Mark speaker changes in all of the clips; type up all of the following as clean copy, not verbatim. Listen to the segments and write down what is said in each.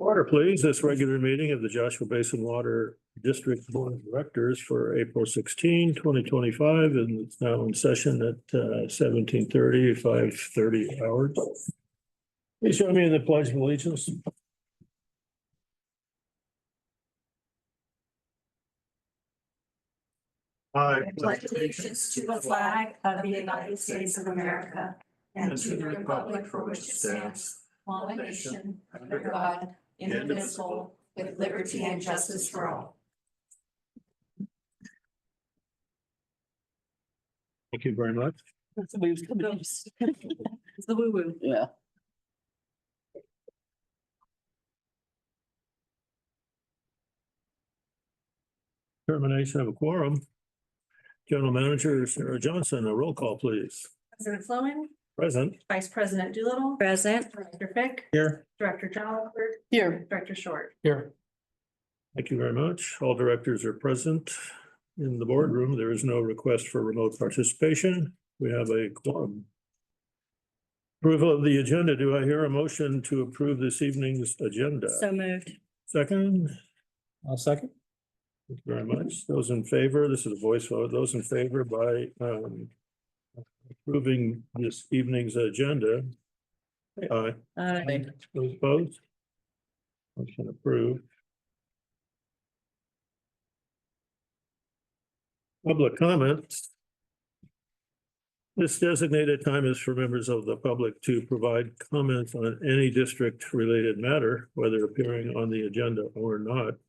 Speaker 1: Order, please. This regular meeting of the Joshua Basin Water District Board of Directors for April 16, 2025, and it's now in session at 17:30, 5:30 hours. Please join me in the Pledge of Allegiance.
Speaker 2: I pledge allegiance to the flag of the United States of America and to the republic for which it stands, one nation, under God, indivisible, with liberty and justice for all.
Speaker 1: Thank you very much.
Speaker 2: That's the It's the woo-woo.
Speaker 3: Yeah.
Speaker 1: Termination of a quorum. General Manager Sarah Johnson, a roll call, please.
Speaker 2: President Fleming,
Speaker 1: Present.
Speaker 2: Vice President Doolittle. Present. Director Fick.
Speaker 1: Here.
Speaker 2: Director Jolliford.
Speaker 3: Here.
Speaker 2: Director Short.
Speaker 1: Here. Thank you very much. All directors are present in the boardroom. There is no request for remote participation. We have a quorum. Approval of the agenda. Do I hear a motion to approve this evening's agenda?
Speaker 2: So moved.
Speaker 1: Second?
Speaker 3: I'll second.
Speaker 1: Thank you very much. Those in favor, this is a voice vote. Those in favor by approving this evening's agenda. Say aye.
Speaker 3: Aye.
Speaker 1: Those opposed? Motion approved. Public comment. This designated time is for members of the public to provide comments on any district-related matter, whether appearing on the agenda or not.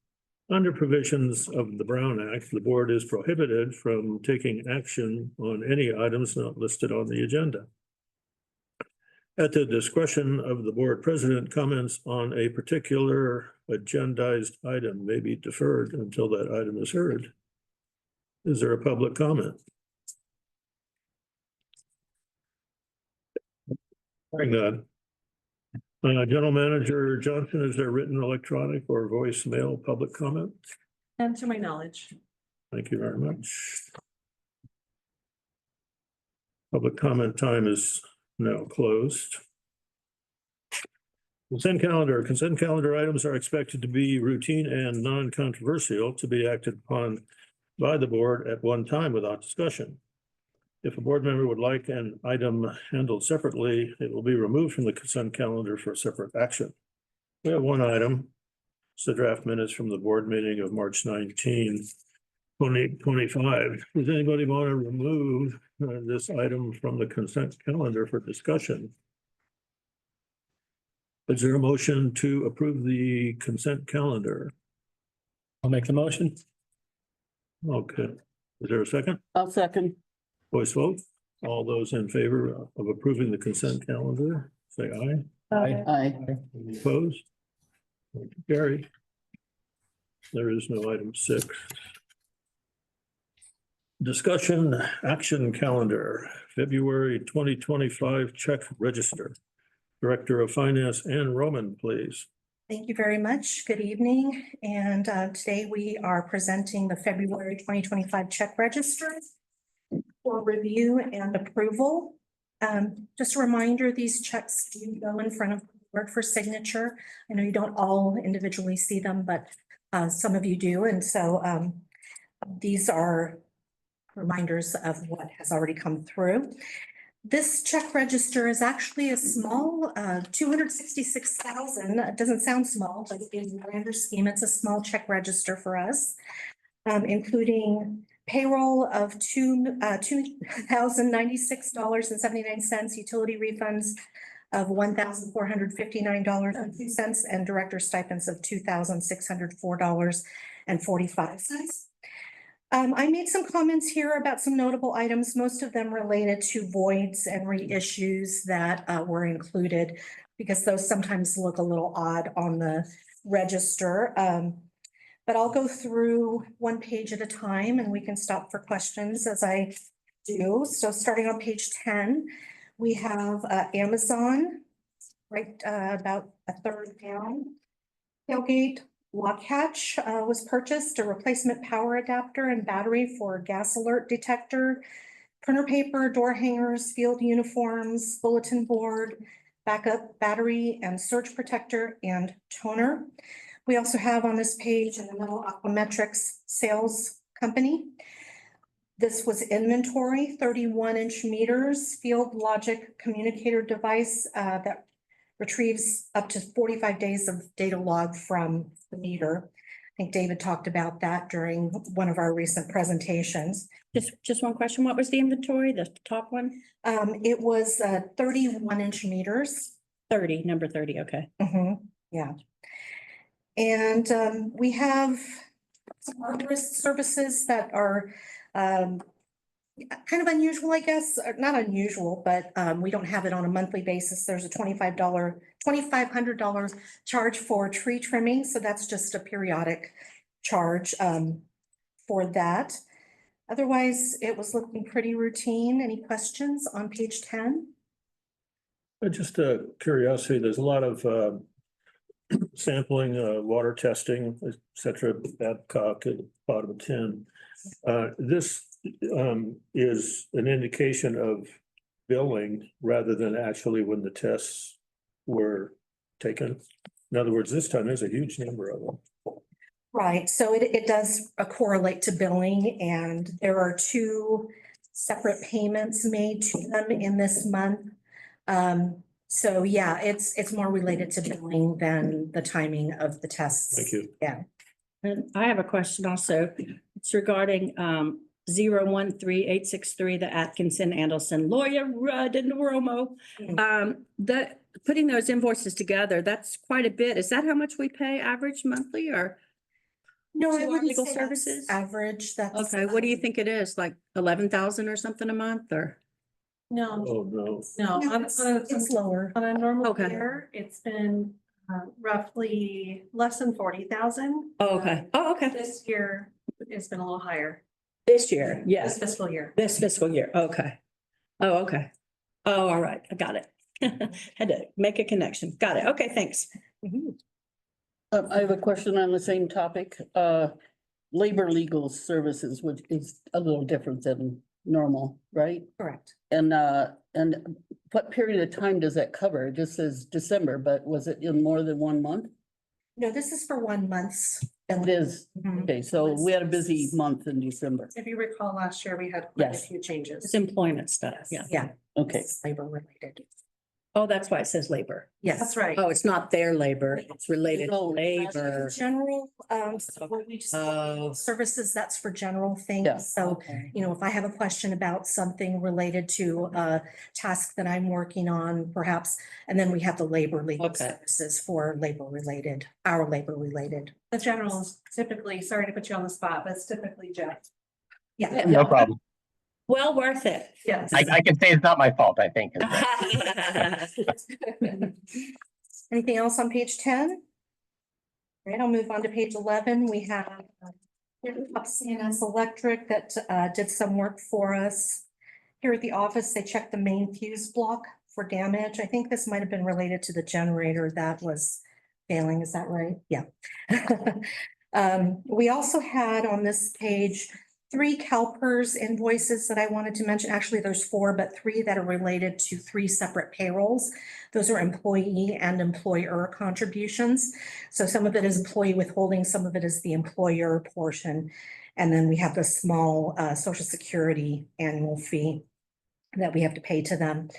Speaker 1: Under provisions of the Brown Act, the board is prohibited from taking action on any items not listed on the agenda. At the discretion of the board president, comments on a particular agendized item may be deferred until that item is heard. Is there a public comment? Hearing none. General Manager Johnson, is there written, electronic, or voicemail public comment?
Speaker 2: And to my knowledge.
Speaker 1: Thank you very much. Public comment time is now closed. Consent calendar. Consent calendar items are expected to be routine and non-controversial to be acted upon by the board at one time without discussion. If a board member would like an item handled separately, it will be removed from the consent calendar for separate action. We have one item. It's the draft minutes from the board meeting of March 19, 2025. Does anybody want to remove this item from the consent calendar for discussion? Is there a motion to approve the consent calendar?
Speaker 3: I'll make the motion.
Speaker 1: Okay. Is there a second?
Speaker 3: I'll second.
Speaker 1: Voice vote. All those in favor of approving the consent calendar, say aye.
Speaker 3: Aye.
Speaker 1: Any opposed? Carried. There is no item 6. Discussion action calendar, February 2025 check register. Director of Finance, Ann Roman, please.
Speaker 4: Thank you very much. Good evening. And today we are presenting the February 2025 check register for review and approval. Just a reminder, these checks do go in front of the board for signature. I know you don't all individually see them, but some of you do. And so these are reminders of what has already come through. This check register is actually a small 266,000. It doesn't sound small, but in the grander scheme, it's a small check register for us, including payroll of $2,096.79, utility refunds of $1,459.02, and director stipends of $2,604.45. I made some comments here about some notable items, most of them related to voids and reissues that were included, because those sometimes look a little odd on the register. But I'll go through one page at a time and we can stop for questions as I do. So starting on page 10, we have Amazon, right about a third down. Tailgate lock hatch was purchased, a replacement power adapter and battery for gas alert detector, printer paper, door hangers, field uniforms, bulletin board, backup battery and surge protector and toner. We also have on this page in the middle, Aquametrics Sales Company. This was inventory, 31-inch meters, field logic communicator device that retrieves up to 45 days of data log from the meter. I think David talked about that during one of our recent presentations.
Speaker 2: Just one question. What was the inventory, the top one?
Speaker 4: It was 31-inch meters.
Speaker 2: 30, number 30, okay.
Speaker 4: Yeah. And we have some arborist services that are kind of unusual, I guess, or not unusual, but we don't have it on a monthly basis. There's a $2,500 charge for tree trimming. So that's just a periodic charge for that. Otherwise, it was looking pretty routine. Any questions on page 10?
Speaker 1: Just a curiosity, there's a lot of sampling, water testing, et cetera, Babcock at the bottom of 10. This is an indication of billing rather than actually when the tests were taken. In other words, this time there's a huge number of them.
Speaker 4: Right, so it does correlate to billing, and there are 2 separate payments made to them in this month. So yeah, it's more related to billing than the timing of the tests.
Speaker 1: Thank you.
Speaker 4: Yeah.
Speaker 2: And I have a question also. It's regarding 013863, the Atkinson Andelson Lawyer Rudd and Romo. That putting those invoices together, that's quite a bit. Is that how much we pay average monthly or?
Speaker 4: No, I
Speaker 2: To our
Speaker 4: wouldn't
Speaker 2: legal
Speaker 4: say that's
Speaker 2: services?
Speaker 4: average. That's
Speaker 2: Okay, what do you think it is? Like 11,000 or something a month or?
Speaker 5: No,
Speaker 1: Oh, no.
Speaker 5: no,
Speaker 4: No,
Speaker 5: on
Speaker 4: it's lower.
Speaker 5: a normal
Speaker 2: Okay.
Speaker 5: year, it's been roughly less than 40,000.
Speaker 2: Oh, okay. Oh, okay.
Speaker 5: This year, it's been a little higher,
Speaker 2: This year,
Speaker 5: this
Speaker 2: yes,
Speaker 5: fiscal year.
Speaker 2: this fiscal year. Okay. Oh, okay. Oh, all right. I got it. Had to make a connection. Got it. Okay, thanks.
Speaker 6: I have a question on the same topic. Labor legal services, which is a little different than normal, right?
Speaker 4: Correct.
Speaker 6: And what period of time does that cover? It just says December, but was it in more than 1 month?
Speaker 4: No, this is for 1 month.
Speaker 6: It is.
Speaker 4: Mhm.
Speaker 6: Okay, so we had a busy month in December.
Speaker 5: If you recall, last year, we had quite a
Speaker 6: Yes.
Speaker 5: few changes.
Speaker 2: It's employment stuff. Yeah.
Speaker 4: Yeah.
Speaker 6: Okay.
Speaker 4: It's labor related.
Speaker 2: Oh, that's why it says labor.
Speaker 4: Yes.
Speaker 5: That's right.
Speaker 2: Oh, it's not their labor. It's related to
Speaker 6: No,
Speaker 2: labor.
Speaker 4: General, so what we just,
Speaker 2: Oh.
Speaker 4: services, that's for general things.
Speaker 6: Yeah.
Speaker 4: So,
Speaker 2: Okay.
Speaker 4: you know, if I have a question about something related to a task that I'm working on, perhaps, and then we have the labor legal
Speaker 2: Okay.
Speaker 4: services for labor related, our labor related.
Speaker 5: The generals typically, sorry to put you on the spot, but it's typically Jeff.
Speaker 4: Yeah.
Speaker 7: No problem.
Speaker 2: Well worth it.
Speaker 5: Yes.
Speaker 7: I can say it's not my fault, I think.
Speaker 4: Anything else on page 10? All right, I'll move on to page 11. We have CNS Electric that did some work for us. Here at the office, they checked the main fuse block for damage. I think this might have been related to the generator that was failing. Is that right? Yeah. We also had on this page 3 CalPERS invoices that I wanted to mention. Actually, there's 4, but 3 that are related to 3 separate payrolls. Those are employee and employer contributions. So some of it is employee withholding, some of it is the employer portion. And then we have the small Social Security annual fee that we have to pay to them.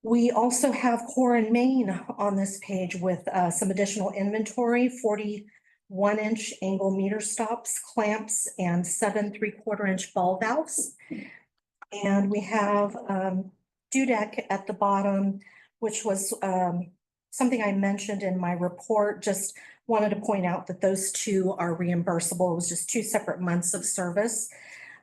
Speaker 4: We also have Core and Main on this page with some additional inventory, 41-inch angle meter stops, clamps, and 7 3/4-inch ball valves. And we have Dudek at the bottom, which was something I mentioned in my report. Just wanted to point out that those 2 are reimbursable. It was just 2 separate months of service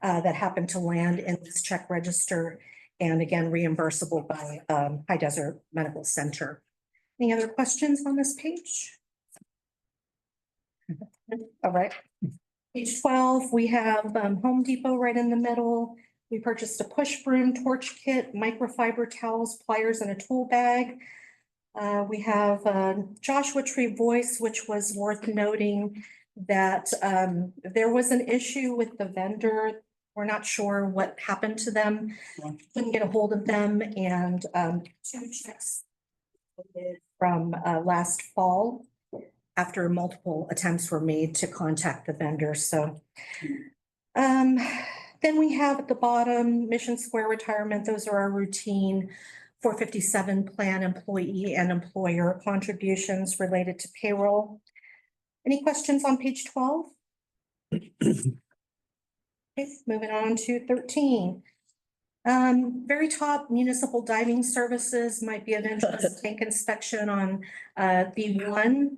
Speaker 4: that happened to land in this check register. And again, reimbursable by High Desert Medical Center. Any other questions on this page? All right. Page 12, we have Home Depot right in the middle. We purchased a push broom, torch kit, microfiber towels, pliers, and a tool bag. We have Joshua Tree Voice, which was worth noting that there was an issue with the vendor. We're not sure what happened to them. Couldn't get a hold of them, and 2 checks from last fall after multiple attempts were made to contact the vendor. So then we have at the bottom, Mission Square retirement. Those are our routine 457 plan employee and employer contributions related to payroll. Any questions on page 12? Okay, moving on to 13. Very top, municipal diving services might be of interest, tank inspection on B1.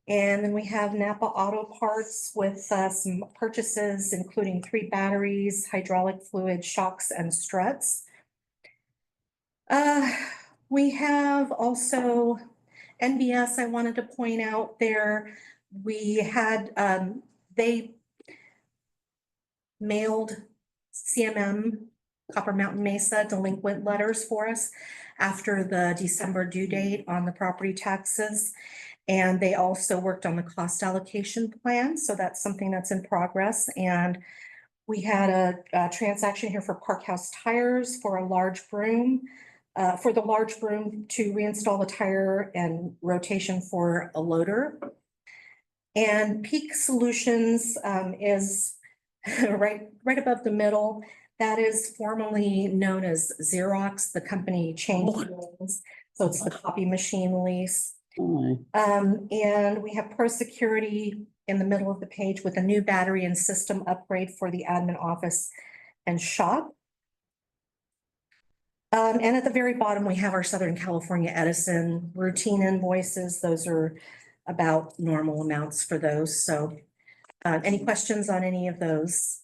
Speaker 4: And then we have Napa Auto Parts with some purchases, including 3 batteries, hydraulic fluid, shocks, and struts. We have also NBS, I wanted to point out there. We had, they mailed CMM, Copper Mountain Mesa, delinquent letters for us after the December due date on the property taxes. And they also worked on the cost allocation plan. So that's something that's in progress. And we had a transaction here for Park House Tires for a large broom, for the large broom to reinstall the tire and rotation for a loader. And Peak Solutions is right above the middle. That is formerly known as Xerox. The company changed names. So it's the copy machine lease.
Speaker 6: Oh,
Speaker 4: And we have Pro Security in the middle of the page with a new battery and system upgrade for the admin office and shop. And at the very bottom, we have our Southern California Edison routine invoices. Those are about normal amounts for those. So any questions on any of those?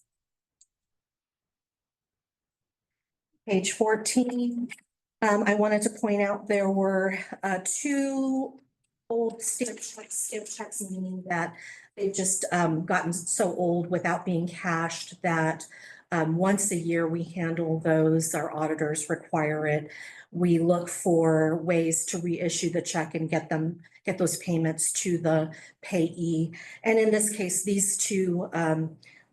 Speaker 4: Page 14. I wanted to point out there were 2 old stamp checks, meaning that they've just gotten so old without being cashed that once a year we handle those. Our auditors require it. We look for ways to reissue the check and get those payments to the payee. And in this case, these 2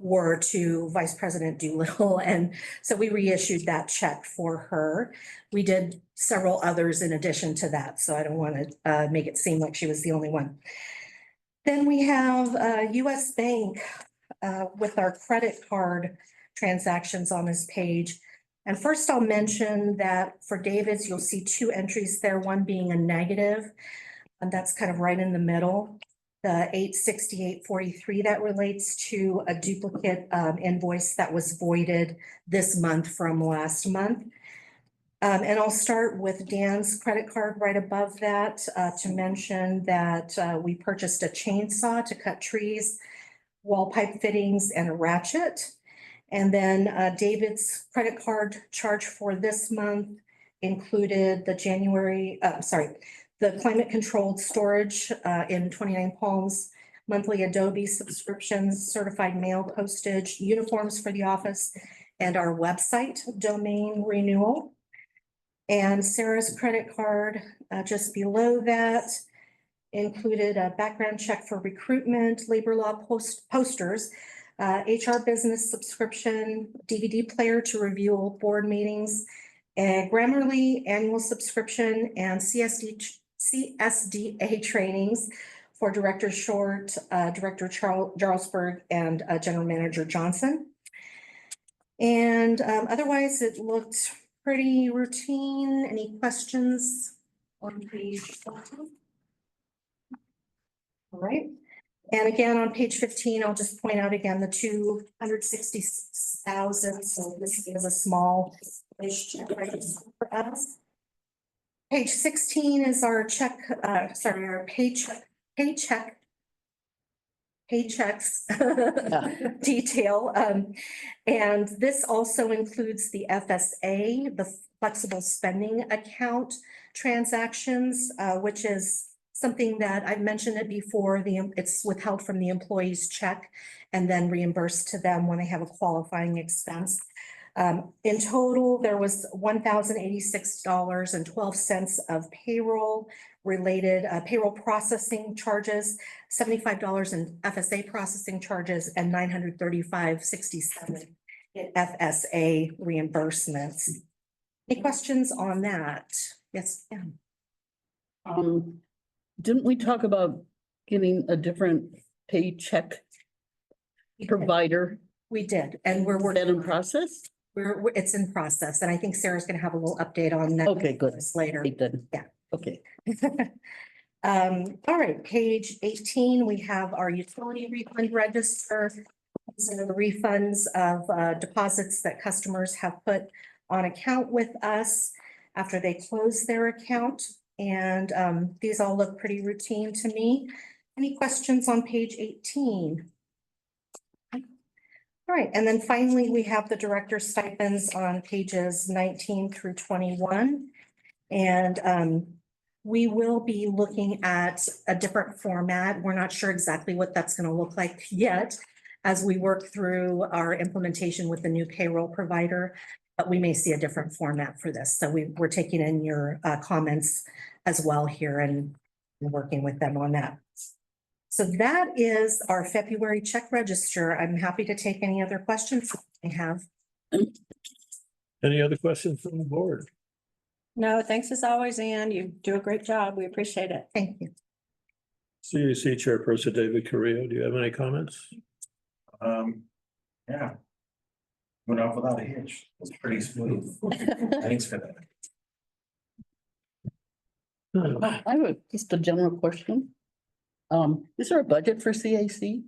Speaker 4: were to Vice President Doolittle. And so we reissued that check for her. We did several others in addition to that. So I don't want to make it seem like she was the only one. Then we have US Bank with our credit card transactions on this page. And first I'll mention that for David's, you'll see 2 entries there, one being a negative, and that's kind of right in the middle. The 868.43 that relates to a duplicate invoice that was voided this month from last month. And I'll start with Dan's credit card right above that to mention that we purchased a chainsaw to cut trees, wall pipe fittings, and a ratchet. And then David's credit card charge for this month included the the climate controlled storage in 29 Palms, monthly Adobe subscriptions, certified mail postage, uniforms for the office, and our website domain renewal. And Sarah's credit card just below that included a background check for recruitment, labor law posters, HR business subscription, DVD player to review board meetings, a Grammarly annual subscription, and CSDA trainings for Director Short, Director Jarlsberg, and General Manager Johnson. And otherwise, it looked pretty routine. Any questions on page 14? All right. And again, on page 15, I'll just point out again the 266,000. So this is a small check for us. Page 16 is our check, our paychecks detail. And this also includes the FSA, the flexible spending account transactions, which is something that I've mentioned it before. It's withheld from the employee's check and then reimbursed to them when they have a qualifying expense. In total, there was $1,086.12 of payroll related payroll processing charges, $75 in FSA processing charges, and $935.67 in FSA reimbursements. Any questions on that? Yes, ma'am.
Speaker 6: Didn't we talk about getting a different paycheck provider?
Speaker 4: We did, and we're
Speaker 6: Is that
Speaker 4: working
Speaker 6: in
Speaker 4: on it.
Speaker 6: process?
Speaker 4: It's in process, and I think Sarah's gonna have a little update on that.
Speaker 6: Okay, good.
Speaker 4: Later.
Speaker 6: It did.
Speaker 4: Yeah.
Speaker 6: Okay.
Speaker 4: All right, page 18, we have our utility refund register. These are the refunds of deposits that customers have put on account with us after they close their account. And these all look pretty routine to me. Any questions on page 18? All right, and then finally, we have the director's stipends on pages 19 through 21. And we will be looking at a different format. We're not sure exactly what that's going to look like yet as we work through our implementation with the new payroll provider, but we may see a different format for this. So we're taking in your comments as well here and working with them on that. So that is our February check register. I'm happy to take any other questions you have.
Speaker 1: Any other questions from the board?
Speaker 2: No, thanks as always, Ann. You do a great job. We appreciate it.
Speaker 4: Thank you.
Speaker 1: CAC Chairperson David Carrillo, do you have any comments?
Speaker 8: Yeah. Went off without a hitch. It's pretty smooth. Thanks for that.
Speaker 6: I have just a general question. Is there a budget for CAC?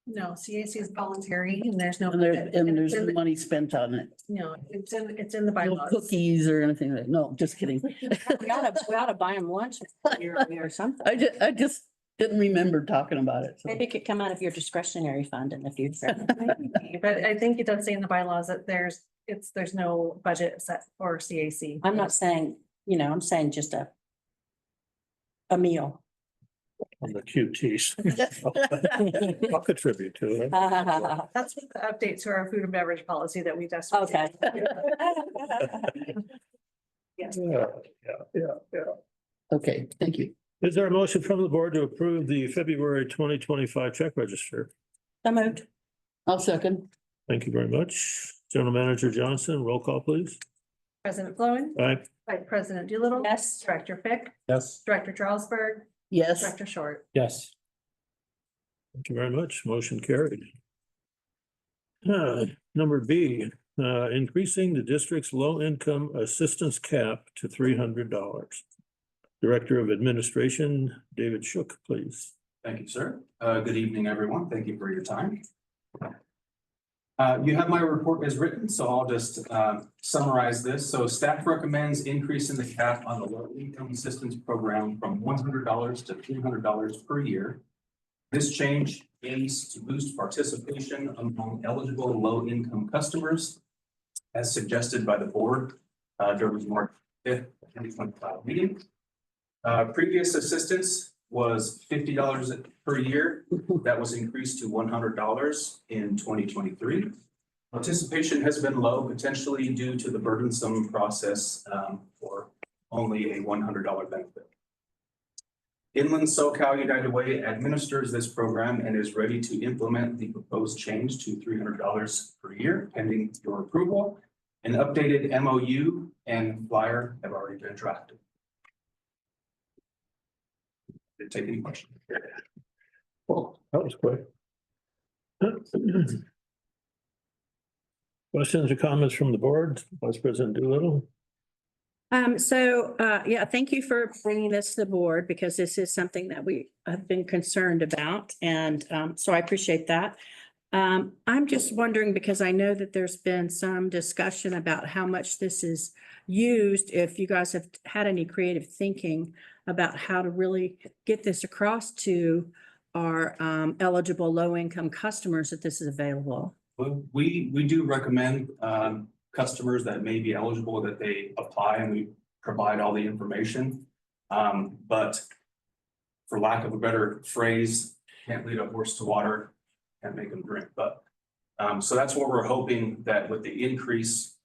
Speaker 5: No, CAC is voluntary and there's no.
Speaker 6: And there's
Speaker 5: It's in
Speaker 6: no
Speaker 5: the-
Speaker 6: money spent on it?
Speaker 5: No, it's in the
Speaker 6: No
Speaker 5: bylaws.
Speaker 6: cookies or anything like, no, just kidding.
Speaker 2: We ought to buy them lunch or something.
Speaker 6: I just didn't remember talking about it. so.
Speaker 2: Maybe it could come out of your discretionary fund in the future.
Speaker 5: But I think it does say in the bylaws that there's no budget set for CAC.
Speaker 2: I'm not saying, I'm saying just a meal.
Speaker 1: On the QTs. I'll contribute to it.
Speaker 5: That's what the update to our food and beverage policy that we just.
Speaker 2: Okay.
Speaker 1: Yeah.
Speaker 6: Okay, thank you.
Speaker 1: Is there a motion from the board to approve the February 2025 check register?
Speaker 2: So moved.
Speaker 6: I'll second.
Speaker 1: Thank you very much. General Manager Johnson, roll call, please.
Speaker 5: President Flowin,
Speaker 1: Aye.
Speaker 5: Vice President Doolittle.
Speaker 2: Yes.
Speaker 5: Director Fick,
Speaker 3: Yes.
Speaker 5: Director Charlesberg,
Speaker 6: Yes.
Speaker 5: Director Short.
Speaker 3: Yes.
Speaker 1: Thank you very much. Motion carried. Number B, increasing the district's low-income assistance cap to $300. Director of Administration, David Shook, please.
Speaker 9: Thank you, sir. Good evening, everyone. Thank you for your time. You have my report as written, so I'll just summarize this. So staff recommends increasing the cap on the low income assistance program from $100 to $300 per year. This change aims to boost participation among eligible low income customers as suggested by the board during March 5th, 2025 meeting. Previous assistance was $50 per year. That was increased to $100 in 2023. Participation has been low, potentially due to the burdensome process for only a $100 benefit. Inland SoCal United Way administers this program and is ready to implement the proposed change to $300 per year pending your approval. An updated MOU and flyer have already been drafted. Did take any questions?
Speaker 1: Well, that was quick. Questions or comments from the board? Vice President Doolittle?
Speaker 2: Yeah, thank you for bringing this to the board because this is something that we have been concerned about. And so I appreciate that. I'm just wondering because I know that there's been some discussion about how much this is used. If you guys have had any creative thinking about how to really get this across to our eligible low-income customers that this is available.
Speaker 9: Well, we do recommend customers that may be eligible that they apply and we provide all the information. But for lack of a better phrase, can't lead a horse to water, can't make them drink. But so that's what we're hoping that with the increase,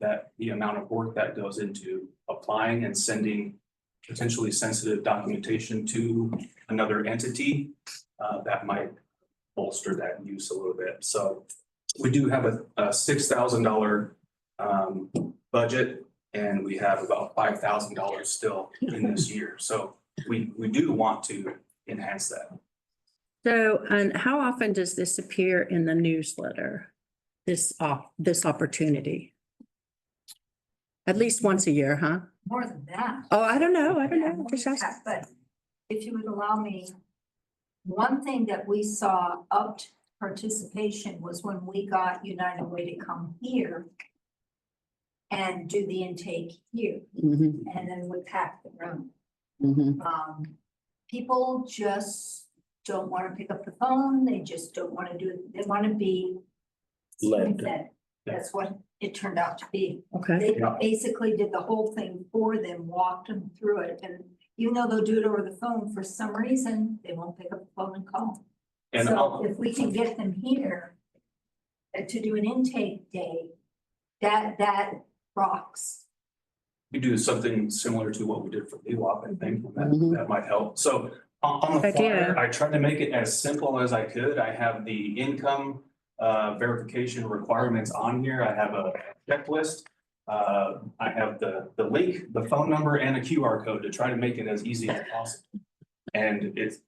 Speaker 9: that the amount of work that goes into applying and sending potentially sensitive documentation to another entity, that might bolster that use a little bit. So we do have a $6,000 budget And we have about $5,000 still in this year. So we do want to enhance that.
Speaker 2: So, and how often does this appear in the newsletter? This opportunity? At least once a year, huh?
Speaker 10: More than that.
Speaker 2: Oh, I don't know.
Speaker 10: Yeah, more than that, but if you would allow me, one thing that we saw upped participation was when we got United Way to come here and do the intake here,
Speaker 6: Mhm,
Speaker 10: and then we pack the room.
Speaker 6: mhm.
Speaker 10: People just don't want to pick up the phone, they just don't want to do it, they want to be
Speaker 1: Led.
Speaker 10: led. That's what it turned out to be.
Speaker 2: Okay.
Speaker 10: They basically did the whole thing for them, walked them through it, and even though they'll do it over the phone, for some reason, they won't pick up the phone and call.
Speaker 9: And
Speaker 10: So if we can get them here to do an intake day, that rocks.
Speaker 9: we do something similar to what we did for VWAP, I think, and
Speaker 6: Mhm.
Speaker 9: that might help. So on the
Speaker 2: Idea.
Speaker 9: flyer, I tried to make it as simple as I could. I have the income verification requirements on here. I have a checklist. I have the link, the phone number, and a QR code to try to make it as easy as possible. And it's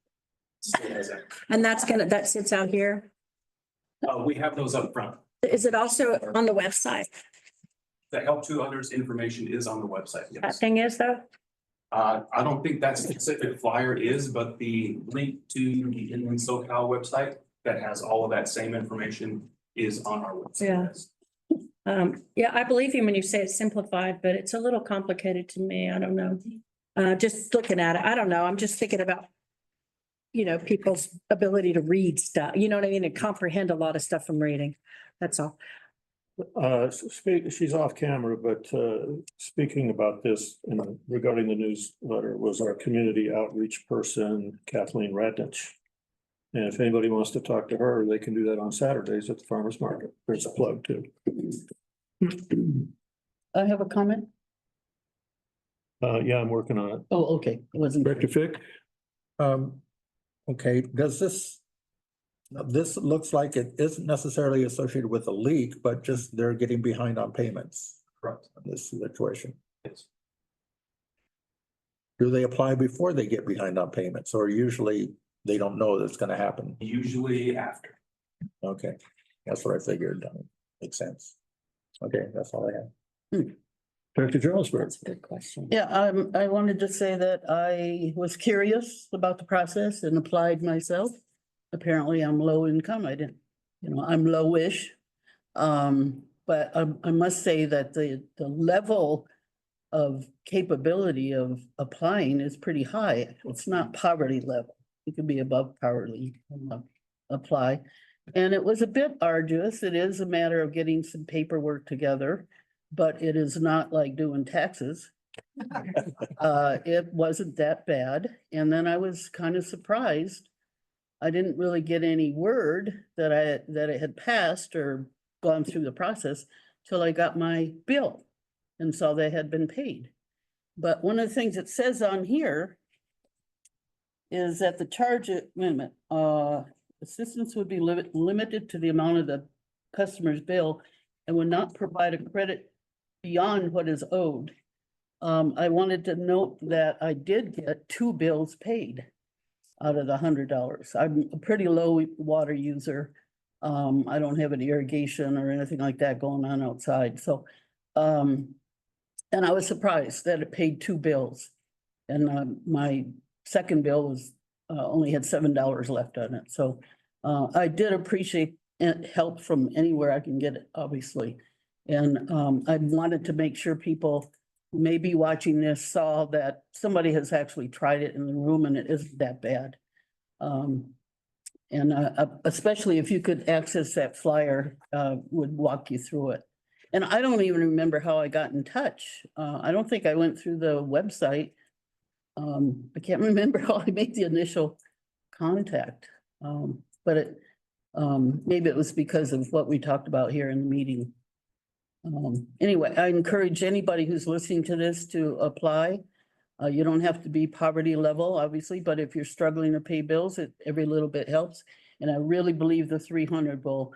Speaker 9: still doesn't.
Speaker 2: And that sits out here.
Speaker 9: We have those up front.
Speaker 2: Is it also on the website?
Speaker 9: The Help to Others information is on the website.
Speaker 2: That
Speaker 9: Yes.
Speaker 2: thing is though?
Speaker 9: I don't think that specific flyer is, but the link to the Inland SoCal website that has all of that same information is on our website.
Speaker 2: Yeah, I believe you when you say it's simplified, but it's a little complicated to me. I don't know. Just looking at it, I don't know. I'm just thinking about, people's ability to read stuff, you know what I mean, and comprehend a lot of stuff from reading. That's all.
Speaker 1: She's off camera, but speaking about this and regarding the newsletter was our community outreach person, Kathleen Radnich. And if anybody wants to talk to her, they can do that on Saturdays at the farmer's market. There's a plug too.
Speaker 6: I have a comment.
Speaker 1: Yeah, I'm working on it.
Speaker 6: Oh, okay. It wasn't.
Speaker 1: Director Fick?
Speaker 11: Okay, does this looks like it isn't necessarily associated with a leak, but just they're getting behind on payments
Speaker 9: Correct.
Speaker 11: in this situation.
Speaker 9: Yes.
Speaker 11: Do they apply before they get behind on payments, or usually they don't know that's gonna happen?
Speaker 9: Usually after.
Speaker 11: Okay, that's what I figured. Makes sense. Okay, that's all I have.
Speaker 1: Director Jonesborough?
Speaker 2: That's a good question.
Speaker 6: Yeah, I wanted to say that I was curious about the process and applied myself. Apparently, I'm low income. I didn't, I'm lowish. But I must say that the level of capability of applying is pretty high. It's not poverty level. It could be above poverty, apply. And it was a bit arduous. It is a matter of getting some paperwork together, but it is not like doing taxes. It wasn't that bad. And then I was kind of surprised. I didn't really get any word that it had passed or gone through the process till I got my bill and saw they had been paid. But one of the things it says on here is that the charge, wait a minute, assistance would be limited to the amount of the customer's bill and would not provide a credit beyond what is owed. I wanted to note that I did get 2 bills paid out of the $100. I'm a pretty low water user. I don't have any irrigation or anything like that going on outside. So, and I was surprised that it paid 2 bills. And my second bill was only had $7 left on it. So I did appreciate help from anywhere I can get it, obviously. And I wanted to make sure people who may be watching this saw that somebody has actually tried it in the room and it isn't that bad. And especially if you could access that flyer, would walk you through it. And I don't even remember how I got in touch. I don't think I went through the website. I can't remember how I made the initial contact. But maybe it was because of what we talked about here in the meeting. Anyway, I encourage anybody who's listening to this to apply. You don't have to be poverty level, obviously, but if you're struggling to pay bills, every little bit helps. And I really believe the 300 will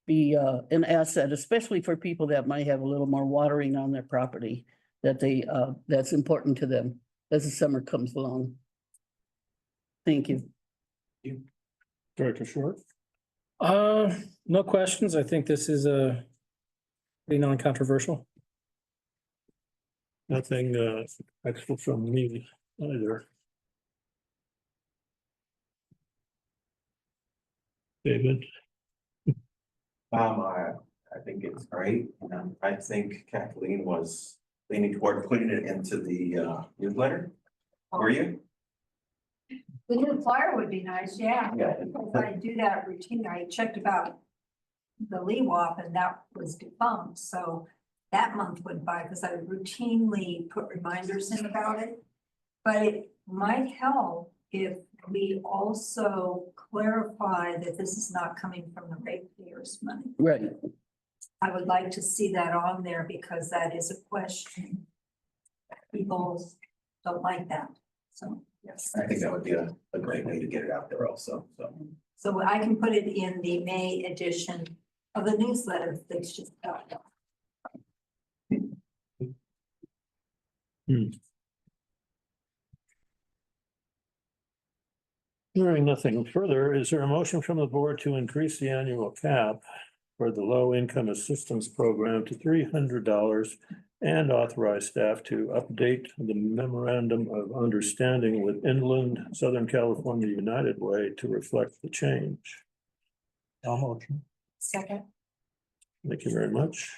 Speaker 6: be an asset, especially for people that might have a little more watering on their property. that that's important to them as the summer comes along. Thank you.
Speaker 1: Director Short?
Speaker 3: No questions. I think this is pretty non-controversial.
Speaker 1: Nothing extra from me either. David?
Speaker 8: I think it's great. I think Kathleen was leaning toward putting it into the newsletter. Were you?
Speaker 10: The new flyer would be nice, yeah.
Speaker 8: Yeah.
Speaker 10: If I do that routine, I checked about the LEWAP and that was defunct, so that month went by because I routinely put reminders in about it. But it might help if we also clarify that this is not coming from the ratepayers' money.
Speaker 6: Right.
Speaker 10: I would like to see that on there because that is a question. People don't like that, so.
Speaker 8: Yes, I think that would be a great way to get it out there also, so.
Speaker 10: So I can put it in the May edition of the newsletter that's just out.
Speaker 1: Hearing nothing further, is there a motion from the board to increase the annual cap for the low income assistance program to $300 and authorize staff to update the memorandum of understanding with Inland Southern California United Way to reflect the change?
Speaker 2: Second.
Speaker 1: Thank you very much.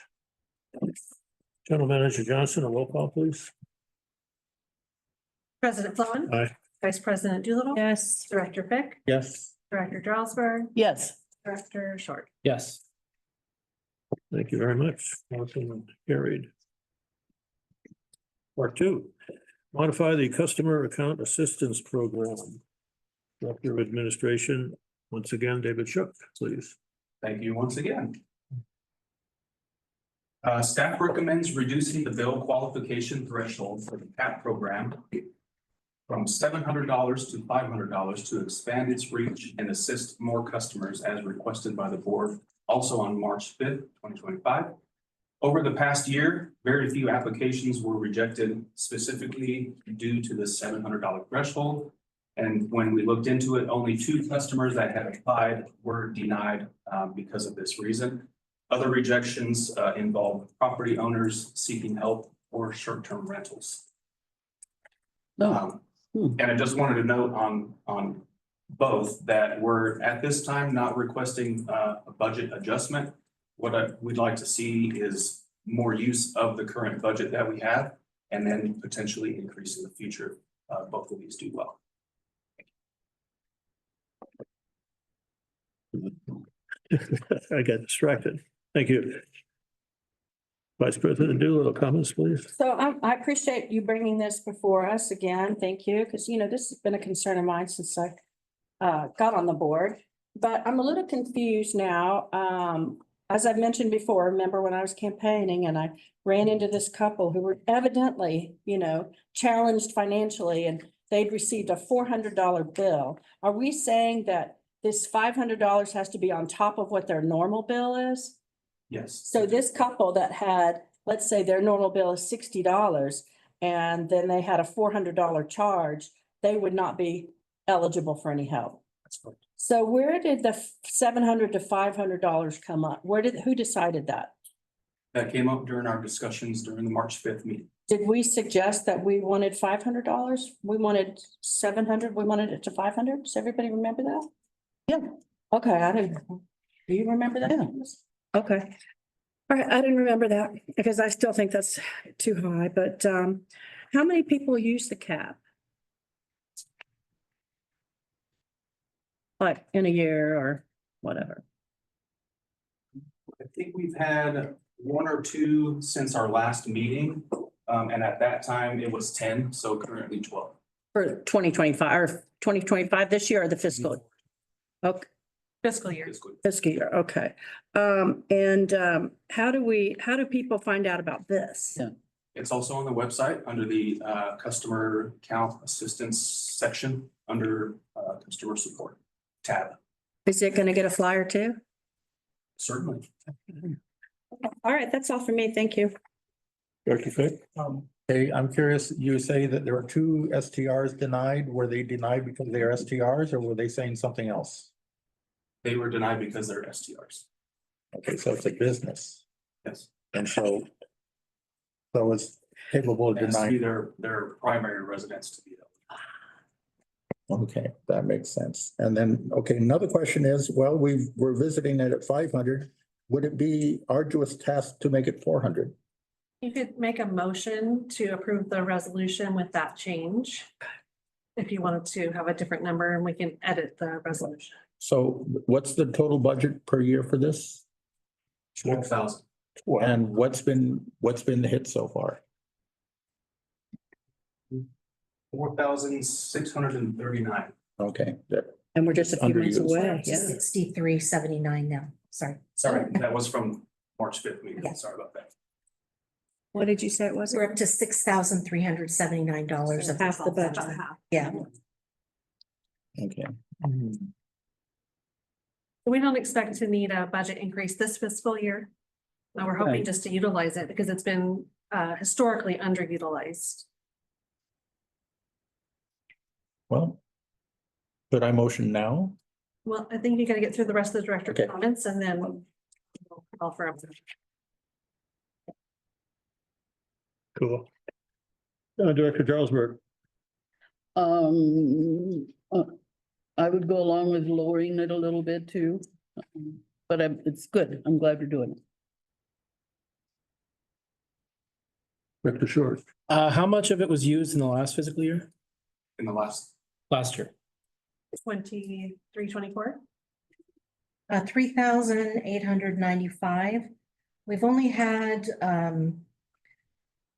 Speaker 1: General Manager Johnson, a roll call, please.
Speaker 5: President Flulen.
Speaker 1: Aye.
Speaker 5: Vice President Doolittle.
Speaker 2: Yes.
Speaker 5: Director Fick.
Speaker 3: Yes.
Speaker 5: Director Jarlsberg.
Speaker 6: Yes.
Speaker 5: Director Short.
Speaker 3: Yes.
Speaker 1: Thank you very much. Motion carried. Part 2, modify the customer account assistance program. Director of Administration, once again, David Shook, please.
Speaker 9: Thank you once again. Staff recommends reducing the bill qualification threshold for the CAP program from $700 to $500 to expand its reach and assist more customers as requested by the board, also on March 5th, 2025. Over the past year, very few applications were rejected specifically due to the $700 threshold. And when we looked into it, only 2 customers that had applied were denied because of this reason. Other rejections involve property owners seeking help or short-term rentals. And I just wanted to note on both that we're at this time not requesting a budget adjustment. What we'd like to see is more use of the current budget that we have and then potentially increase in the future. Both of these do well.
Speaker 1: I got distracted. Thank you. Vice President Doolittle, comments, please.
Speaker 2: So I appreciate you bringing this before us again. Thank you, because this has been a concern of mine since I got on the board. But I'm a little confused now. As I've mentioned before, remember when I was campaigning and I ran into this couple who were evidently, challenged financially and they'd received a $400 bill. Are we saying that this $500 has to be on top of what their normal bill is?
Speaker 9: Yes.
Speaker 2: So this couple that had, let's say their normal bill is $60 and then they had a $400 charge, they would not be eligible for any help.
Speaker 9: That's correct.
Speaker 2: So where did the $700 to $500 come up? Who decided that?
Speaker 9: That came up during our discussions during the March 5th meeting.
Speaker 2: Did we suggest that we wanted $500? We wanted $700, we wanted it to $500? Does everybody remember that?
Speaker 6: Yeah.
Speaker 2: Okay, I didn't. Do you remember that? Okay. All right, I didn't remember that because I still think that's too high, but how many people use the cap? Like in a year or whatever?
Speaker 9: I think we've had 1 or 2 since our last meeting. And at that time it was 10, so currently 12.
Speaker 2: For 2025 or 2025 this year or the fiscal? Okay,
Speaker 5: Fiscal year.
Speaker 2: fiscal year, okay. How do people find out about this?
Speaker 6: Yeah.
Speaker 9: It's also on the website under the customer account assistance section under customer support tab.
Speaker 2: Is it gonna get a flyer too?
Speaker 9: Certainly.
Speaker 2: All right, that's all for me. Thank you.
Speaker 1: Director Fick?
Speaker 11: Okay, I'm curious, you say that there were two STRs denied. Were they denied because they are STRs or were they saying something else?
Speaker 9: They were denied because they're STRs.
Speaker 11: Okay, so it's a business.
Speaker 9: Yes.
Speaker 11: And so it's capable of
Speaker 9: It has to be
Speaker 11: denying.
Speaker 9: their primary residence to be.
Speaker 11: Okay, that makes sense. And then, okay, another question is, well, we're visiting it at 500. Would it be arduous task to make it 400?
Speaker 5: You could make a motion to approve the resolution with that change. If you wanted to have a different number and we can edit the resolution.
Speaker 11: So what's the total budget per year for this?
Speaker 9: 12,000.
Speaker 11: And what's been the hit so far?
Speaker 9: 4,639.
Speaker 11: Okay, that,
Speaker 6: And we're just a few months
Speaker 11: Underused.
Speaker 6: away, yeah.
Speaker 4: 6379 now, sorry.
Speaker 9: Sorry, that was from March 5th meeting.
Speaker 4: Yeah.
Speaker 9: Sorry about that.
Speaker 6: What did you say it was?
Speaker 4: We're up to $6,379 of
Speaker 6: Half the budget.
Speaker 5: About half.
Speaker 4: Yeah,
Speaker 11: okay.
Speaker 5: We don't expect to need a budget increase this fiscal year. But we're hoping
Speaker 6: Right.
Speaker 5: just to utilize it because it's been historically underutilized.
Speaker 11: Well, could I motion now?
Speaker 5: Well, I think you gotta get through the rest of the director
Speaker 11: Okay.
Speaker 5: comments and then we'll call for a
Speaker 1: Cool. Director Jarlsberg.
Speaker 6: I would go along with lowering it a little bit too. But it's good. I'm glad we're doing it.
Speaker 1: Director Short.
Speaker 3: How much of it was used in the last fiscal year?
Speaker 9: In the last,
Speaker 3: Last year?
Speaker 5: 23, 24.
Speaker 4: 3,895. We've only had,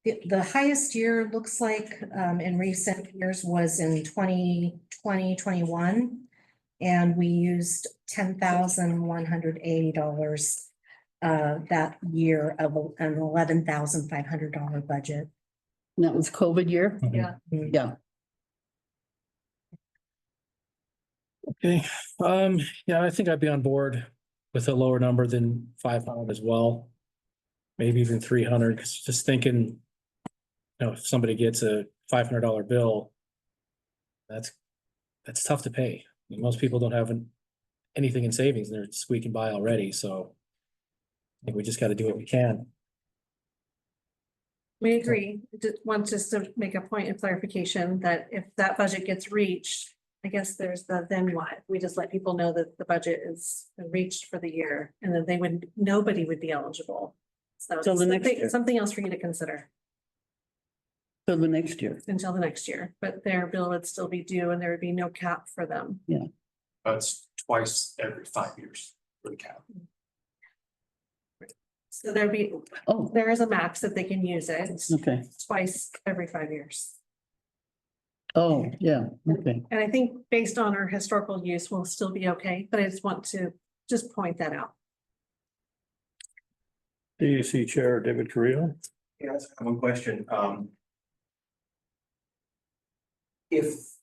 Speaker 4: the highest year looks like, in recent years was in 2020, 21. And we used $10,180 that year of an $11,500 budget.
Speaker 6: And that was COVID year?
Speaker 5: Yeah.
Speaker 6: Yeah.
Speaker 3: Okay, yeah, I think I'd be on board with a lower number than 500 as well. Maybe even 300, because just thinking, if somebody gets a $500 bill, that's tough to pay. I mean, most people don't have anything in savings, and they're squeaking by already, so I think we just gotta do what we can.
Speaker 5: We agree. Just to make a point of clarification that if that budget gets reached, I guess there's the then what? We just let people know that the budget is reached for the year and then nobody would be eligible. So
Speaker 6: Till the next year.
Speaker 5: something else for you to consider
Speaker 6: So the next year.
Speaker 5: until the next year, but their bill would still be due and there would be no cap for them.
Speaker 9: that's twice every 5 years for the cap.
Speaker 5: So there is a max that they can use it
Speaker 6: Okay.
Speaker 5: twice every 5 years.
Speaker 6: Oh, yeah, okay.
Speaker 5: And I think based on our historical use, we'll still be okay, but I just want to point that out.
Speaker 1: DEC Chair David Carrillo.
Speaker 8: Yes, I have one question. If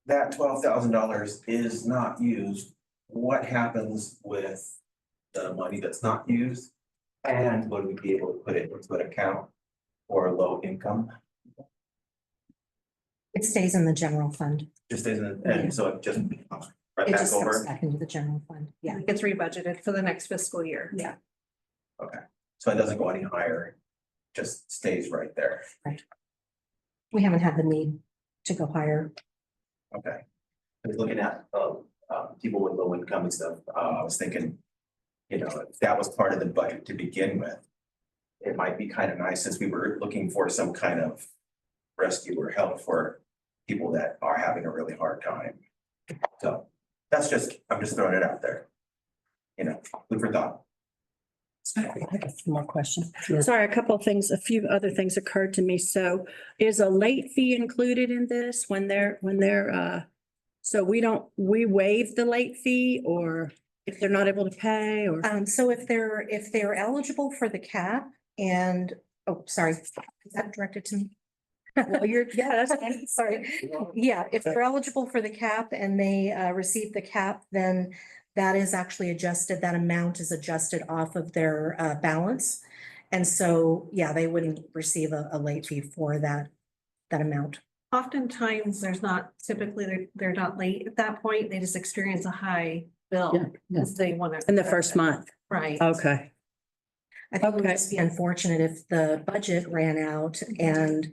Speaker 8: that $12,000 is not used, what happens with the money that's not used? And would we be able to put it into an account for low income?
Speaker 4: It stays in the general fund.
Speaker 8: Just isn't, and so it just comes right
Speaker 4: It
Speaker 8: back
Speaker 4: just comes
Speaker 8: over?
Speaker 4: back into the general fund. Yeah.
Speaker 5: It gets rebudgeted for the next fiscal year.
Speaker 4: Yeah.
Speaker 8: Okay, so it doesn't go any higher, just stays right there.
Speaker 4: We haven't had the need to go higher.
Speaker 8: Okay. I was looking at, people with low income and stuff, I was thinking, if that was part of the budget to begin with, it might be kind of nice since we were looking for some kind of rescue or help for people that are having a really hard time. So I'm just throwing it out there. Food for thought.
Speaker 12: I have a few more questions. Sorry, a few other things occurred to me. So is a late fee included in this when they're, so we waive the late fee or if they're not able to pay or?
Speaker 4: So if they're eligible for the cap and, oh, sorry, is that directed to me?
Speaker 12: Well, yeah, that's.
Speaker 4: Sorry. Yeah, if they're eligible for the cap and they receive the cap, then that is actually adjusted, that amount is adjusted off of their balance. And so, yeah, they wouldn't receive a late fee for that amount.
Speaker 5: Oftentimes, there's not, typically, they're not late at that point. They just experience a high bill
Speaker 6: Yeah, yeah.
Speaker 5: because they want to.
Speaker 12: In the first month.
Speaker 5: Right.
Speaker 12: Okay.
Speaker 4: I think it would
Speaker 12: Okay.
Speaker 4: just be unfortunate if the budget ran out and,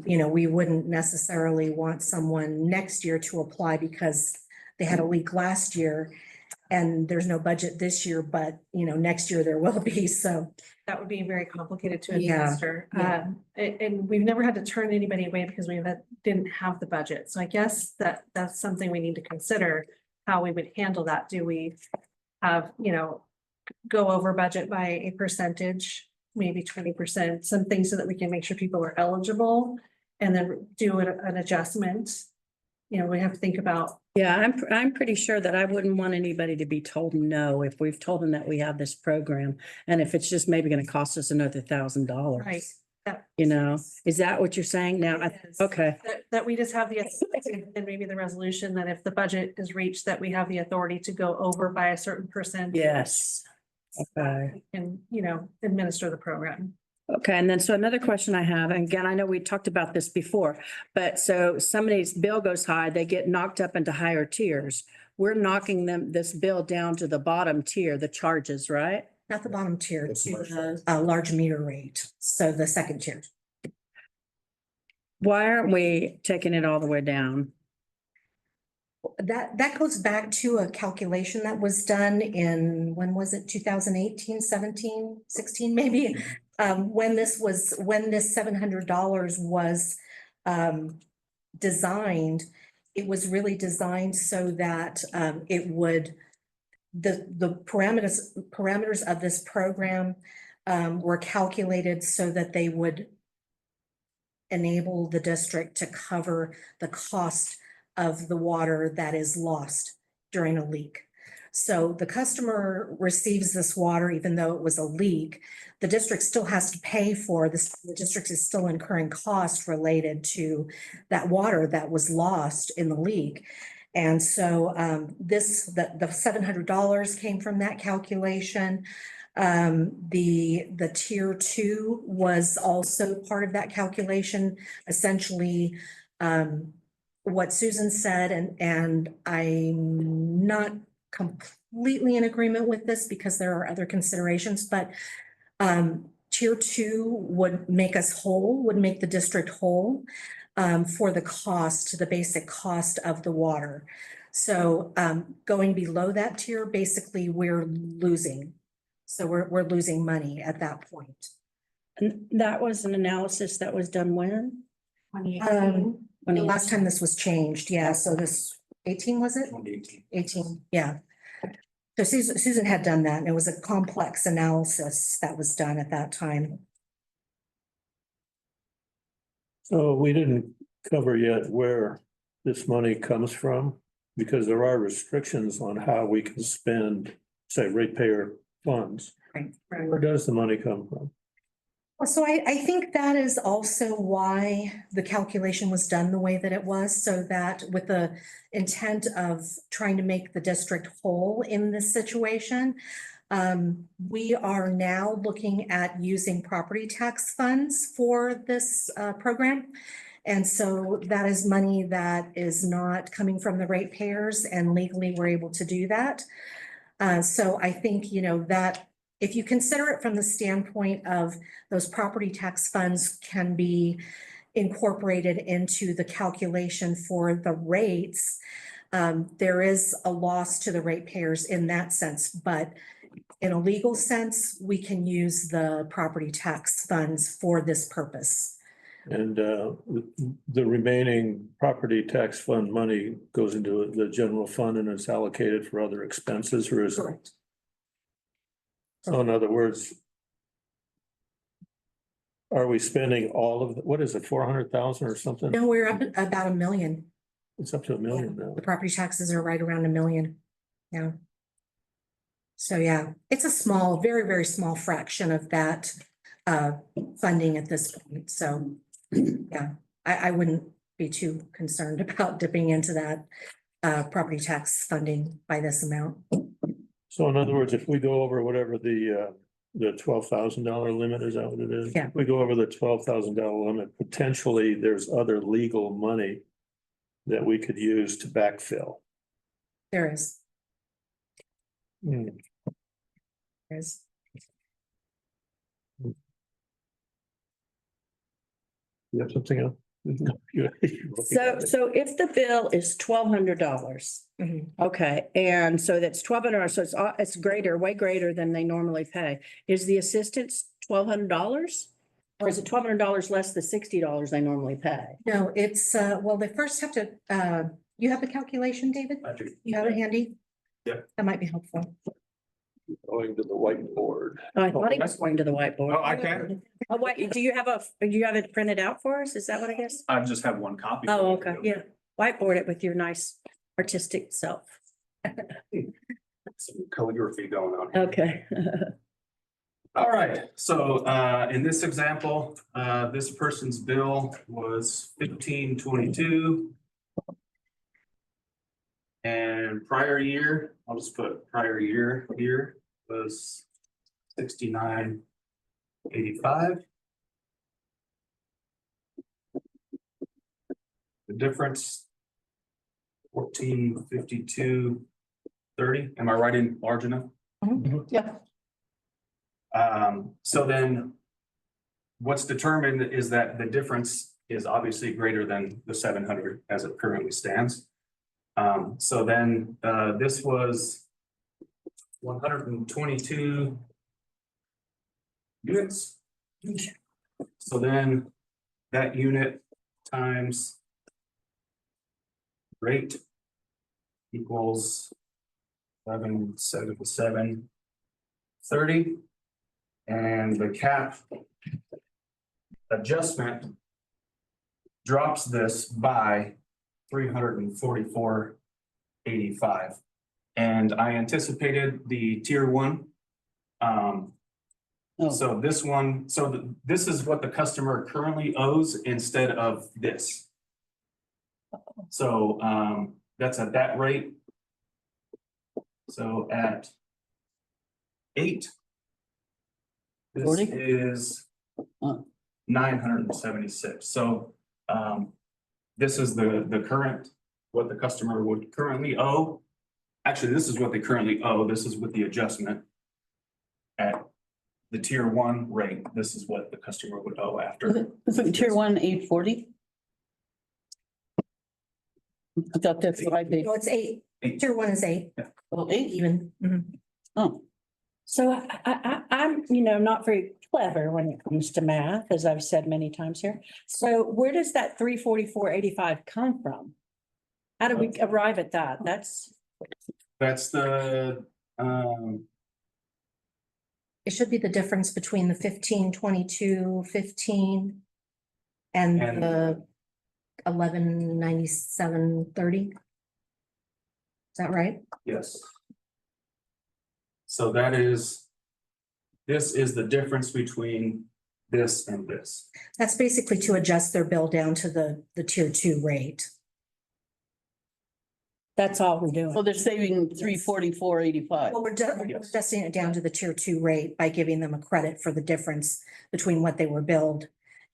Speaker 4: you know, we wouldn't necessarily want someone next year to apply because they had a leak last year and there's no budget this year, but, you know, next year there will be, so.
Speaker 5: That would be very complicated to
Speaker 4: Yeah,
Speaker 5: administer.
Speaker 4: yeah.
Speaker 5: And we've never had to turn anybody away because didn't have the budget. So I guess that's something we need to consider, how we would handle that. Do we have, you know, go over budget by a percentage, maybe 20%, some things so that we can make sure people are eligible and then do an adjustment. You know, we have to think about.
Speaker 12: Yeah, I'm pretty sure that I wouldn't want anybody to be told no if we've told them that we have this program. And if it's just maybe going to cost us another $1,000.
Speaker 5: Right.
Speaker 12: You know, is that what you're saying now?
Speaker 5: Yes.
Speaker 12: Okay.
Speaker 5: That we just have the, and maybe the resolution that if the budget is reached, that we have the authority to go over by a certain percent.
Speaker 12: Yes. Okay.
Speaker 5: And, you know, administer the program.
Speaker 12: Okay, and then so another question I have, and again, I know we talked about this before, but so somebody's bill goes high, they get knocked up into higher tiers. We're knocking this bill down to the bottom tier, the charges, right?
Speaker 4: Not the bottom tier, to the large meter rate, so the second tier.
Speaker 12: Why aren't we taking it all the way down?
Speaker 4: That goes back to a calculation that was done in, when was it, 2018, 17, 16, maybe? When this $700 was designed, it was really designed so that it would, the parameters of this program were calculated so that they would enable the district to cover the cost of the water that is lost during a leak. So the customer receives this water, even though it was a leak, the district still has to pay for this. The district is still incurring costs related to that water that was lost in the leak. And so the $700 came from that calculation. The tier 2 was also part of that calculation. Essentially, what Susan said, and I'm not completely in agreement with this because there are other considerations, but tier 2 would make us whole, would make the district whole for the cost, the basic cost of the water. So going below that tier, basically we're losing. So we're losing money at that point.
Speaker 12: And that was an analysis that was done when?
Speaker 4: The last time this was changed, yeah, so this 18, was it? 18, yeah. So Susan had done that, and it was a complex analysis that was done at that time.
Speaker 1: So we didn't cover yet where this money comes from, because there are restrictions on how we can spend, say, ratepayer funds.
Speaker 4: Right.
Speaker 1: Where does the money come from?
Speaker 4: Well, so I think that is also why the calculation was done the way that it was, so that with the intent of trying to make the district whole in this situation, we are now looking at using property tax funds for this program. And so that is money that is not coming from the ratepayers, and legally we're able to do that. So I think, you know, that if you consider it from the standpoint of those property tax funds can be incorporated into the calculation for the rates, there is a loss to the ratepayers in that sense. But in a legal sense, we can use the property tax funds for this purpose.
Speaker 1: And the remaining property tax fund money goes into the general fund and it's allocated for other expenses, or is it?
Speaker 4: Correct.
Speaker 1: So in other words, are we spending all of, what is it, 400,000 or something?
Speaker 4: No, we're up at about $1 million.
Speaker 1: It's up to $1 million now.
Speaker 4: The property taxes are right around $1 million. Yeah. So yeah, it's a small, very, very small fraction of that funding at this point. So yeah, I wouldn't be too concerned about dipping into that property tax funding by this amount.
Speaker 1: So in other words, if we go over whatever the the $12,000 limit, is that what it is?
Speaker 12: Yeah.
Speaker 1: If we go over the $12,000 limit, potentially there's other legal money that we could use to backfill.
Speaker 4: There is.
Speaker 1: Hmm.
Speaker 4: There is.
Speaker 1: You have something else? You're looking
Speaker 12: So,
Speaker 1: at it.
Speaker 12: so if the bill is $1,200,
Speaker 4: Mhm.
Speaker 12: okay, and so that's $1,200, so it's greater, way greater than they normally pay. Is the assistance $1,200? Or is it $1,200 less than $60 they normally pay?
Speaker 4: No, it's, well, they first have to, you have the calculation, David?
Speaker 9: I do.
Speaker 4: You have it handy?
Speaker 9: Yep.
Speaker 4: That might be helpful.
Speaker 1: Going to the whiteboard.
Speaker 12: Oh, I thought he was going to the whiteboard.
Speaker 9: Oh, I can.
Speaker 12: Oh, wait, do you have it printed out for us? Is that what I guess?
Speaker 9: I just have one copy.
Speaker 12: Oh, okay, yeah. Whiteboard it with your nice artistic self.
Speaker 9: Some calligraphy going on.
Speaker 12: Okay.
Speaker 9: All right, so in this example, this person's bill was 1522. And prior year, I'll just put prior year here was 6985. The difference 1452.30. Am I writing large enough?
Speaker 6: Yeah.
Speaker 9: So then what's determined is that the difference is obviously greater than the 700 as it currently stands. So then this was 122 units. So then that unit times rate equals 1177.30. And the cap adjustment drops this by 344.85. And I anticipated the tier one.
Speaker 6: Oh.
Speaker 9: So this one, this is what the customer currently owes instead of this. So that's at that rate. So at 8. This
Speaker 6: 40?
Speaker 9: is
Speaker 6: Oh.
Speaker 9: 976. So this is the current, what the customer would currently owe. Actually, this is what they currently owe. This is with the adjustment. At the tier one rate, this is what the customer would owe after.
Speaker 6: Isn't tier one 840? I thought that's what I paid.
Speaker 4: No, it's 8.
Speaker 9: Eight.
Speaker 4: Tier 1 is 8,
Speaker 6: Oh, 8
Speaker 4: even. Mhm.
Speaker 6: Oh,
Speaker 12: So I'm, not very clever when it comes to math, as I've said many times here. So where does that 344.85 come from? How do we arrive at that?
Speaker 9: That's the,
Speaker 4: It should be the difference between the 1522.15 and
Speaker 9: And-
Speaker 4: the 1197.30. Is that right?
Speaker 9: yes. So this is the difference between this and this.
Speaker 4: That's basically to adjust their bill down to the tier 2 rate.
Speaker 12: That's all we're doing.
Speaker 6: so they're saving 344.85.
Speaker 4: Well, we're
Speaker 9: Yes.
Speaker 4: adjusting it down to the tier 2 rate by giving them a credit for the difference between what they were billed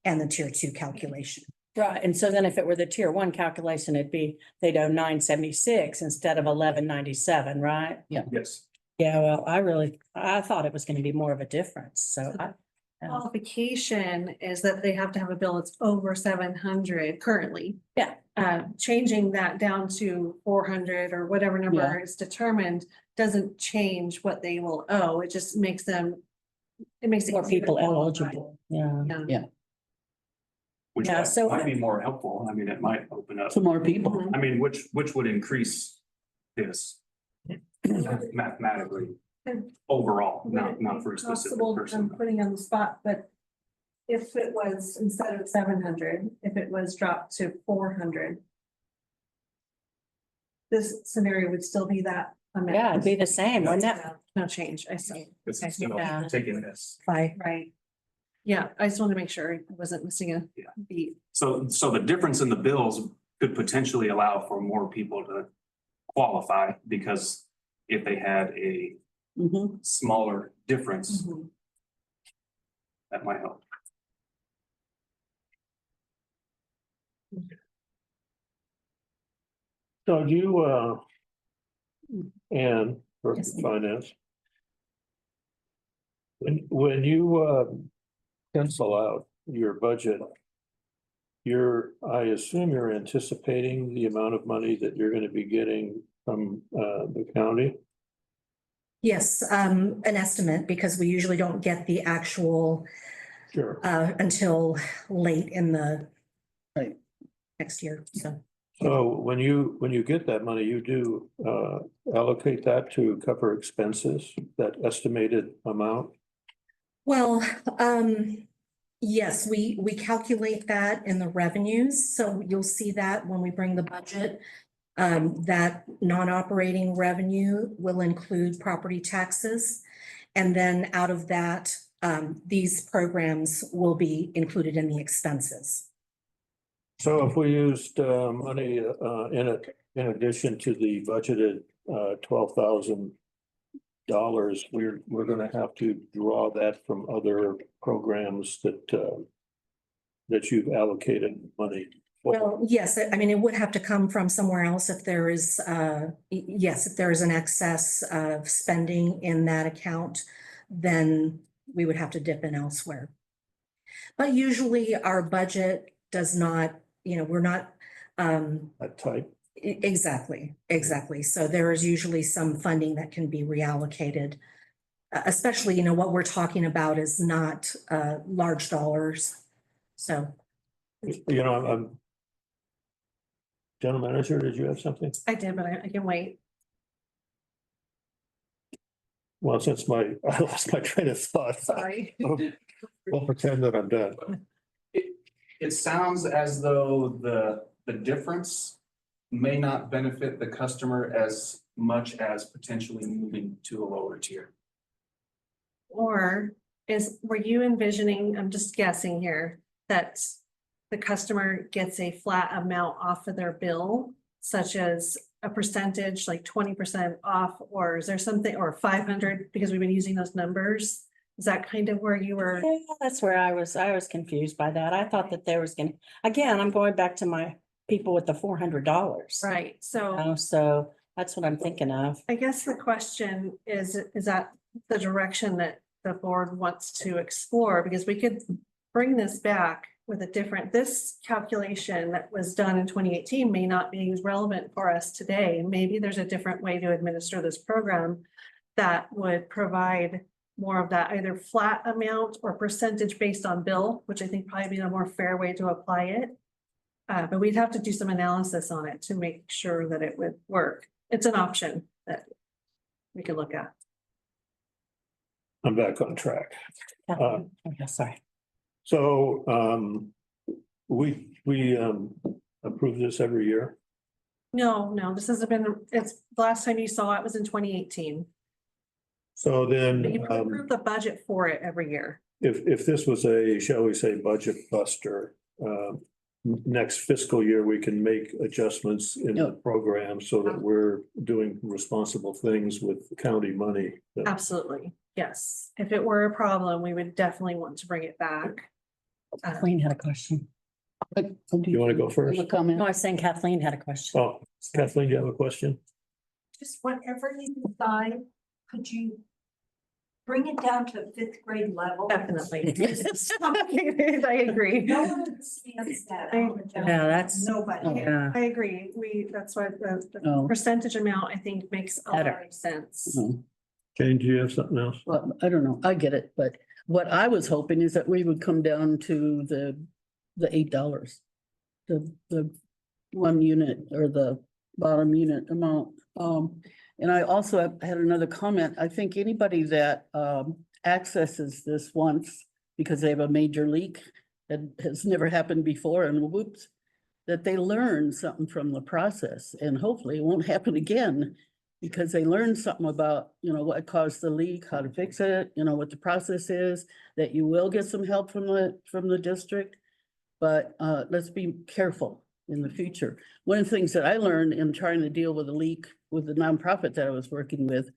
Speaker 4: and the tier 2 calculation.
Speaker 12: Right, and so then if it were the tier one calculation, they'd owe 976 instead of 1197, right?
Speaker 9: Yes.
Speaker 12: Yeah, well, I thought it was gonna be more of a difference, so I.
Speaker 5: Qualification is that they have to have a bill that's over 700 currently.
Speaker 12: Yeah.
Speaker 5: Changing that down to 400 or whatever number
Speaker 6: Yeah.
Speaker 5: is determined doesn't change what they will owe. It just makes them. It makes it
Speaker 12: More
Speaker 5: easier to
Speaker 12: people
Speaker 5: qualify.
Speaker 12: eligible, yeah.
Speaker 5: Yeah.
Speaker 9: Which
Speaker 12: Yeah, so-
Speaker 9: might be more helpful. I mean, it might open up,
Speaker 6: To more people.
Speaker 5: Mhm.
Speaker 9: I mean, which would increase this mathematically overall, not for a specific
Speaker 5: Possible,
Speaker 9: person.
Speaker 5: I'm putting on the spot, but if it was instead of 700, if it was dropped to 400. This scenario would still be that amount.
Speaker 12: Yeah, it'd be the same, wouldn't it?
Speaker 5: No change, I see.
Speaker 9: It's
Speaker 5: Okay.
Speaker 9: still
Speaker 12: Yeah.
Speaker 9: taking this.
Speaker 5: Right. Yeah, I just want to make sure I wasn't missing a
Speaker 9: Yeah.
Speaker 5: beat.
Speaker 9: So the difference in the bills could potentially allow for more people to qualify because if they had a
Speaker 6: Mhm.
Speaker 9: smaller difference, That might help.
Speaker 1: So do you, Ann, for
Speaker 4: Yes.
Speaker 1: finance. When you, pencil out your budget, I assume you're anticipating the amount of money that you're gonna be getting from, the county?
Speaker 4: Yes, an estimate, because we usually don't get the actual
Speaker 1: Sure.
Speaker 4: until late in the
Speaker 6: Right.
Speaker 4: next year, so.
Speaker 1: So when you get that money, you do, allocate that to cover expenses, that estimated amount?
Speaker 4: Well, yes, we calculate that in the revenues, so you'll see that when we bring the budget. That non-operating revenue will include property taxes. And then out of that, these programs will be included in the expenses.
Speaker 1: So if we used, money, in addition to the budgeted, $12,000, we're gonna have to draw that from other programs that you've allocated money for.
Speaker 4: Well, yes, I mean, it would have to come from somewhere else if there is, yes, if there is an excess of spending in that account, then we would have to dip in elsewhere. But usually our budget does not, we're not,
Speaker 1: That type.
Speaker 4: exactly. So there is usually some funding that can be reallocated. Especially, what we're talking about is not large dollars. So,
Speaker 1: I'm. General Manager, did you have something?
Speaker 5: I did, but I can wait.
Speaker 1: Well, since I lost my train of thought.
Speaker 5: Sorry.
Speaker 1: We'll pretend that I'm done.
Speaker 9: It sounds as though the difference may not benefit the customer as much as potentially moving to a lower tier.
Speaker 5: Or were you envisioning, I'm just guessing here, that the customer gets a flat amount off of their bill, such as a percentage, like 20% off, or is there something, or 500, because we've been using those numbers? Is that kind of where you were?
Speaker 12: Yeah, that's where I was confused by that. I thought that there was again, I'm going back to my people with the $400.
Speaker 5: Right, so
Speaker 12: So that's what I'm thinking of.
Speaker 5: I guess the question is that the direction that the board wants to explore? Because we could bring this back with this calculation that was done in 2018 may not be as relevant for us today. Maybe there's a different way to administer this program that would provide more of that either flat amount or percentage based on bill, which I think probably be a more fair way to apply it. But we'd have to do some analysis on it to make sure that it would work. It's an option that we could look at.
Speaker 1: I'm back on track.
Speaker 12: Okay, sorry.
Speaker 1: So, we approve this every year.
Speaker 5: No, this hasn't been, the last time you saw it was in 2018.
Speaker 1: So then,
Speaker 5: But you approve the budget for it every year.
Speaker 1: if this was shall we say, budget buster, next fiscal year, we can make adjustments in the program so that we're doing responsible things with county money.
Speaker 5: Absolutely, yes. If it were a problem, we would definitely want to bring it back.
Speaker 12: Kathleen had a question.
Speaker 1: You want to go first?
Speaker 6: A comment?
Speaker 12: No, I was saying Kathleen had a question.
Speaker 1: Oh, Kathleen, do you have a question?
Speaker 10: Just whatever you decide, could you bring it down to fifth grade level?
Speaker 5: Definitely. I agree.
Speaker 10: No one understands that.
Speaker 12: Yeah, that's-
Speaker 10: Nobody.
Speaker 12: Yeah.
Speaker 5: I agree. That's why the
Speaker 6: Oh.
Speaker 5: percentage amount, I think, makes a lot
Speaker 12: Better.
Speaker 5: of sense.
Speaker 6: No.
Speaker 1: Jane, do you have something else?
Speaker 6: Well, I don't know. I get it, but what I was hoping is that we would come down to the $8. The one unit or the bottom unit amount. And I also had another comment. I think anybody that accesses this once because they have a major leak that has never happened before and whoops, that they learn something from the process and hopefully it won't happen again. Because they learned something about, what caused the leak, how to fix it, what the process is, that you will get some help from the district. But let's be careful in the future. One of the things that I learned in trying to deal with a leak with the nonprofit that I was working with,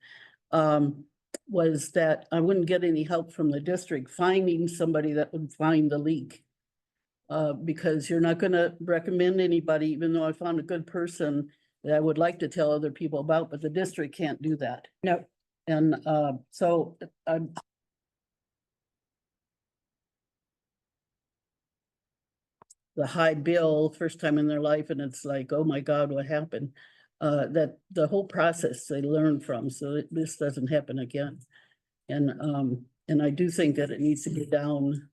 Speaker 6: was that I wouldn't get any help from the district finding somebody that would find the leak. Because you're not gonna recommend anybody, even though I found a good person that I would like to tell other people about, but the district can't do that.
Speaker 12: No.
Speaker 6: And, so I'm. The high bill, first time in their life, and it's like, oh my God, what happened? That the whole process they learn from, so that this doesn't happen again. And I do think that it needs to get down.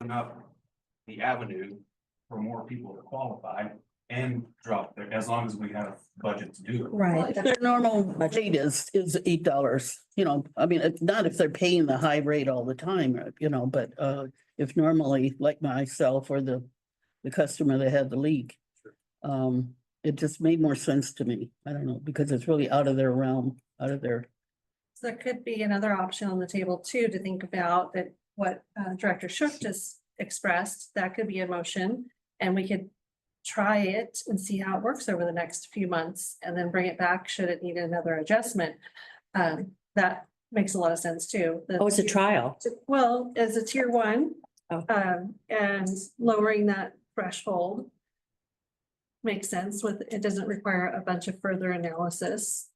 Speaker 9: Up the avenue for more people to qualify and drop there, as long as we have budget to do it.
Speaker 4: Right.
Speaker 6: Their normal rate is $8, I mean, it's not if they're paying the high rate all the time, but if normally, like myself or the customer that had the leak. It just made more sense to me. I don't know, because it's really out of their realm, out of their.
Speaker 5: So there could be another option on the table too, to think about that what Director Shook just expressed, that could be a motion. And we could try it and see how it works over the next few months and then bring it back should it need another adjustment. That makes a lot of sense too.
Speaker 12: Oh, it's a trial.
Speaker 5: Well, as a tier one,
Speaker 12: Oh.
Speaker 5: and lowering that threshold makes sense with, it doesn't require a bunch of further analysis.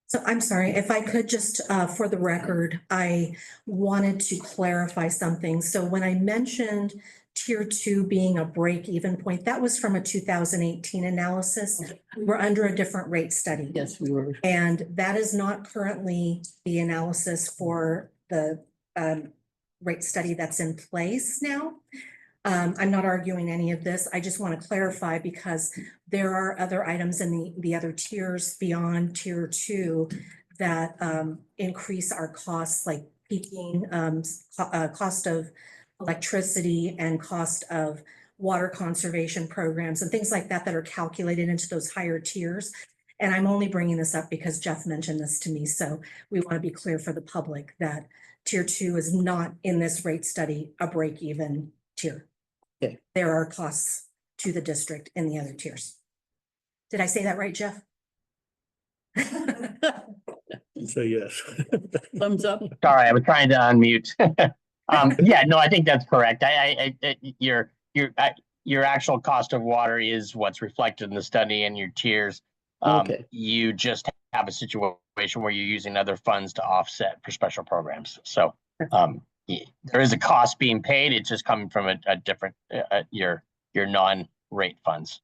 Speaker 4: So I'm sorry, if I could just, for the record, I wanted to clarify something. So when I mentioned tier two being a break-even point, that was from a 2018 analysis. We were under a different rate study.
Speaker 6: Yes, we were.
Speaker 4: And that is not currently the analysis for the rate study that's in place now. I'm not arguing any of this. I just want to clarify because there are other items in the other tiers beyond tier two that increase our costs, like peaking, cost of electricity and cost of water conservation programs and things like that that are calculated into those higher tiers. And I'm only bringing this up because Jeff mentioned this to me. So we want to be clear for the public that tier two is not in this rate study a break-even tier.
Speaker 6: Okay.
Speaker 4: There are costs to the district in the other tiers. Did I say that right, Jeff?
Speaker 1: So yes.
Speaker 6: Thumbs up.
Speaker 7: Sorry, I was trying to unmute. Yeah, no, I think that's correct. Your actual cost of water is what's reflected in the study and your tiers.
Speaker 6: Okay.
Speaker 7: You just have a situation where you're using other funds to offset for special programs. So there is a cost being paid. It's just coming from a different your non-rate funds.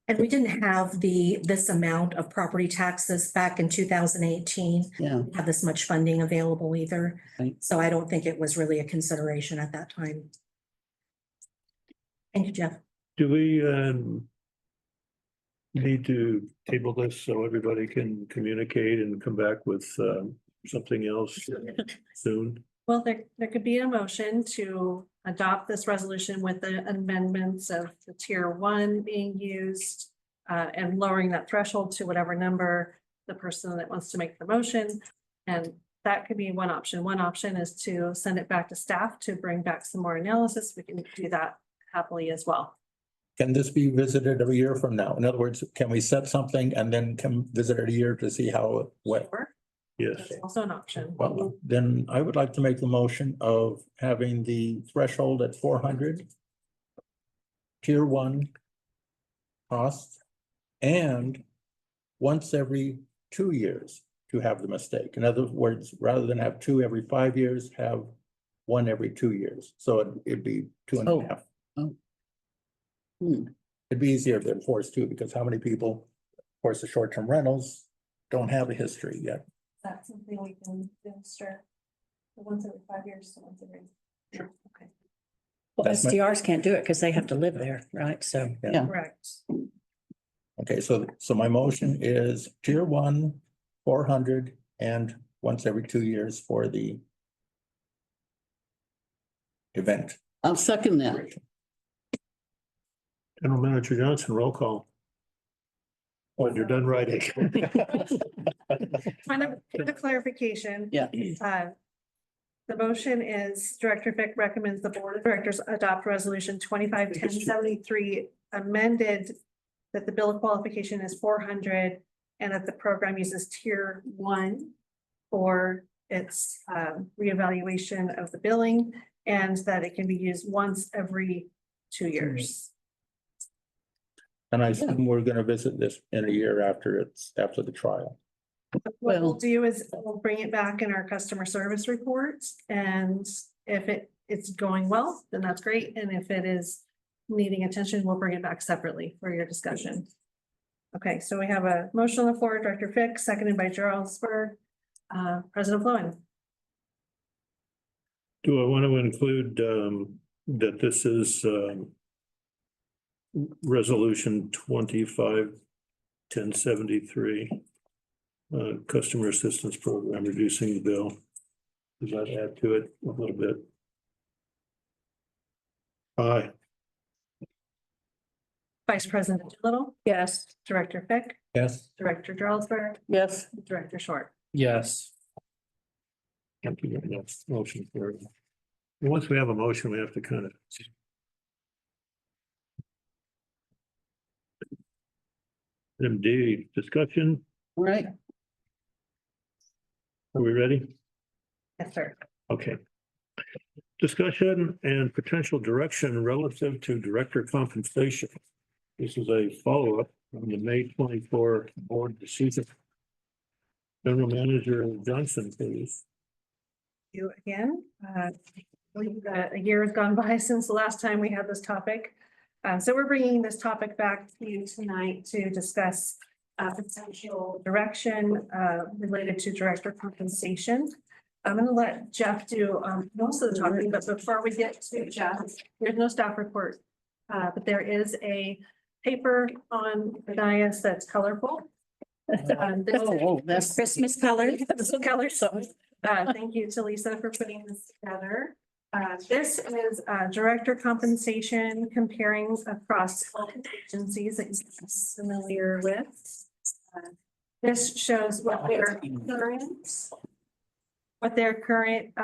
Speaker 4: And we didn't have this amount of property taxes back in 2018.
Speaker 6: Yeah.
Speaker 4: Have this much funding available either.
Speaker 6: Right.
Speaker 4: So I don't think it was really a consideration at that time. Thank you, Jeff.
Speaker 1: Do we need to table this so everybody can communicate and come back with something else soon?
Speaker 5: Well, there could be a motion to adopt this resolution with the amendments of the tier one being used and lowering that threshold to whatever number the person that wants to make the motion. And that could be one option. One option is to send it back to staff to bring back some more analysis. We can do that happily as well.
Speaker 11: Can this be visited a year from now? In other words, can we set something and then come visit it a year to see how it went?
Speaker 5: Sure.
Speaker 1: Yes.
Speaker 5: That's also an option.
Speaker 11: Well, then I would like to make the motion of having the threshold at 400. Tier one cost and once every 2 years to have the mistake. In other words, rather than have two every 5 years, have one every 2 years. So it'd be 2.5.
Speaker 6: Oh.
Speaker 11: It'd be easier than force two because how many people, of course, the short-term rentals don't have a history yet.
Speaker 5: That's something we can demonstrate. Once every 5 years, so once every.
Speaker 11: Sure.
Speaker 5: Okay,
Speaker 12: Well,
Speaker 11: That's my-
Speaker 12: SDRs can't do it because they have to live there, right? So.
Speaker 6: Yeah.
Speaker 5: correct.
Speaker 11: Okay, so my motion is tier one, 400, and once every 2 years for the event.
Speaker 6: I'll second that.
Speaker 1: General Manager Johnson, roll call. When you're done writing.
Speaker 5: Point of clarification.
Speaker 6: Yeah.
Speaker 5: The motion is Director Fick recommends the Board of Directors adopt resolution 25-1073 amended that the bill of qualification is 400 and that the program uses tier one for its reevaluation of the billing and that it can be used once every 2 years.
Speaker 11: And I assume we're gonna visit this in a year after the trial.
Speaker 5: What we'll
Speaker 6: Well-
Speaker 5: do is we'll bring it back in our customer service report, and if it's going well, then that's great, and if it is needing attention, we'll bring it back separately for your discussion. Okay, so we have a motion on the floor, Director Fick, seconded by Jarlsberg. President Fluen.
Speaker 1: Do I want to include that this is resolution 25-1073, customer assistance program, reducing the bill? Does that add to it a little bit? Aye.
Speaker 5: Vice President Doolittle,
Speaker 12: Yes.
Speaker 5: Director Fick,
Speaker 11: Yes.
Speaker 5: Director Jarlsberg,
Speaker 6: Yes,
Speaker 5: Director Short.
Speaker 3: Yes.
Speaker 1: Thank you. That's motion for. Once we have a motion, we have to kind of. Item D, discussion.
Speaker 6: all right.
Speaker 1: Are we ready?
Speaker 5: Yes, sir.
Speaker 1: Okay. Discussion and potential direction relative to director compensation. This is a follow-up on the May 24 board decision. General Manager Johnson, please.
Speaker 5: You again. I believe that a year has gone by since the last time we had this topic. So we're bringing this topic back to you tonight to discuss potential direction related to director compensation. I'm going to let Jeff do most of the talking, but before we get to Jeff, there's no staff report. But there is a paper on the dais that's colorful.
Speaker 6: That's
Speaker 12: Christmas color.
Speaker 5: Color, so thank you to Lisa for putting this together. This is director compensation comparing across all agencies that you're familiar with. This shows what their current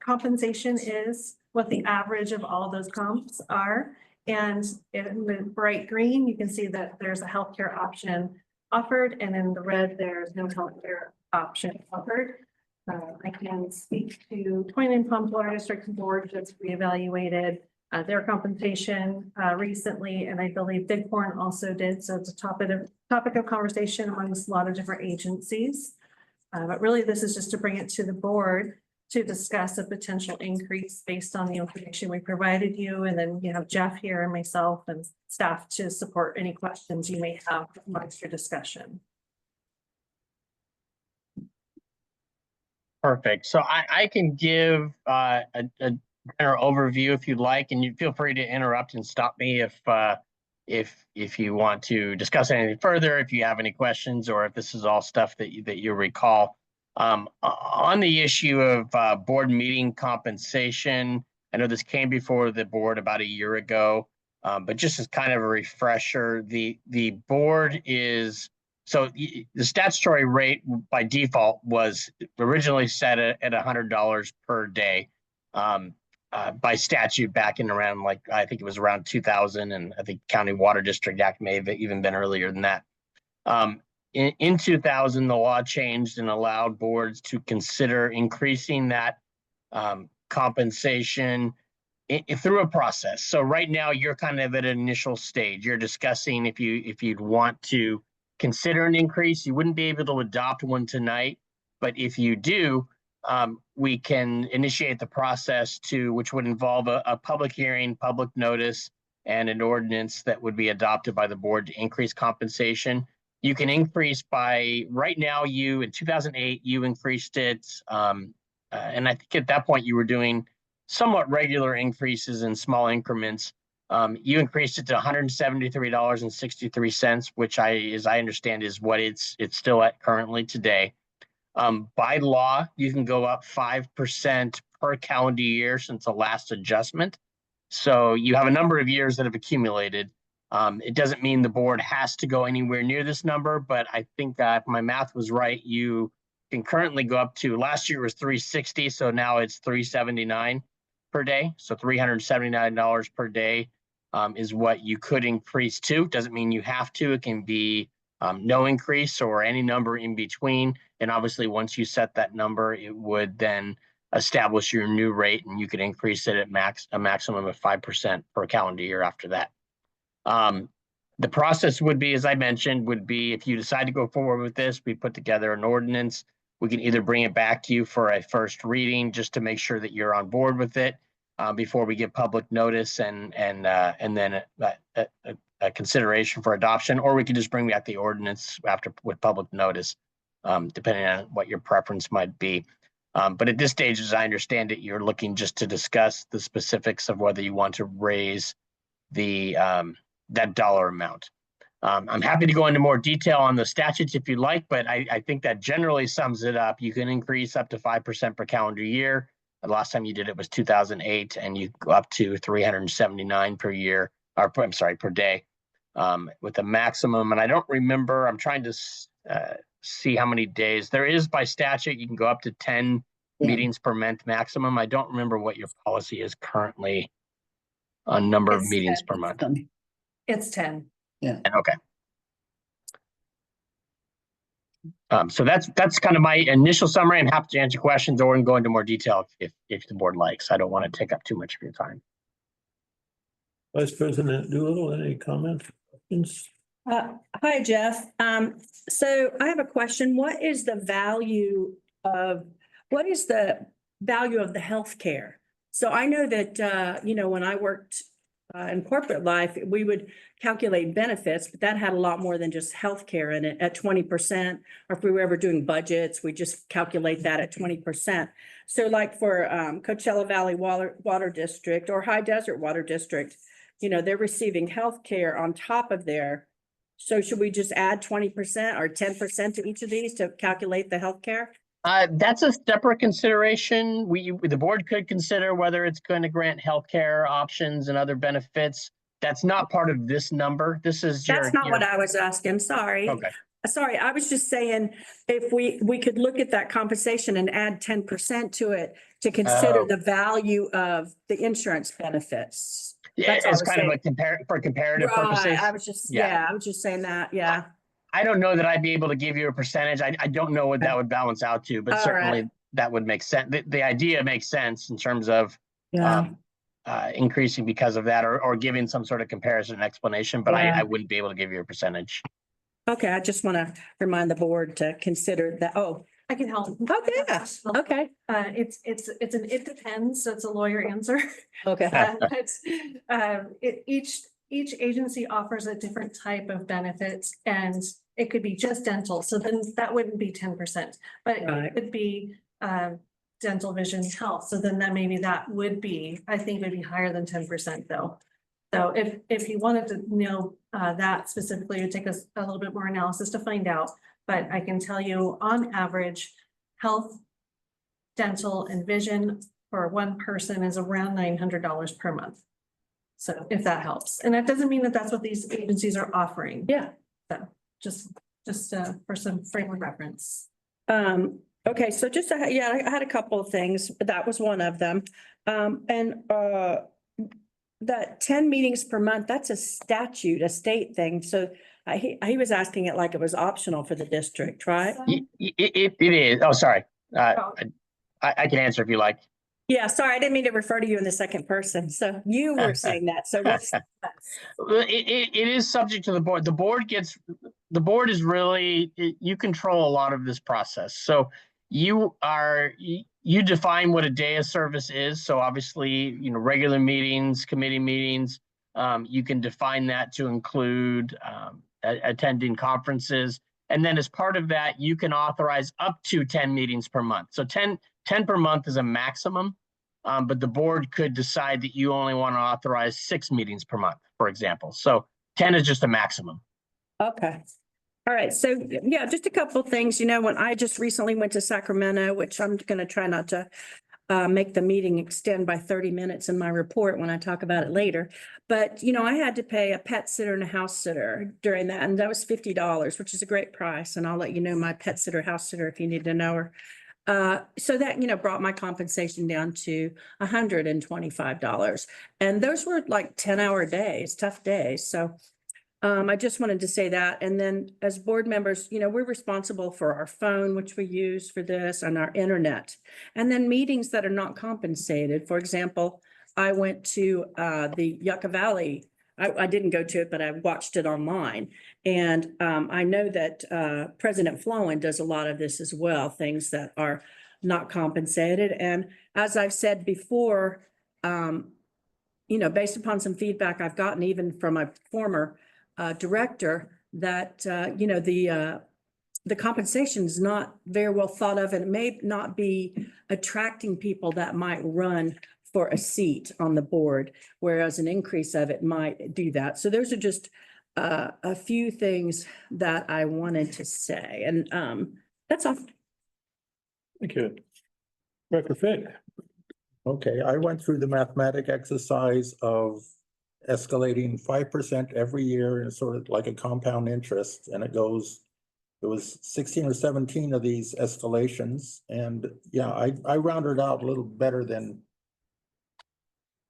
Speaker 5: compensation is, what the average of all those comps are. And in the bright green, you can see that there's a healthcare option offered, and in the red, there's no healthcare option offered. I can speak to Twain and Palms Water District Board just reevaluated their compensation recently, and I believe Bighorn also did. So it's a topic of conversation amongst a lot of different agencies. But really, this is just to bring it to the board to discuss a potential increase based on the information we provided you. And then you have Jeff here and myself and staff to support any questions you may have amongst your discussion.
Speaker 7: Perfect. So I can give a general overview if you'd like, and you feel free to interrupt and stop me if you want to discuss anything further, if you have any questions, or if this is all stuff that you recall. On the issue of board meeting compensation, I know this came before the board about a year ago, but just as kind of a refresher, the board is. So the statutory rate by default was originally set at $100 per day by statute back in around, like, I think it was around 2000, and I think County Water District Act may have even been earlier than that. In 2000, the law changed and allowed boards to consider increasing that compensation through a process. So right now you're kind of at an initial stage. You're discussing if you'd want to consider an increase. You wouldn't be able to adopt one tonight, but if you do, we can initiate the process which would involve a public hearing, public notice, and an ordinance that would be adopted by the board to increase compensation. You can increase by, right now, in 2008, you increased it, and I think at that point you were doing somewhat regular increases in small increments. You increased it to $173.63, which as I understand, is what it's still at currently today. By law, you can go up 5% per calendar year since the last adjustment. So you have a number of years that have accumulated. It doesn't mean the board has to go anywhere near this number, but I think that if my math was right, you can currently go up to, last year was 360, so now it's 379 per day. So $379 per day is what you could increase to. Doesn't mean you have to. It can be no increase or any number in between. And obviously, once you set that number, it would then establish your new rate, and you could increase it at a maximum of 5% per calendar year after that. The process would be, as I mentioned, would be if you decide to go forward with this, we put together an ordinance. We can either bring it back to you for a first reading just to make sure that you're on board with it before we give public notice and then a consideration for adoption, or we could just bring back the ordinance after with public notice, depending on what your preference might be. But at this stage, as I understand it, you're looking just to discuss the specifics of whether you want to raise the that dollar amount. I'm happy to go into more detail on the statutes if you'd like, but I think that generally sums it up. You can increase up to 5% per calendar year. The last time you did it was 2008, and you go up to 379 per year, or I'm sorry, per day, with a maximum. And I don't remember, I'm trying to see how many days there is by statute. You can go up to 10 meetings per month maximum. I don't remember what your policy is currently on number of meetings per month.
Speaker 5: It's 10.
Speaker 6: Yeah.
Speaker 7: Okay. So that's kind of my initial summary. I'm happy to answer questions or go into more detail if the board likes. I don't want to take up too much of your time.
Speaker 1: Vice President Doolittle, any comments, questions?
Speaker 12: Hi, Jeff. So I have a question. What is the value of the healthcare? So I know that, when I worked in corporate life, we would calculate benefits, but that had a lot more than just healthcare in it at 20%. Or if we were ever doing budgets, we just calculate that at 20%. So like for Coachella Valley Water District or High Desert Water District, they're receiving healthcare on top of their. So should we just add 20% or 10% to each of these to calculate the healthcare?
Speaker 7: That's a separate consideration. The board could consider whether it's going to grant healthcare options and other benefits. That's not part of this number. This is
Speaker 12: That's not what I was asking. Sorry.
Speaker 7: Okay.
Speaker 12: Sorry, I was just saying if we could look at that compensation and add 10% to it to consider the value of the insurance benefits.
Speaker 7: Yeah, it's kind of for comparative purposes.
Speaker 12: I was just I was just saying that. Yeah.
Speaker 7: I don't know that I'd be able to give you a percentage. I don't know what that would balance out to, but certainly that would make sense. The idea makes sense in terms of increasing because of that or giving some sort of comparison and explanation, but I wouldn't be able to give you a percentage.
Speaker 12: Okay, I just want to remind the board to consider that. Oh,
Speaker 5: I can help.
Speaker 12: okay. Yeah. Okay.
Speaker 5: It depends. So it's a lawyer answer.
Speaker 12: Okay.
Speaker 5: Each agency offers a different type of benefits, and it could be just dental. So then that wouldn't be 10%, but it could be dental, vision, health. So then that would be, I think it'd be higher than 10% though. So if you wanted to know that specifically, it would take us a little bit more analysis to find out. But I can tell you on average, health, dental, and vision for one person is around $900 per month. So if that helps, and that doesn't mean that that's what these agencies are offering.
Speaker 12: Yeah.
Speaker 5: So just for some frame of reference.
Speaker 12: Okay, so I had a couple of things, but that was one of them. That 10 meetings per month, that's a state thing. So he was asking it like it was optional for the district, right?
Speaker 7: It is. Oh, sorry. I can answer if you like.
Speaker 12: Yeah, sorry, I didn't mean to refer to you in the second person. So you were saying that. So what's
Speaker 7: it is subject to the board. The board is really, you control a lot of this process. So you define what a day of service is. So obviously, regular meetings, committee meetings, you can define that to include attending conferences. And then as part of that, you can authorize up to 10 meetings per month. So 10 per month is a maximum. But the board could decide that you only want to authorize 6 meetings per month, for example. So 10 is just a maximum.
Speaker 12: Okay. All right. So yeah, just a couple of things. You know, when I just recently went to Sacramento, which I'm going to try not to make the meeting extend by 30 minutes in my report when I talk about it later. But, you know, I had to pay a pet sitter and a house sitter during that, and that was $50, which is a great price. And I'll let you know my pet sitter, house sitter, if you need to know her. So that, you know, brought my compensation down to $125. And those were like 10-hour days, tough days. So I just wanted to say that. And then as board members, you know, we're responsible for our phone, which we use for this, and our internet. And then meetings that are not compensated. For example, I went to the Yucca Valley. I didn't go to it, but I watched it online. And I know that President Flowen does a lot of this as well, things that are not compensated. And as I've said before, you know, based upon some feedback I've gotten even from a former director, that, you know, the compensation is not very well thought of, and it may not be attracting people that might run for a seat on the board, whereas an increase of it might do that. So those are just a few things that I wanted to say, and that's all.
Speaker 1: Thank you. Director Fick.
Speaker 11: Okay, I went through the mathematic exercise of escalating 5% every year, and sort of like a compound interest, and it was 16 or 17 of these escalations. And yeah, I rounded out a little better than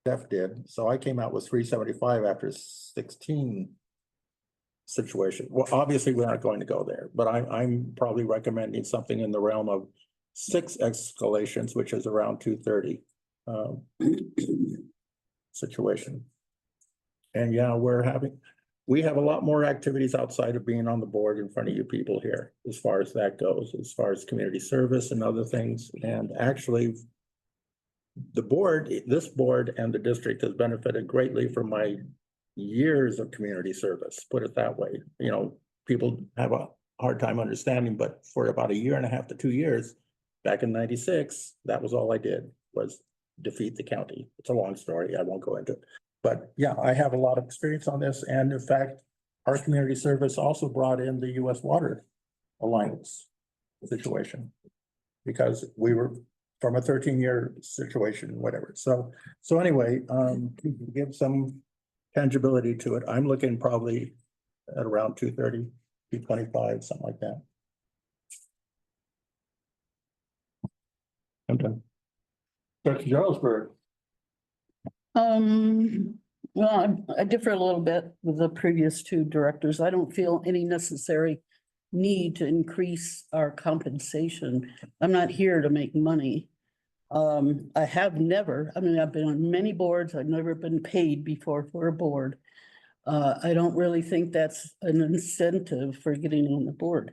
Speaker 11: Jeff did. So I came out with 375 after 16 situation. Well, obviously we're not going to go there, but I'm probably recommending something in the realm of 6 escalations, which is around 230 situation. And yeah, we have a lot more activities outside of being on the board in front of you people here, as far as that goes, as far as community service and other things. And actually, the board, this board and the district has benefited greatly from my years of community service, put it that way. You know, people have a hard time understanding, but for about 1.5 to 2 years, back in '96, that was all I did, was defeat the county. It's a long story, I won't go into it. But yeah, I have a lot of experience on this. And in fact, our community service also brought in the U.S. Water Alliance situation, because we were from a 13-year situation, whatever. So anyway, to give some tangibility to it, I'm looking probably at around 230, 225, something like that. I'm done.
Speaker 1: Dr. Jarlsberg.
Speaker 6: Well, I differ a little bit with the previous 2 directors. I don't feel any necessary need to increase our compensation. I'm not here to make money. I have never, I mean, I've been on many boards. I've never been paid before for a board. I don't really think that's an incentive for getting on the board.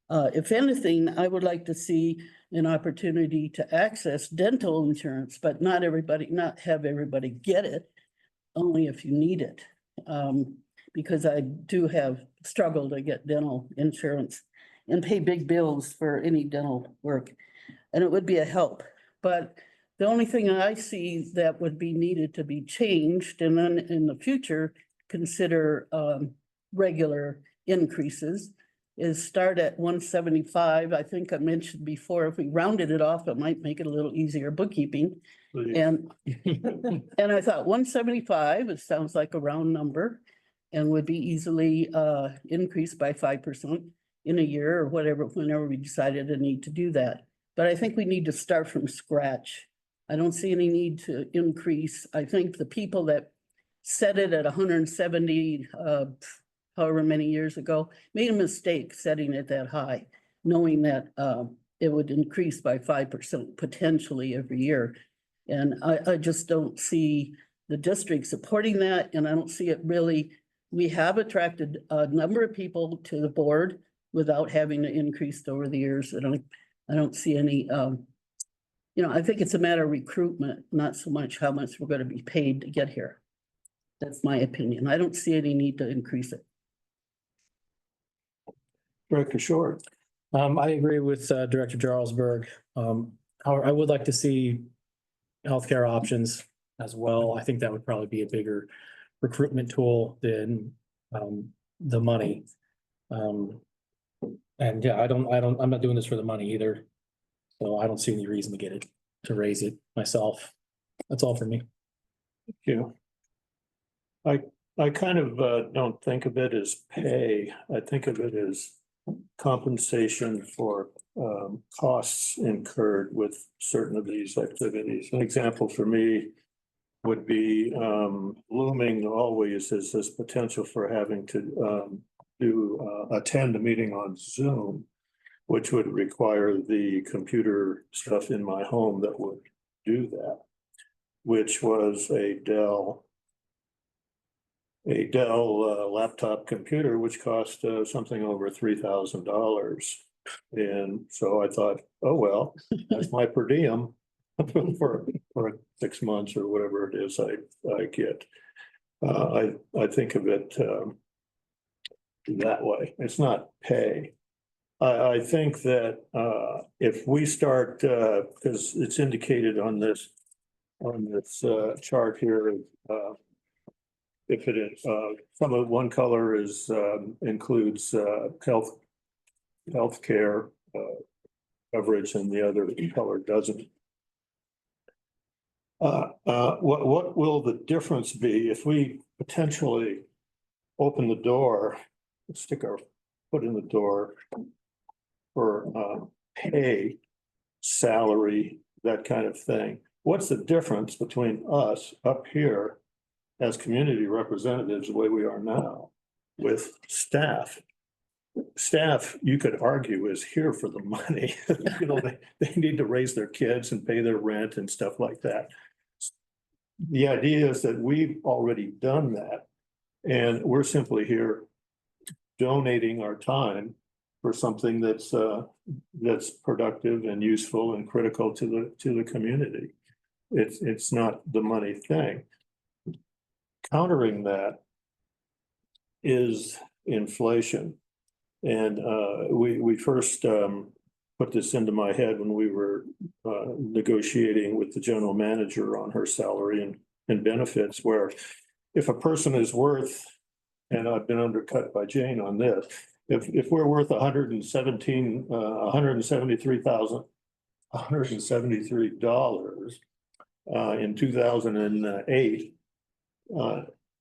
Speaker 6: If anything, I would like to see an opportunity to access dental insurance, but not have everybody get it, only if you need it. Because I do have struggled to get dental insurance and pay big bills for any dental work, and it would be a help. But the only thing I see that would be needed to be changed, and then in the future, consider regular increases, is start at 175. I think I mentioned before, if we rounded it off, it might make it a little easier bookkeeping. And and I thought 175, it sounds like a round number, and would be easily increased by 5% in a year or whatever, whenever we decided to need to do that. But I think we need to start from scratch. I don't see any need to increase. I think the people that set it at 170, however many years ago, made a mistake setting it that high, knowing that it would increase by 5% potentially every year. And I just don't see the district supporting that, and I don't see it really. We have attracted a number of people to the board without having to increase over the years. I don't see any, you know, I think it's a matter of recruitment, not so much how much we're going to be paid to get here. That's my opinion. I don't see any need to increase it.
Speaker 1: Director Short.
Speaker 3: I agree with Director Jarlsberg. However, I would like to see healthcare options as well. I think that would probably be a bigger recruitment tool than the money. And yeah, I'm not doing this for the money either. So I don't see any reason to get it, to raise it myself. That's all for me.
Speaker 1: Yeah. I kind of don't think of it as pay. I think of it as compensation for costs incurred with certain of these activities. An example for me would be looming always is this potential for having to attend a meeting on Zoom, which would require the computer stuff in my home that would do that, which was a Dell laptop computer, which cost something over $3,000. And so I thought, oh, well, that's my per diem for 6 months or whatever it is I get. I think of it that way. It's not pay. I think that if we start, because it's indicated on this chart here, if it is, some of one color is includes healthcare coverage, and the other color doesn't. What will the difference be if we potentially open the door, stick our foot in the door for pay, salary, that kind of thing? What's the difference between us up here as community representatives, the way we are now, with staff? Staff, you could argue, is here for the money. You know, they need to raise their kids and pay their rent and stuff like that. The idea is that we've already done that, and we're simply here donating our time for something that's productive and useful and critical to the community. It's not the money thing. Countering that is inflation. And we first put this into my head when we were negotiating with the general manager on her salary and benefits, where if a person is worth, and I've been undercut by Jane on this, if we're worth $173,000 in 2008,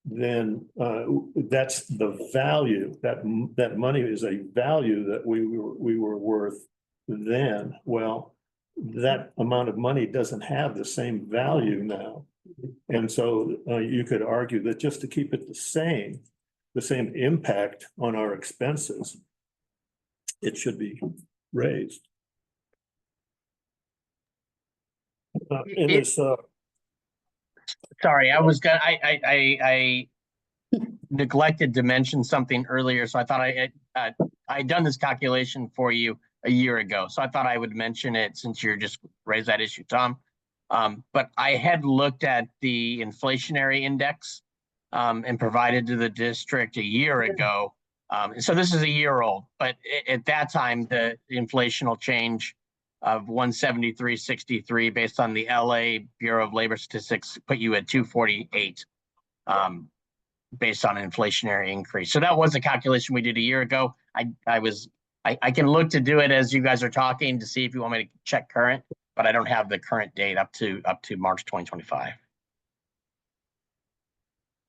Speaker 1: then that's the value, that money is a value that we were worth then. Well, that amount of money doesn't have the same value now. And so you could argue that just to keep it the same impact on our expenses, it should be raised. In this,
Speaker 7: Sorry, I neglected to mention something earlier, so I thought I'd done this calculation for you a year ago, so I thought I would mention it since you just raised that issue, Tom. But I had looked at the inflationary index and provided to the district a year ago. So this is a year old, but at that time, the inflational change of 173.63 based on the LA Bureau of Labor Statistics put you at 248 based on an inflationary increase. So that was a calculation we did a year ago. I can look to do it as you guys are talking to see if you want me to check current, but I don't have the current date up to March 2025.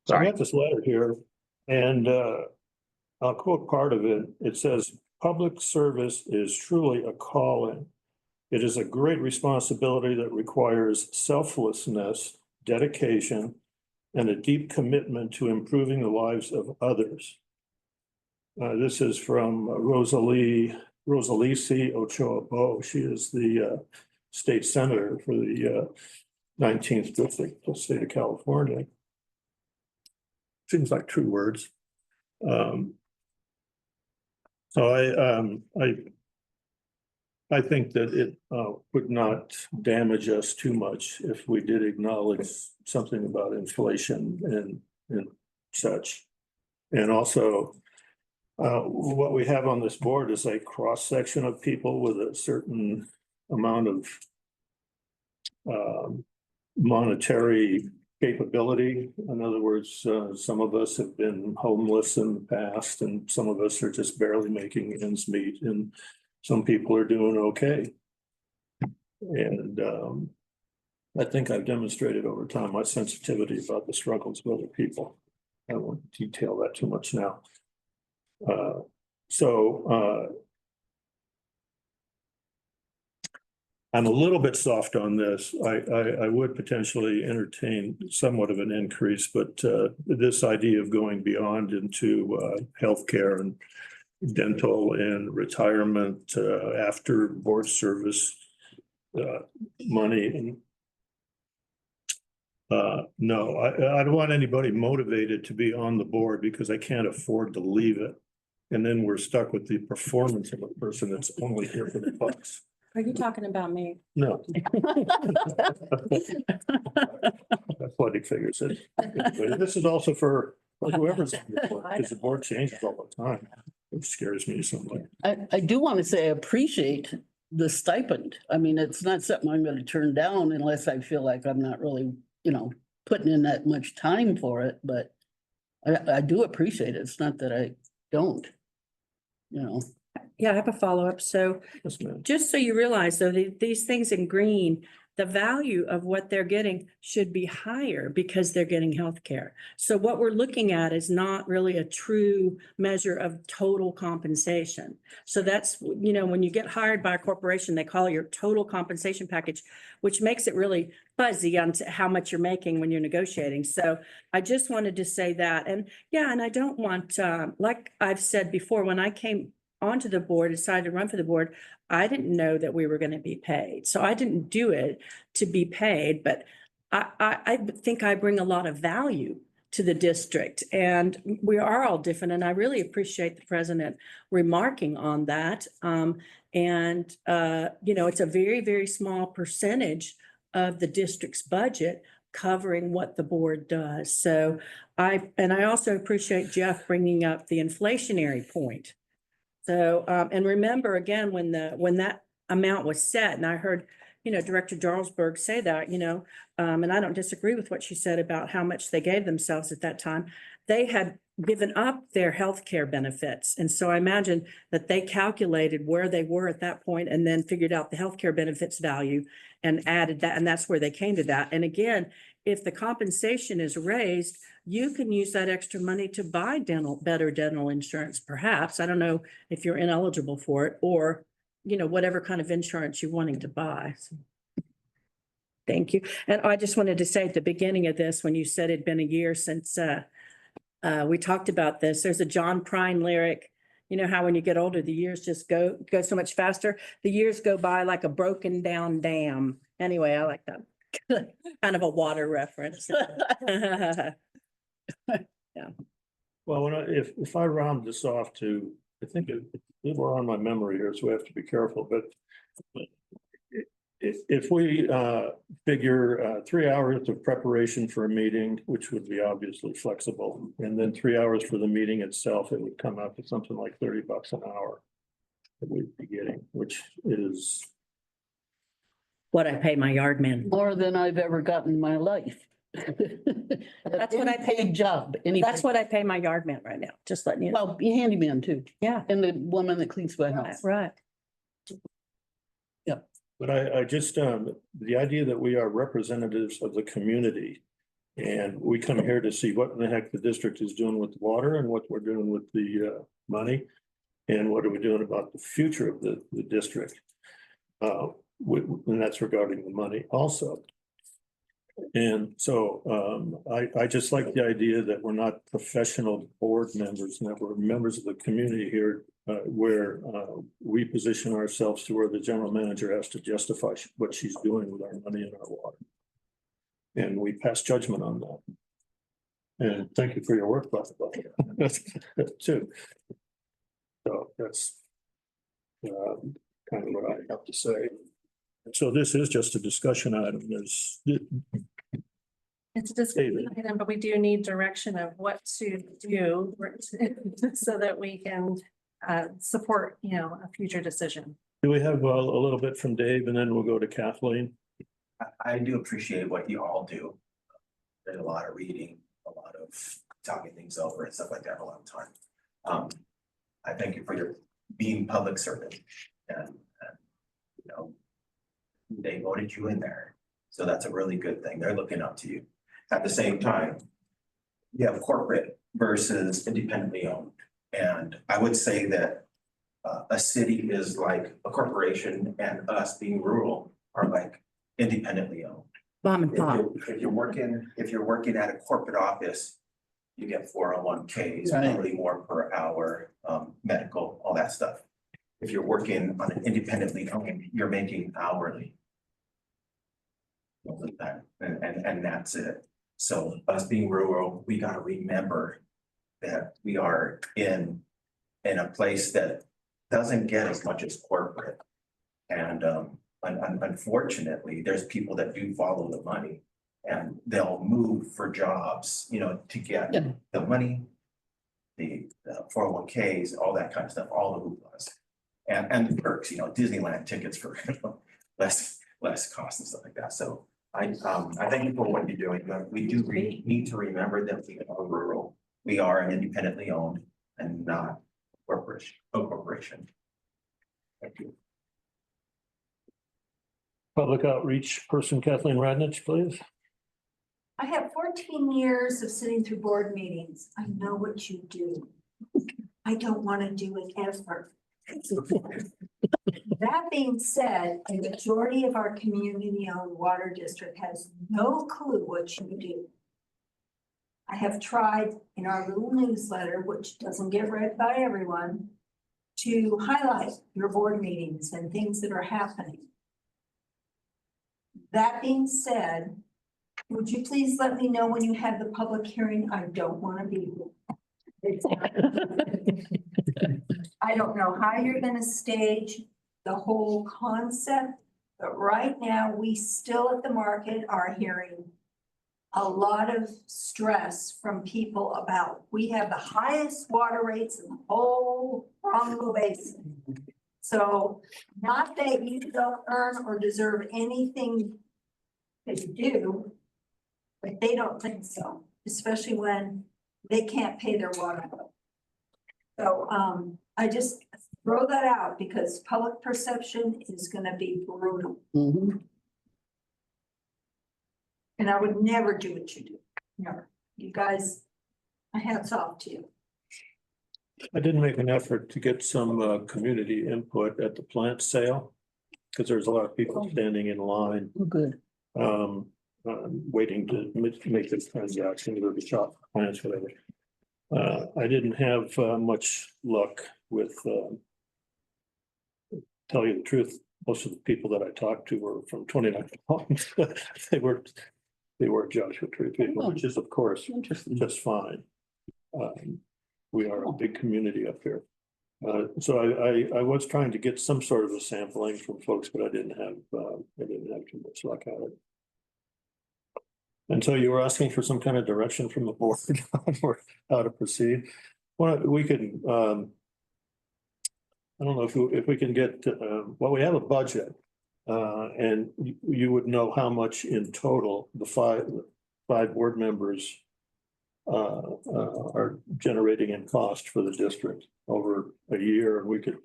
Speaker 1: Sorry. I got this letter here, and I'll quote part of it. It says, "Public service is truly a calling. It is a great responsibility that requires selflessness, dedication, and a deep commitment to improving the lives of others." This is from Rosalisi Ochoa Bo. She is the state senator for the 19th district of the state of California. Seems like true words. So I think that it would not damage us too much if we did acknowledge something about inflation and such. And also, what we have on this board is a cross-section of people with a certain amount of monetary capability. In other words, some of us have been homeless in the past and some of us are just barely making ends meet and some people are doing okay. And I think I've demonstrated over time my sensitivity about the struggles of other people. I won't detail that too much now. I'm a little bit soft on this. I would potentially entertain somewhat of an increase, but this idea of going beyond into healthcare and dental and retirement after board service money and no, I don't want anybody motivated to be on the board because I can't afford to leave it. And then we're stuck with the performance of a person that's only here for the bucks.
Speaker 12: Are you talking about me?
Speaker 1: No. Athletic figures. But this is also for whoever's on the board, because the board changes all the time. It scares me somewhat.
Speaker 6: I do want to say I appreciate the stipend. I mean, it's not something I'm going to turn down unless I feel like I'm not really, putting in that much time for it, but I do appreciate it. It's not that I don't,
Speaker 12: Yeah, I have a follow-up. So
Speaker 1: Yes, ma'am.
Speaker 12: just so you realize, though, these things in green, the value of what they're getting should be higher because they're getting health care. So what we're looking at is not really a true measure of total compensation. So that's, when you get hired by a corporation, they call it your total compensation package, which makes it really fuzzy on how much you're making when you're negotiating. So I just wanted to say that. And yeah, and I don't want, like I've said before, when I came onto the board, decided to run for the board, I didn't know that we were going to be paid. So I didn't do it to be paid, but I think I bring a lot of value to the district and we are all different. And I really appreciate the president remarking on that. It's a very, very small percentage of the district's budget covering what the board does. So I also appreciate Jeff bringing up the inflationary point. So, and remember again, when that amount was set, and I heard, Director Jarlsberg say that, and I don't disagree with what she said about how much they gave themselves at that time. They had given up their health care benefits. And so I imagine that they calculated where they were at that point and then figured out the health care benefits value and added that. And that's where they came to that. And again, if the compensation is raised, you can use that extra money to buy better dental insurance, perhaps. I don't know if you're ineligible for it or, whatever kind of insurance you're wanting to buy. So, thank you. And I just wanted to say at the beginning of this, when you said it'd been a year since we talked about this, there's a John Prine lyric. You know how when you get older, the years just go so much faster. The years go by like a broken down dam. Anyway, I like that. Kind of a water reference.
Speaker 1: Well, if I round this off to, I think it were on my memory here, so we have to be careful, but if we figure 3 hours of preparation for a meeting, which would be obviously flexible, and then 3 hours for the meeting itself, it would come out to something like $30 an hour that we'd be getting, which is
Speaker 12: what I pay my yard man.
Speaker 6: more than I've ever gotten in my life.
Speaker 12: That's what I
Speaker 6: paid job.
Speaker 12: That's what I pay my yard man right now, just letting you know.
Speaker 6: Well, be handyman too.
Speaker 12: Yeah.
Speaker 6: And the woman that cleans my house.
Speaker 12: Right.
Speaker 1: But I just, the idea that we are representatives of the community and we come here to see what in the heck the district is doing with the water and what we're doing with the money and what are we doing about the future of the district. And that's regarding the money also. And so I just like the idea that we're not professional board members and that we're members of the community here where we position ourselves to where the general manager has to justify what she's doing with our money and our water. And we pass judgment on that. And thank you for your work, by the way. That's too. So that's kind of what I have to say. So this is just a discussion item.
Speaker 5: It's a discussion item, but we do need direction of what to do so that we can support, a future decision.
Speaker 1: Do we have a little bit from Dave and then we'll go to Kathleen?
Speaker 8: I do appreciate what you all do. There's a lot of reading, a lot of talking things over and stuff like that a lot of time. I thank you for your being public servant and you know, they voted you in there. So that's a really good thing. They're looking up to you. At the same time, you have corporate versus independently owned. And I would say that a city is like a corporation and us being rural are like independently owned.
Speaker 12: Mom and pop.
Speaker 8: If you're working at a corporate office, you get 401ks,
Speaker 6: Right.
Speaker 8: probably more per hour, medical, all that stuff. If you're working on an independently owned, you're making hourly. And that's it. So us being rural, we gotta remember that we are in a place that doesn't get as much as corporate. And unfortunately, there's people that do follow the money and they'll move for jobs, you know, to get
Speaker 6: Yeah.
Speaker 8: the money, the 401ks, all that kind of stuff, all the hooplas. And the perks, you know, Disneyland tickets for less cost and stuff like that. So I thank you for what you're doing, but we do need to remember that we are rural. We are an independently owned and not a corporation. Thank you.
Speaker 1: Public outreach person Kathleen Radnich, please.
Speaker 10: I have 14 years of sitting through board meetings. I know what you do. I don't want to do it ever. That being said, a majority of our community-owned water district has no clue what you do. I have tried in our little newsletter, which doesn't get read by everyone, to highlight your board meetings and things that are happening. That being said, would you please let me know when you have the public hearing? I don't want to be here. I don't know how you're gonna stage the whole concept, but right now, we still at the market are hearing a lot of stress from people about, we have the highest water rates in the whole Rongo Basin. So not that you don't earn or deserve anything that you do, but they don't think so, especially when they can't pay their water bill. So I just throw that out because public perception is gonna be brutal.
Speaker 6: Mhm.
Speaker 10: And I would never do what you do, never. You guys, my hat's off to you.
Speaker 1: I did make an effort to get some community input at the plant sale. Because there's a lot of people standing in line,
Speaker 6: Oh, good.
Speaker 1: waiting to make this transaction, or the shop plants, whatever. I didn't have much luck with, tell you the truth, most of the people that I talked to were from 29 Palms. They were Joshua Tree people, which is of course
Speaker 6: Interesting.
Speaker 1: just fine. We are a big community up here. So I was trying to get some sort of a sampling from folks, but I didn't have too much luck at it. And so you were asking for some kind of direction from the board on how to proceed. Well, we could, I don't know if we can get, well, we have a budget. And you would know how much in total the five board members are generating in cost for the district over a year, and we could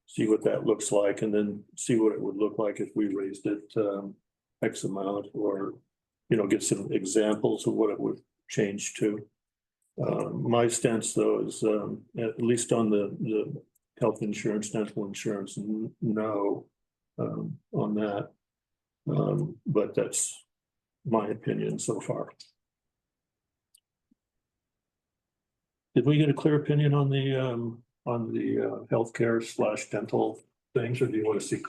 Speaker 1: see what that looks like, and then see what it would look like if we raised it X amount, or you know, get some examples of what it would change to. My stance, though, is at least on the health insurance, dental insurance, no on that. But that's my opinion so far. Did we get a clear opinion on the healthcare / dental things, or do you want to see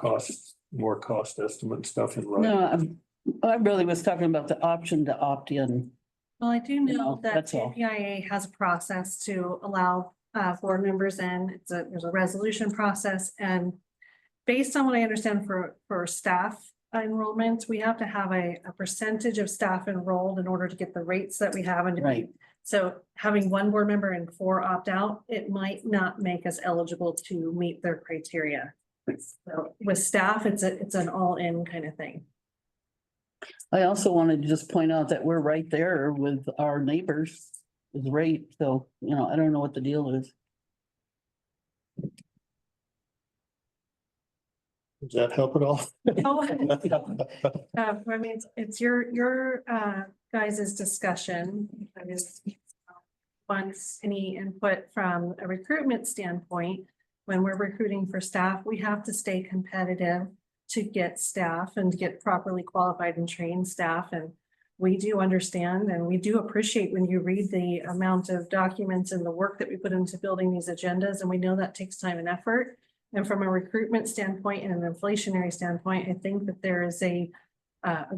Speaker 1: more cost estimate stuff in writing?
Speaker 6: No, I really was talking about the option to opt in.
Speaker 5: Well, I do know that
Speaker 6: that's all.
Speaker 5: JPIA has a process to allow board members in. There's a resolution process, and based on what I understand for staff enrollment, we have to have a percentage of staff enrolled in order to get the rates that we have. And
Speaker 6: Right.
Speaker 5: so having one board member and 4 opt out, it might not make us eligible to meet their criteria. So with staff, it's an all in kind of thing.
Speaker 6: I also wanted to just point out that we're right there with our neighbors with rate, so, you know, I don't know what the deal is.
Speaker 1: Does that help at all?
Speaker 5: I mean, it's your guys' discussion. I just wants any input from a recruitment standpoint. When we're recruiting for staff, we have to stay competitive to get staff and to get properly qualified and trained staff. And we do understand and we do appreciate when you read the amount of documents and the work that we put into building these agendas. And we know that takes time and effort. And from a recruitment standpoint and an inflationary standpoint, I think that there is a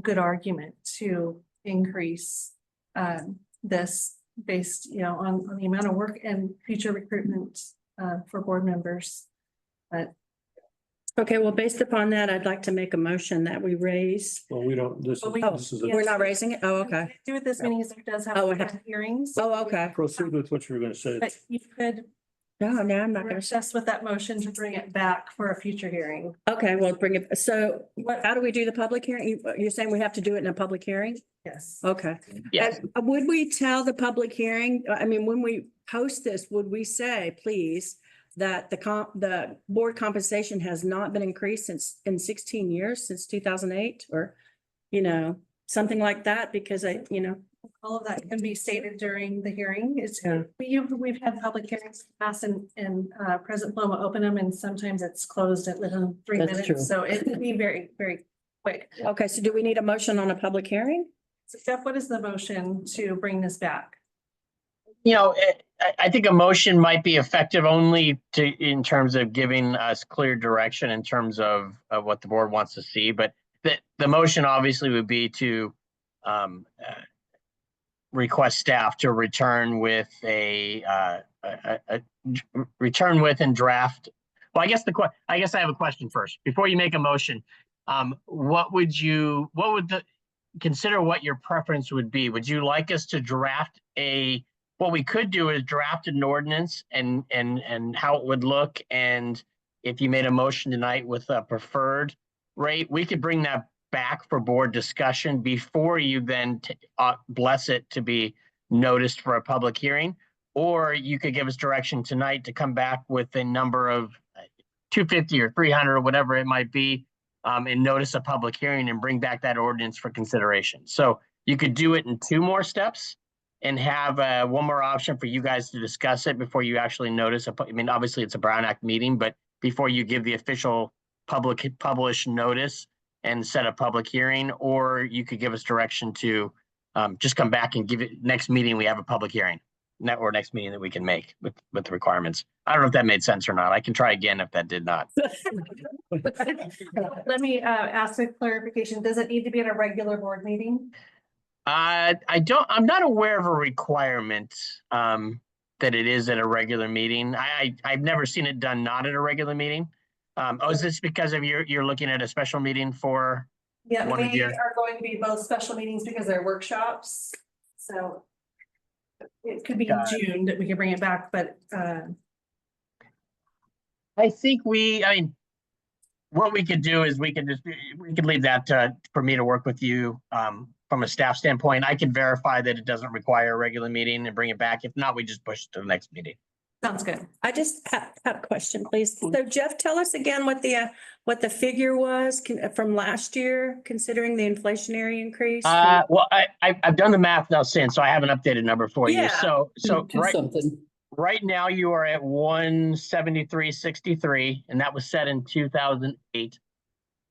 Speaker 5: good argument to increase this based, you know, on the amount of work and future recruitment for board members. But
Speaker 12: Okay, well, based upon that, I'd like to make a motion that we raise.
Speaker 1: Well, we don't, this
Speaker 5: But we-
Speaker 1: this is,
Speaker 12: We're not raising it? Oh, okay.
Speaker 5: do with this meeting is there does have
Speaker 12: Oh,
Speaker 5: to have hearings.
Speaker 12: Oh, okay.
Speaker 1: proceed with what you were gonna say.
Speaker 5: But you could
Speaker 12: No, I'm not gonna.
Speaker 5: just with that motion to bring it back for a future hearing.
Speaker 12: Okay, well, bring it. So how do we do the public hearing? You're saying we have to do it in a public hearing?
Speaker 5: Yes.
Speaker 12: Okay.
Speaker 7: Yes.
Speaker 12: And would we tell the public hearing, I mean, when we post this, would we say, please, that the board compensation has not been increased in 16 years, since 2008, or, you know, something like that, because
Speaker 5: All of that can be stated during the hearing. It's, we've had public hearings pass and President Ploma open them and sometimes it's closed at within 3
Speaker 6: That's
Speaker 5: minutes.
Speaker 6: true.
Speaker 5: So it can be very, very quick.
Speaker 12: Okay, so do we need a motion on a public hearing?
Speaker 5: So Jeff, what is the motion to bring this back?
Speaker 7: You know, I think a motion might be effective only in terms of giving us clear direction in terms of what the board wants to see. But the motion obviously would be to request staff to return with return with and draft. Well, I guess I have a question first. Before you make a motion, consider what your preference would be? Would you like us to draft what we could do is draft an ordinance and how it would look. And if you made a motion tonight with a preferred rate, we could bring that back for board discussion before you then bless it to be noticed for a public hearing. Or you could give us direction tonight to come back with a number of 250 or 300 or whatever it might be, and notice a public hearing and bring back that ordinance for consideration. So you could do it in 2 more steps and have one more option for you guys to discuss it before you actually notice. I mean, obviously it's a Brown Act meeting, but before you give the official published notice and set a public hearing, or you could give us direction to just come back and give it next meeting. We have a public hearing or next meeting that we can make with the requirements. I don't know if that made sense or not. I can try again if that did not.
Speaker 5: Let me ask a clarification. Does it need to be at a regular board meeting?
Speaker 7: I'm not aware of a requirement that it is at a regular meeting. I've never seen it done not at a regular meeting. Is this because of you're looking at a special meeting for?
Speaker 5: Yeah,
Speaker 7: one of
Speaker 5: they
Speaker 7: your-
Speaker 5: are going to be both special meetings because they're workshops. So it could be in
Speaker 7: Got
Speaker 5: June that we can bring it back, but
Speaker 7: I think what we could do is we could leave that for me to work with you from a staff standpoint. I can verify that it doesn't require a regular meeting and bring it back. If not, we just push it to the next meeting.
Speaker 5: sounds good.
Speaker 12: I just have a question, please. So Jeff, tell us again what the figure was from last year, considering the inflationary increase.
Speaker 7: Well, I've done the math now since, so I have an updated number for you.
Speaker 12: Yeah.
Speaker 7: So
Speaker 6: Do
Speaker 7: right
Speaker 6: something.
Speaker 7: right now you are at 173.63, and that was set in 2008.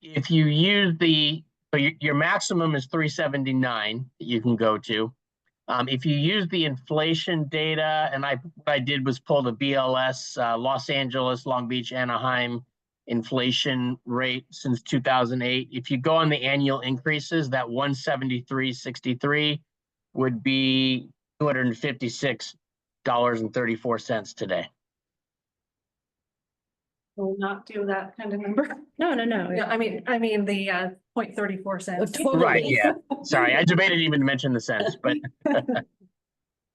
Speaker 7: If you use your maximum is 379 that you can go to. If you use the inflation data, and what I did was pull the BLS Los Angeles, Long Beach, Anaheim inflation rate since 2008. If you go on the annual increases, that 173.63 would be $256.34 today.
Speaker 5: We'll not do that kind of number.
Speaker 12: No.
Speaker 5: Yeah, I mean the 0.34 cents.
Speaker 12: Totally.
Speaker 7: Right, yeah. Sorry, I debated even to mention the cents, but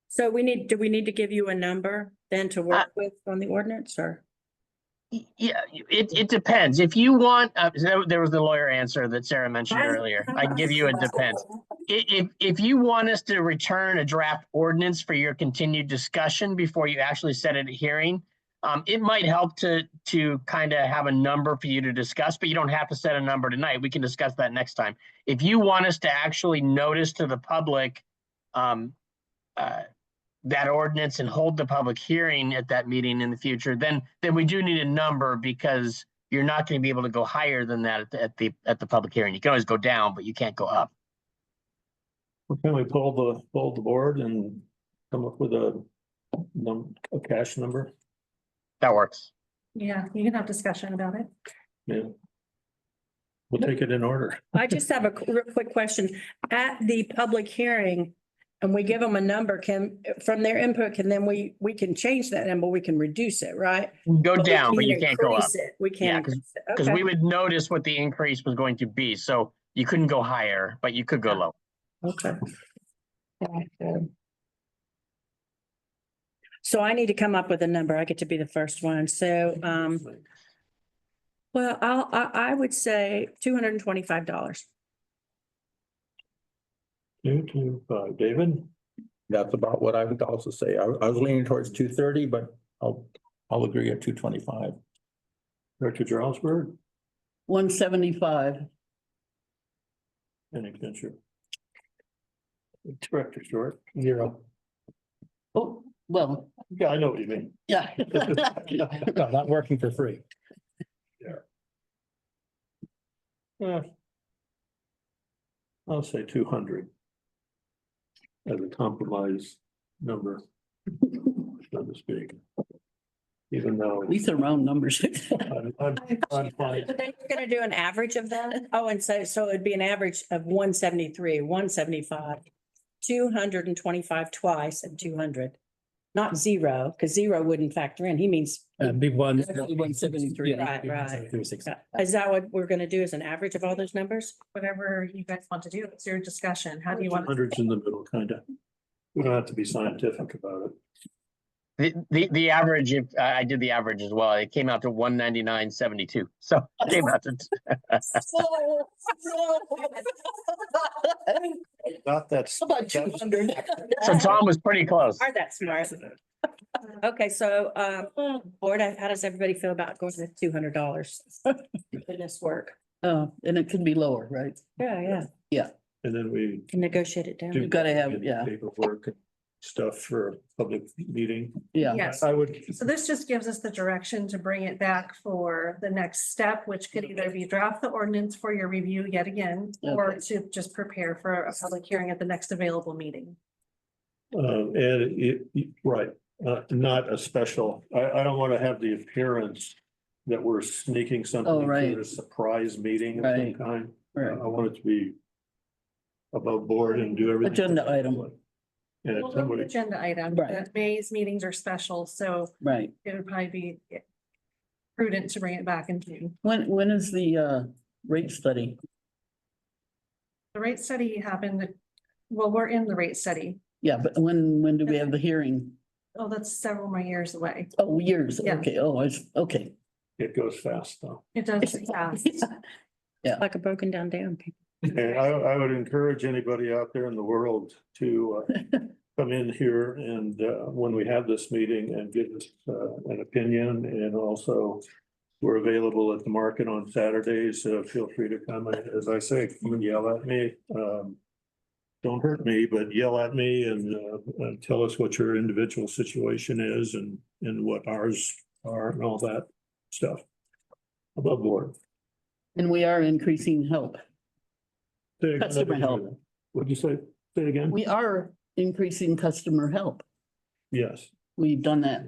Speaker 12: So do we need to give you a number then to work with on the ordinance, or?
Speaker 7: Yeah, it depends. If you want, there was the lawyer answer that Sarah mentioned earlier. I can give you a depends. If you want us to return a draft ordinance for your continued discussion before you actually set it a hearing, it might help to kind of have a number for you to discuss, but you don't have to set a number tonight. We can discuss that next time. If you want us to actually notice to the public that ordinance and hold the public hearing at that meeting in the future, then we do need a number, because you're not going to be able to go higher than that at the public hearing. You can always go down, but you can't go up.
Speaker 1: Well, can we pull the board and come up with a cash number?
Speaker 7: That works.
Speaker 5: Yeah, you can have discussion about it.
Speaker 1: Yeah. We'll take it in order.
Speaker 12: I just have a real quick question. At the public hearing, and we give them a number, from their input, we can change that number, we can reduce it, right?
Speaker 7: Go
Speaker 12: But we
Speaker 7: down, but you can't go up.
Speaker 12: increase it. We
Speaker 7: Yeah,
Speaker 12: can't.
Speaker 7: because we would notice what the increase was going to be. So you couldn't go higher, but you could go low.
Speaker 12: Okay. So I need to come up with a number. I get to be the first one. So, well, I would say $225.
Speaker 1: 225, David?
Speaker 11: That's about what I would also say. I was leaning towards 230, but I'll agree at 225.
Speaker 1: Director Jarlsberg?
Speaker 6: 175.
Speaker 1: Any Fincher? Director Short?
Speaker 3: 0.
Speaker 6: Oh, well,
Speaker 1: Yeah, I know what you mean.
Speaker 6: yeah.
Speaker 3: No, not working for free.
Speaker 1: Yeah. I'll say 200. As a compromise number, so to speak. Even though
Speaker 6: These are round numbers.
Speaker 1: I'm fine.
Speaker 12: But then you're gonna do an average of that? Oh, and so it'd be an average of 173, 175, 225 twice, and 200. Not 0, because 0 wouldn't factor in. He means,
Speaker 3: Be one.
Speaker 6: 173.
Speaker 12: Right, right.
Speaker 3: 173.
Speaker 12: is that what we're gonna do, as an average of all those numbers?
Speaker 5: Whatever you guys want to do, it's your discussion. How do you want?
Speaker 1: Hundreds in the middle, kind of. We don't have to be scientific about it.
Speaker 7: The average, if I did the average as well, it came out to 199.72. So it came out to
Speaker 1: Not that's.
Speaker 6: About 200.
Speaker 7: so Tom was pretty close.
Speaker 12: Are that smart? Okay, so, board, how does everybody feel about going with $200 for this work?
Speaker 6: Oh, and it can be lower, right?
Speaker 12: Yeah,
Speaker 1: And then we
Speaker 12: can negotiate it
Speaker 1: do.
Speaker 12: down.
Speaker 6: You've gotta have, yeah.
Speaker 1: Paperwork and stuff for a public meeting.
Speaker 6: Yeah.
Speaker 5: Yes.
Speaker 1: I would.
Speaker 5: So this just gives us the direction to bring it back for the next step, which could either be draft the ordinance for your review yet again, or to just prepare for a public hearing at the next available meeting.
Speaker 1: Right, not a special, I don't want to have the appearance that we're sneaking something
Speaker 6: Oh, right.
Speaker 1: into a surprise meeting of some
Speaker 6: Right.
Speaker 1: kind.
Speaker 6: Right.
Speaker 1: I want it to be above board and do everything.
Speaker 6: Agenda item.
Speaker 1: And if
Speaker 5: Well,
Speaker 1: somebody,
Speaker 5: agenda item,
Speaker 6: Right.
Speaker 5: that May's meetings are special, so
Speaker 6: Right.
Speaker 5: it would probably be prudent to bring it back in June.
Speaker 6: When is the rate study?
Speaker 5: The rate study happened, well, we're in the rate study.
Speaker 6: Yeah, but when do we have the hearing?
Speaker 5: Oh, that's several more years away.
Speaker 6: Oh, years.
Speaker 5: Yeah.
Speaker 6: Okay. Oh, okay.
Speaker 1: it goes fast though.
Speaker 5: It does fast.
Speaker 12: Like a broken down dam.
Speaker 1: And I would encourage anybody out there in the world to come in here and when we have this meeting and give us an opinion, and also we're available at the market on Saturdays. Feel free to come, as I say, come and yell at me. Don't hurt me, but yell at me and tell us what your individual situation is and what ours are and all that stuff. Above board.
Speaker 6: And we are increasing help.
Speaker 1: Say again,
Speaker 6: Customer help.
Speaker 1: What'd you say? Say it again?
Speaker 6: We are increasing customer help.
Speaker 1: Yes,
Speaker 6: We've done that.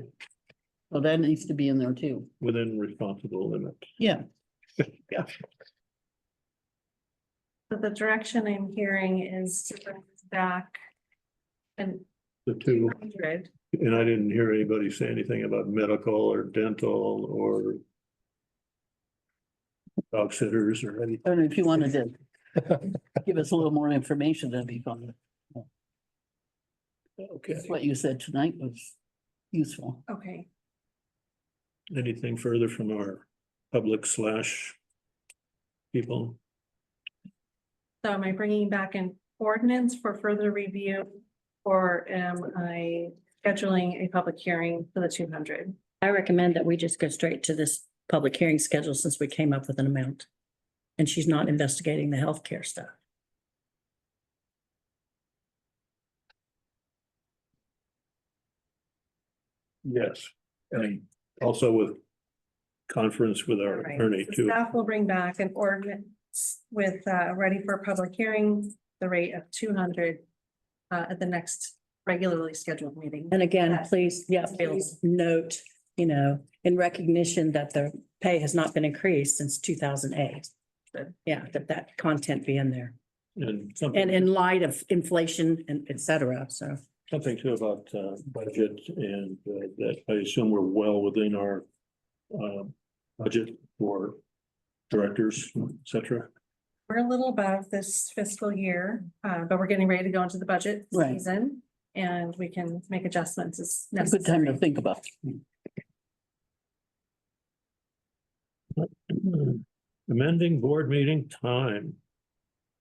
Speaker 6: So that needs to be in there too.
Speaker 1: within responsible limits.
Speaker 6: Yeah.
Speaker 1: Yeah.
Speaker 5: So the direction I'm hearing is to bring this back and
Speaker 1: The two,
Speaker 5: 100.
Speaker 1: and I didn't hear anybody say anything about medical or dental or dog sitters or anything.
Speaker 6: I don't know if you wanted to give us a little more information, that'd be fun.
Speaker 1: Okay.
Speaker 6: What you said tonight was useful.
Speaker 5: Okay.
Speaker 1: Anything further from our public slash people?
Speaker 5: So am I bringing back an ordinance for further review? Or am I scheduling a public hearing for the 200?
Speaker 12: I recommend that we just go straight to this public hearing schedule since we came up with an amount. And she's not investigating the healthcare stuff.
Speaker 1: Yes, and also with conference with our
Speaker 5: Right.
Speaker 1: attorney
Speaker 5: The
Speaker 1: too.
Speaker 5: Staff will bring back an ordinance with ready for a public hearing, the rate of 200 at the next regularly scheduled meeting.
Speaker 12: And again,
Speaker 5: That-
Speaker 12: please, yeah, please note, you know, in recognition that the pay has not been increased since 2008. Yeah, that content be in there.
Speaker 1: And
Speaker 12: And
Speaker 1: something,
Speaker 12: in light of inflation and et cetera, so.
Speaker 1: something too about budget and that I assume we're well within our budget for directors, et cetera.
Speaker 5: We're a little above this fiscal year, but we're getting ready to go into the budget
Speaker 6: Right.
Speaker 5: season. And we can make adjustments as
Speaker 6: A good time to
Speaker 5: necessary.
Speaker 6: think about.
Speaker 1: Amending board meeting time.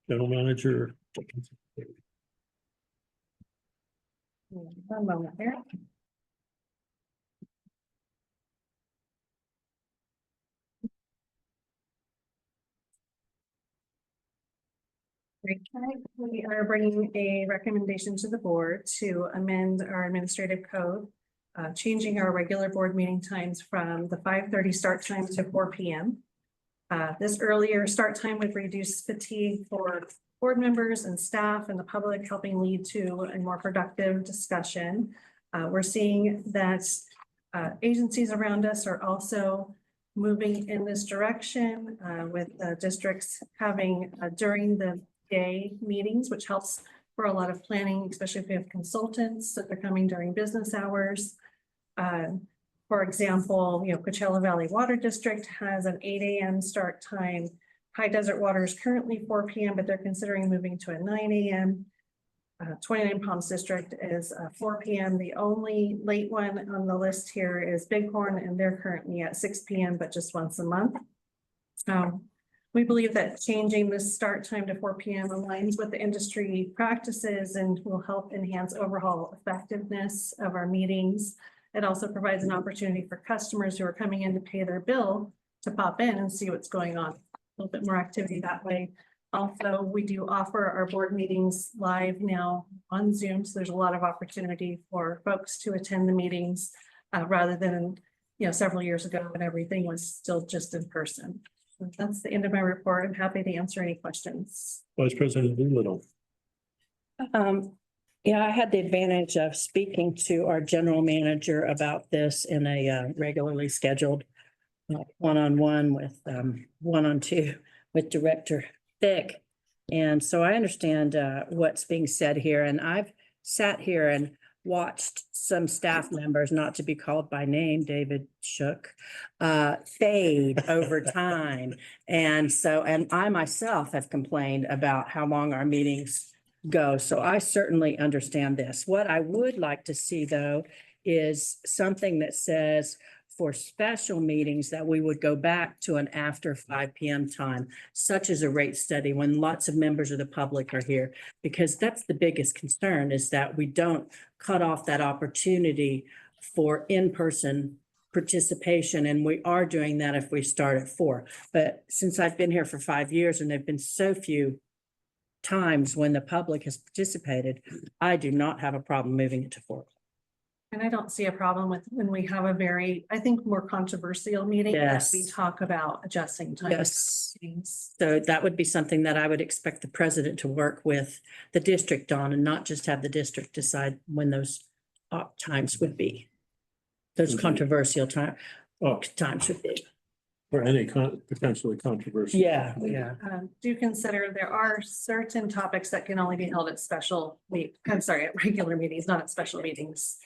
Speaker 1: General manager.
Speaker 5: One moment here. We are bringing a recommendation to the board to amend our administrative code, changing our regular board meeting times from the 5:30 start time to 4 p.m. This earlier start time would reduce fatigue for board members and staff and the public, helping lead to a more productive discussion. We're seeing that agencies around us are also moving in this direction with districts having during the day meetings, which helps for a lot of planning, especially if we have consultants that are coming during business hours. For example, you know, Coachella Valley Water District has an 8 a.m. start time. High Desert Water is currently 4 p.m., but they're considering moving to a 9 a.m. 29 Palms District is 4 p.m. The only late one on the list here is Bighorn, and they're currently at 6 p.m., but just once a month. We believe that changing the start time to 4 p.m. aligns with the industry practices and will help enhance overall effectiveness of our meetings. It also provides an opportunity for customers who are coming in to pay their bill to pop in and see what's going on. A little bit more activity that way. Also, we do offer our board meetings live now on Zoom, so there's a lot of opportunity for folks to attend the meetings rather than, you know, several years ago when everything was still just in person. So that's the end of my report. I'm happy to answer any questions.
Speaker 1: Vice President Doolittle.
Speaker 12: Yeah, I had the advantage of speaking to our general manager about this in a regularly scheduled one-on-one with one-on-two with Director Thick. And so I understand what's being said here, and I've sat here and watched some staff members, not to be called by name, David Shook, fade over time. And so, and I myself have complained about how long our meetings go. So I certainly understand this. What I would like to see, though, is something that says for special meetings that we would go back to an after 5 p.m. time, such as a rate study when lots of members of the public are here, because that's the biggest concern, is that we don't cut off that opportunity for in-person participation. And we are doing that if we start at 4. But since I've been here for 5 years and there've been so few times when the public has participated, I do not have a problem moving it to 4.
Speaker 5: And I don't see a problem with when we have a very, I think, more controversial meeting. that
Speaker 12: Yes.
Speaker 5: We talk about adjusting times.
Speaker 12: Yes.
Speaker 5: Meetings.
Speaker 12: So that would be something that I would expect the president to work with the district on, and not just have the district decide when those times would be. Those
Speaker 1: Mhm.
Speaker 12: controversial
Speaker 1: Oh,
Speaker 12: times would be.
Speaker 1: for any potentially controversial.
Speaker 12: Yeah.
Speaker 5: Do consider there are certain topics that can only be held at at regular meetings, not at special meetings.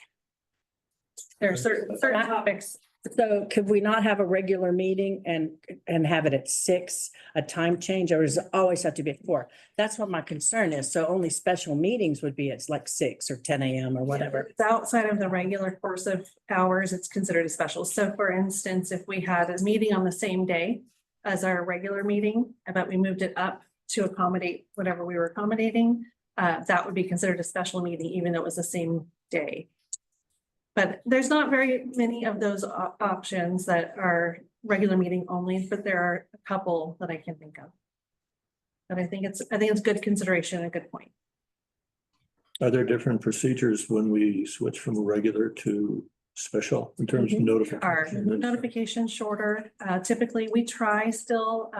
Speaker 5: There are certain topics
Speaker 12: So could we not have a regular meeting and have it at 6, a time change, or does it always have to be at 4? That's what my concern is. So only special meetings would be at like 6 or 10 a.m. or whatever.
Speaker 5: It's outside of the regular course of hours, it's considered a special. So for instance, if we had a meeting on the same day as our regular meeting, but we moved it up to accommodate whatever we were accommodating, that would be considered a special meeting, even though it was the same day. But there's not very many of those options that are regular meeting only, but there are a couple that I can think of. But I think it's good consideration and a good point.
Speaker 1: Are there different procedures when we switch from regular to special in terms of
Speaker 5: Our
Speaker 1: notification?
Speaker 5: notification shorter, typically we try still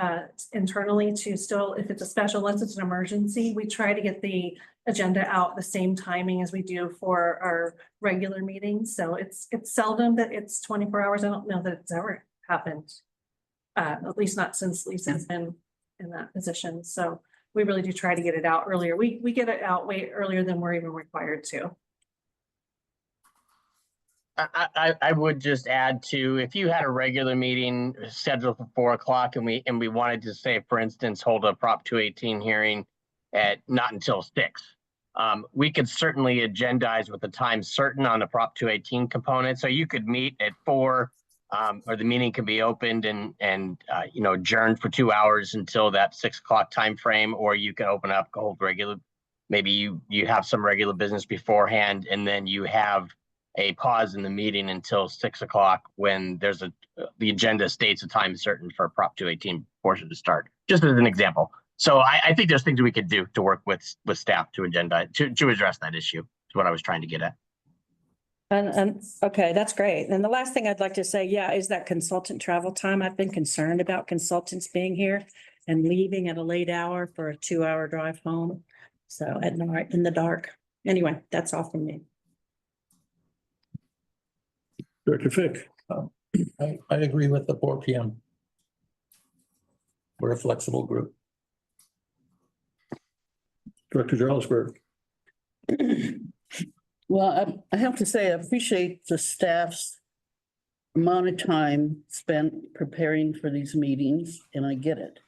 Speaker 5: internally to still, if it's a special, unless it's an emergency, we try to get the agenda out the same timing as we do for our regular meetings. So it's seldom that it's 24 hours. I don't know that it's ever happened. At least not since Lisa's been in that position. So we really do try to get it out earlier. We get it out way earlier than we're even required to.
Speaker 7: I would just add to, if you had a regular meeting scheduled for 4 o'clock and we wanted to say, for instance, hold a Prop 218 hearing at not until 6. We could certainly agendize with the time certain on the Prop 218 component. So you could meet at 4, or the meeting can be opened and adjourned for 2 hours until that 6 o'clock time frame, or you can open up, hold regular. Maybe you have some regular business beforehand, and then you have a pause in the meeting until 6 o'clock when there's the agenda states a time certain for Prop 218 portion to start, just as an example. So I think there's things we could do to work with staff to address that issue, is what I was trying to get at.
Speaker 12: And okay, that's great. And the last thing I'd like to say, is that consultant travel time. I've been concerned about consultants being here and leaving at a late hour for a 2-hour drive home. So at night in the dark. Anyway, that's all from me.
Speaker 1: Director Fick.
Speaker 11: I agree with the 4 p.m. We're a flexible group.
Speaker 1: Director Jarlsberg.
Speaker 6: Well, I have to say, I appreciate the staff's amount of time spent preparing for these meetings, and I get it.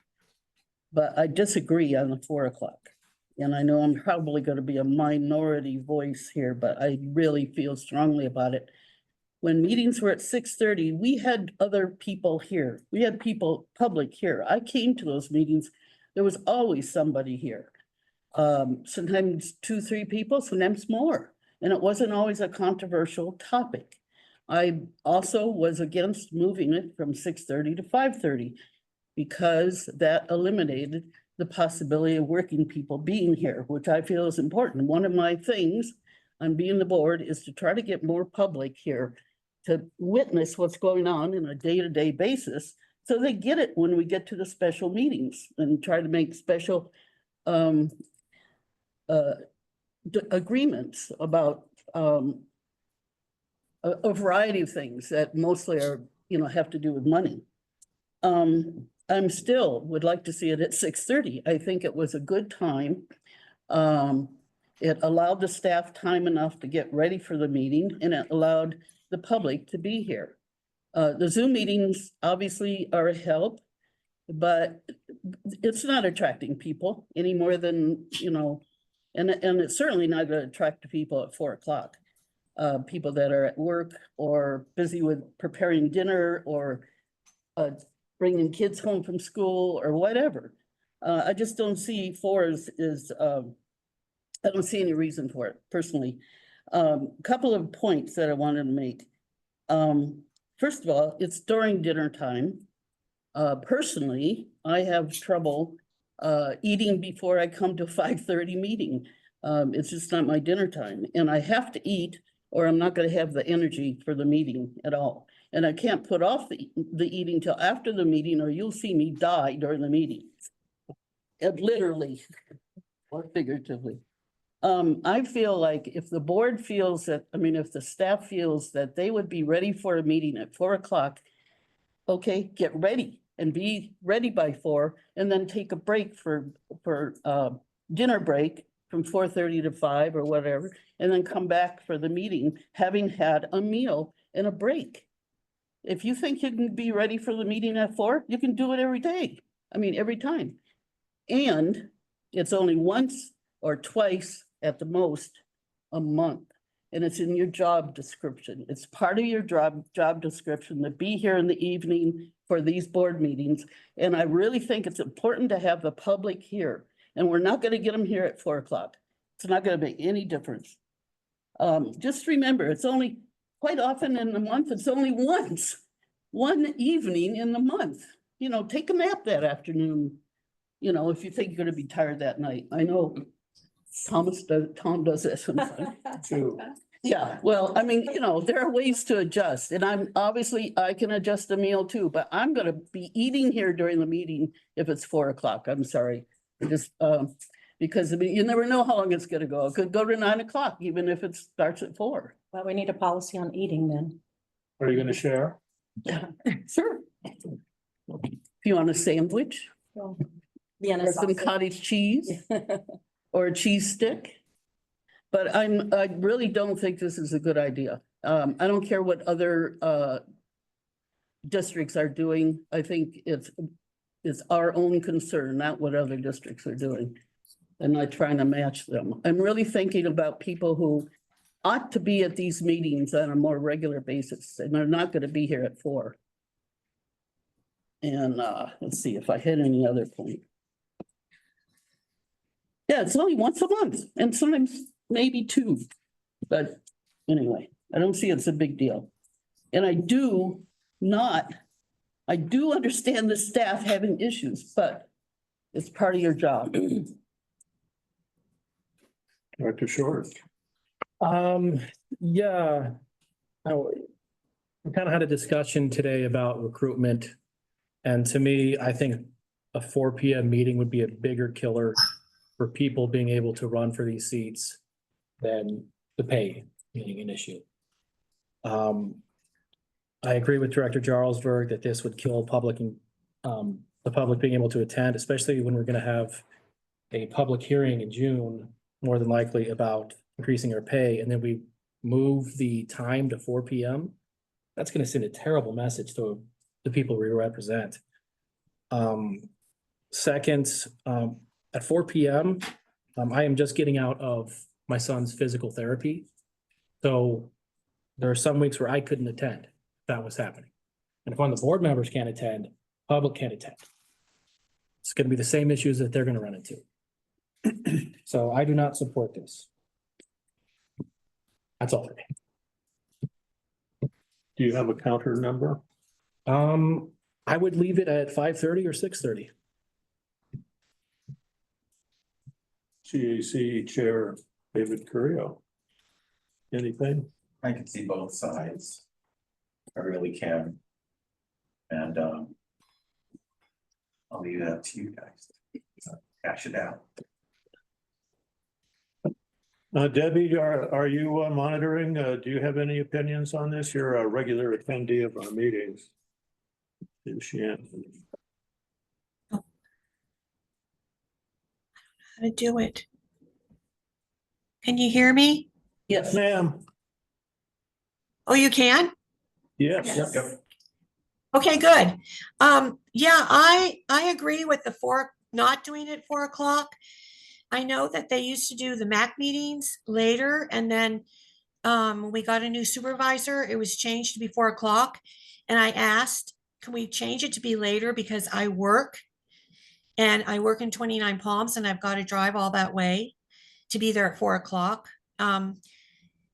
Speaker 6: But I disagree on the 4 o'clock. And I know I'm probably going to be a minority voice here, but I really feel strongly about it. When meetings were at 6:30, we had other people here. We had public here. I came to those meetings. There was always somebody here. Sometimes 2, 3 people, sometimes more. And it wasn't always a controversial topic. I also was against moving it from 6:30 to 5:30 because that eliminated the possibility of working people being here, which I feel is important. One of my things on being the board is to try to get more public here to witness what's going on in a day-to-day basis, so they get it when we get to the special meetings, and try to make special agreements about a variety of things that mostly are, have to do with money. I'm still would like to see it at 6:30. I think it was a good time. It allowed the staff time enough to get ready for the meeting, and it allowed the public to be here. The Zoom meetings obviously are a help, but it's not attracting people any more than, and it's certainly not going to attract people at 4 o'clock. People that are at work or busy with preparing dinner or bringing kids home from school or whatever. I just don't see 4 I don't see any reason for it personally. Couple of points that I wanted to make. First of all, it's during dinner time. Personally, I have trouble eating before I come to a 5:30 meeting. It's just not my dinner time, and I have to eat or I'm not going to have the energy for the meeting at all. And I can't put off the eating till after the meeting, or you'll see me die during the meeting. Literally or figuratively. I feel like if the board feels that, if the staff feels that they would be ready for a meeting at 4 o'clock, okay, get ready and be ready by 4, and then take a break for dinner break from 4:30 to 5 or whatever, and then come back for the meeting, having had a meal and a break. If you think you can be ready for the meeting at 4, you can do it every day. I mean, every time. And it's only once or twice at the most a month. And it's in your job description. It's part of your job description to be here in the evening for these board meetings. And I really think it's important to have the public here. And we're not going to get them here at 4 o'clock. It's not going to make any difference. Just remember, it's only quite often in the month, it's only once, one evening in the month. You know, take a nap that afternoon. You know, if you think you're going to be tired that night. I know Tom does this sometimes too. Yeah, well, I mean, you know, there are ways to adjust, and I can adjust a meal too, but I'm gonna be eating here during the meeting if it's 4 o'clock. I'm sorry. Just, because I mean, you never know how long it's gonna go. It could go to 9 o'clock, even if it starts at 4.
Speaker 12: Well, we need a policy on eating then.
Speaker 1: Are you gonna share?
Speaker 6: Sure. If you want a sandwich
Speaker 12: Vienna
Speaker 6: or some
Speaker 12: sausage.
Speaker 6: cottage cheese or a cheese stick. But I really don't think this is a good idea. I don't care what other districts are doing. I think it's our own concern, not what other districts are doing. And not trying to match them. I'm really thinking about people who ought to be at these meetings on a more regular basis, and they're not going to be here at 4. And let's see if I hit any other point. Yeah, it's only once a month, and sometimes maybe 2. But anyway, I don't see it's a big deal. And I do understand the staff having issues, but it's part of your job.
Speaker 1: Dr. Short?
Speaker 3: Yeah. We kind of had a discussion today about recruitment. And to me, I think a 4 PM meeting would be a bigger killer for people being able to run for these seats than the pay being an issue. I agree with Director Jarlsberg that this would kill public and the public being able to attend, especially when we're going to have a public hearing in June, more than likely about increasing our pay, and then we move the time to 4 PM. That's going to send a terrible message to the people we represent. Second, at 4 PM, I am just getting out of my son's physical therapy. So there are some weeks where I couldn't attend if that was happening. And if one of the board members can't attend, public can't attend. It's going to be the same issues that they're going to run into. So I do not support this. That's all for me.
Speaker 1: Do you have a counter number?
Speaker 3: I would leave it at 5:30 or 6:30.
Speaker 1: CAC Chair David Curio. Anything?
Speaker 8: I can see both sides. I really can. And I'll leave it up to you guys. Hash it out.
Speaker 1: Debbie, are you monitoring? Do you have any opinions on this? You're a regular attendee of our meetings. Is she in?
Speaker 13: How to do it. Can you hear me?
Speaker 6: Yes.
Speaker 1: Ma'am.
Speaker 13: Oh, you can?
Speaker 1: Yes.
Speaker 8: Yep.
Speaker 13: Okay, good. Yeah, I agree with not doing it 4 o'clock. I know that they used to do the MAC meetings later, and then when we got a new supervisor, it was changed to be 4 o'clock. And I asked, can we change it to be later, because I work in 29 Palms and I've got to drive all that way to be there at 4 o'clock. And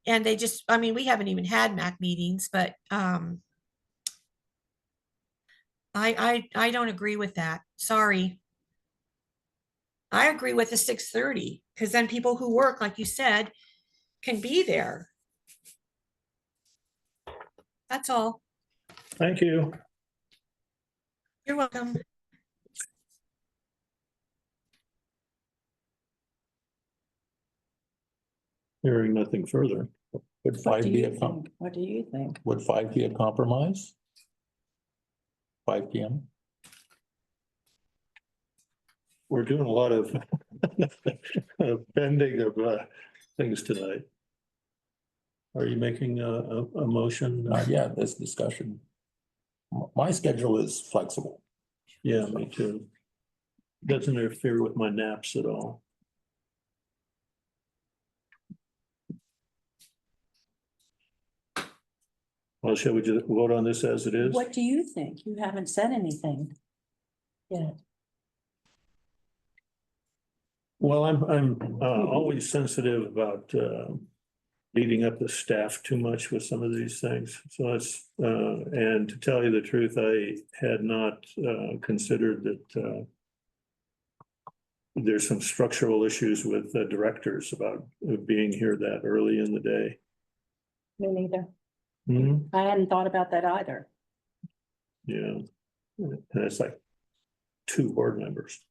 Speaker 13: they just, I mean, we haven't even had MAC meetings, but I don't agree with that. Sorry. I agree with the 6:30, because then people who work, like you said, can be there. That's all.
Speaker 1: Thank you.
Speaker 13: You're welcome.
Speaker 1: Hearing nothing further.
Speaker 11: Would
Speaker 12: What
Speaker 11: 5
Speaker 12: do
Speaker 11: be
Speaker 12: you
Speaker 11: a
Speaker 12: think? What do you think?
Speaker 11: would 5 be a compromise? 5 PM?
Speaker 1: We're doing a lot of bending of things tonight. Are you making a motion?
Speaker 11: Not yet, this discussion. My schedule is flexible.
Speaker 1: Yeah, me too. Doesn't interfere with my naps at all. Well, shall we just vote on this as it is?
Speaker 12: What do you think? You haven't said anything. Yeah.
Speaker 1: Well, I'm always sensitive about beating up the staff too much with some of these things. So it's and to tell you the truth, I had not considered that there's some structural issues with directors about being here that early in the day.
Speaker 12: Me neither.
Speaker 1: Mhm.
Speaker 12: I hadn't thought about that either.
Speaker 1: Yeah, and it's like 2 board members.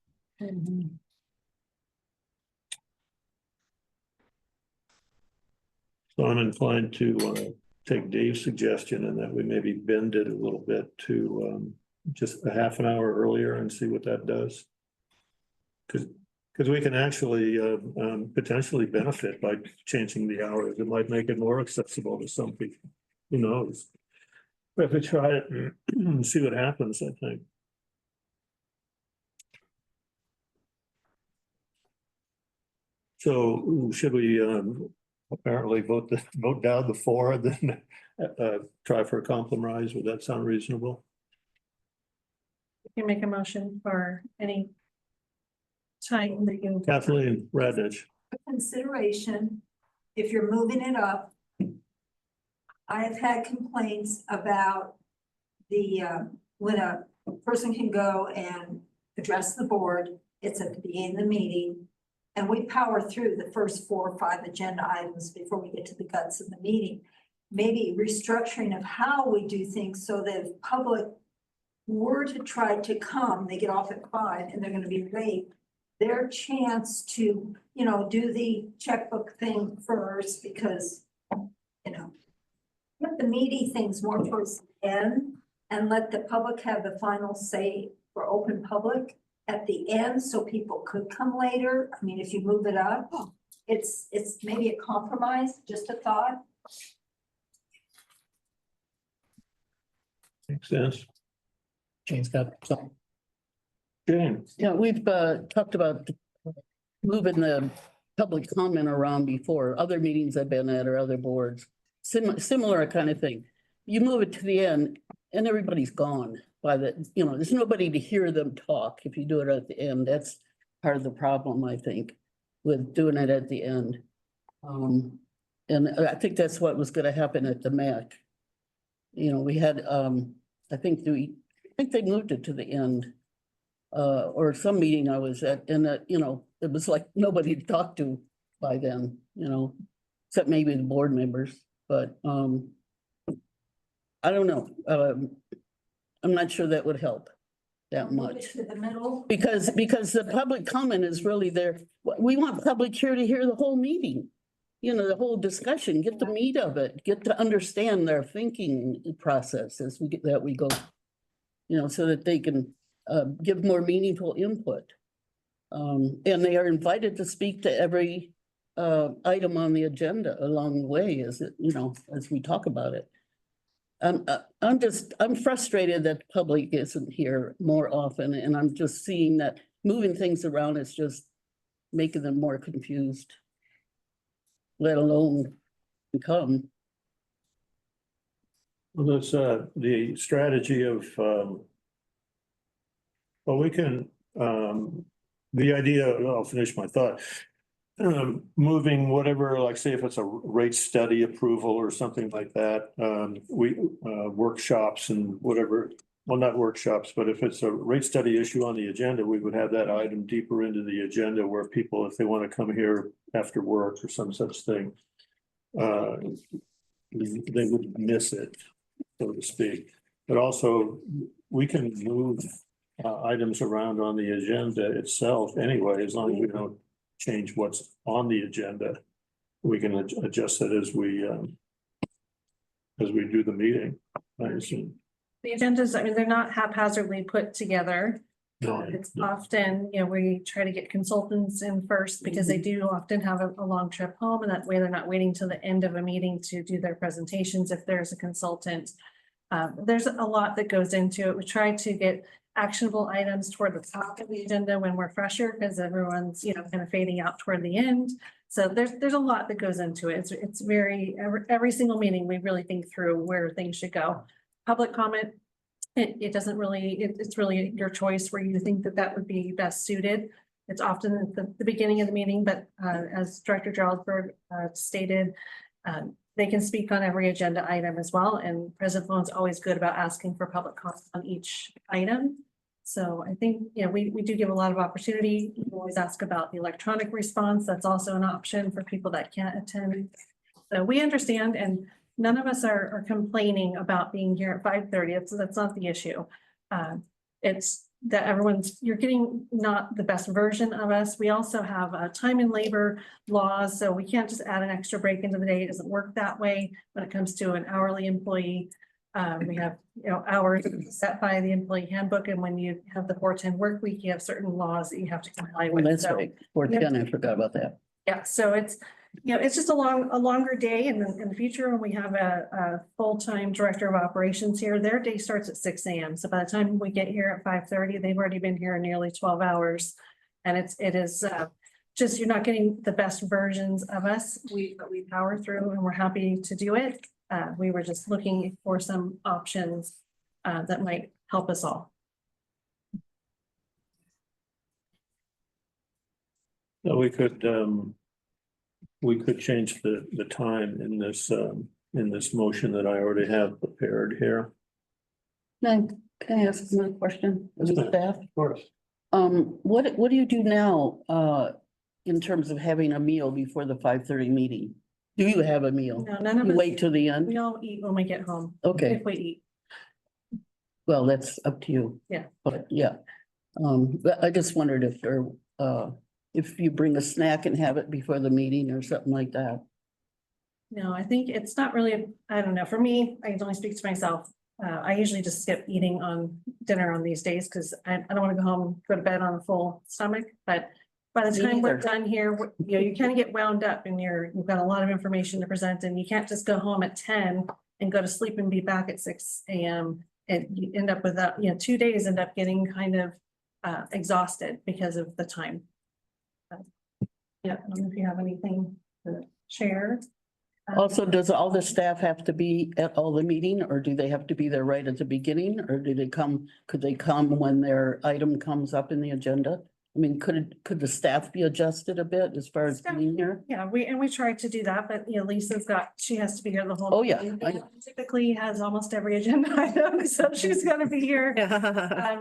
Speaker 1: So I'm inclined to take Dave's suggestion and that we maybe bend it a little bit to just a half an hour earlier and see what that does. Because we can actually potentially benefit by changing the hours. It might make it more accessible to some people. Who knows? We have to try it and see what happens, I think. So should we apparently vote down the 4 and then try for a compromise? Would that sound reasonable?
Speaker 5: You can make a motion for any time that you.
Speaker 1: Kathleen Radnich.
Speaker 10: Consideration, if you're moving it up. I have had complaints about the, when a person can go and address the board, it's at the beginning of the meeting. And we power through the first 4 or 5 agenda items before we get to the guts of the meeting. Maybe restructuring of how we do things so that if public were to try to come, they get off at 5 and they're gonna be late. Their chance to, you know, do the checkbook thing first because, you know, let the meaty things more towards the end and let the public have the final say for open public at the end, so people could come later. I mean, if you move it up, it's maybe a compromise, just a thought.
Speaker 1: Makes sense.
Speaker 3: Jane's got something.
Speaker 1: Jane,
Speaker 6: Yeah, we've talked about moving the public comment around before, other meetings I've been at or other boards. Similar kind of thing. You move it to the end and everybody's gone by the, you know, there's nobody to hear them talk. If you do it at the end, that's part of the problem, I think, with doing it at the end. And I think that's what was gonna happen at the MAC. You know, we had, I think they moved it to the end. Or some meeting I was at, and that, you know, it was like nobody to talk to by then, you know, except maybe the board members, but, I don't know, I'm not sure that would help that
Speaker 10: Move it
Speaker 6: much.
Speaker 10: to the middle.
Speaker 6: Because the public comment is really there, we want public here to hear the whole meeting. You know, the whole discussion, get the meat of it, get to understand their thinking process as we get that we go. You know, so that they can give more meaningful input. And they are invited to speak to every item on the agenda along the way as it, you know, as we talk about it. I'm frustrated that the public isn't here more often, and I'm just seeing that moving things around is just making them more confused, let alone come.
Speaker 1: well, that's the strategy of well, we can the idea, I'll finish my thought. Moving whatever, like say if it's a rate study approval or something like that, we workshops and whatever, well, not workshops, but if it's a rate study issue on the agenda, we would have that item deeper into the agenda where people, if they want to come here after work or some such thing, they would miss it, so to speak. But also, we can move items around on the agenda itself anyway, as long as we don't change what's on the agenda. We can adjust it as we do the meeting, I assume.
Speaker 5: The agendas, I mean, they're not haphazardly put together.
Speaker 1: No,
Speaker 5: It's often, you know, we try to get consultants in first because they do often have a long trip home, and that way they're not waiting till the end of a meeting to do their presentations if there's a consultant. There's a lot that goes into it. We try to get actionable items toward the top of the agenda when we're fresher, because everyone's, kind of fading out toward the end. So there's a lot that goes into it. It's very, every single meeting, we really think through where things should go. Public comment, it doesn't really, it's really your choice where you think that would be best suited. It's often at the beginning of the meeting, but as Director Jarlsberg stated, they can speak on every agenda item as well. And President Sloan's always good about asking for public comment on each item. So I think, we do give a lot of opportunity. We always ask about the electronic response. That's also an option for people that can't attend. So we understand, and none of us are complaining about being here at 5:30. That's not the issue. It's that you're getting not the best version of us. We also have time and labor laws, so we can't just add an extra break into the day. It doesn't work that way when it comes to an hourly employee. We have, hours set by the employee handbook, and when you have the 410 work week, you have certain laws that you have to comply with.
Speaker 6: That's
Speaker 5: So,
Speaker 6: right. 410, I forgot about that.
Speaker 5: yeah, so it's just a longer day in the future when we have a full-time director of operations here. Their day starts at 6 a.m. So by the time we get here at 5:30, they've already been here nearly 12 hours. And it is just, you're not getting the best versions of us. We power through, and we're happy to do it. We were just looking for some options that might help us all.
Speaker 1: So we could change the time in this motion that I already have prepared here.
Speaker 6: Can I ask another question of the staff?
Speaker 1: Of course.
Speaker 6: What do you do now, in terms of having a meal before the 5:30 meeting? Do you have a meal?
Speaker 5: No, none of
Speaker 6: You
Speaker 5: us,
Speaker 6: wait till the end?
Speaker 5: we all eat when we get home.
Speaker 6: Okay,
Speaker 5: If we eat.
Speaker 6: well, that's up to you.
Speaker 5: Yeah.
Speaker 6: But yeah, but I just wondered if you bring a snack and have it before the meeting or something like that.
Speaker 5: No, I think it's not really, I don't know, for me, I can only speak to myself. I usually just skip eating on dinner on these days because I don't want to go home, go to bed on a full stomach, but by the
Speaker 6: Me
Speaker 5: time we're
Speaker 6: neither.
Speaker 5: done here, you kind of get wound up and you've got a lot of information to present, and you can't just go home at 10 and go to sleep and be back at 6 a.m. And you end up with that, 2 days end up getting kind of exhausted because of the time. Yeah, I don't know if you have anything to share.
Speaker 6: Also, does all the staff have to be at all the meeting, or do they have to be there right at the beginning, or could they come when their item comes up in the agenda? I mean, could the staff be adjusted a bit as far as
Speaker 5: Staff-
Speaker 6: being here?
Speaker 5: Yeah, we tried to do that, but she has to be here the whole.
Speaker 6: Oh, yeah,
Speaker 5: meeting. Typically has almost every agenda item, so she's gonna be here.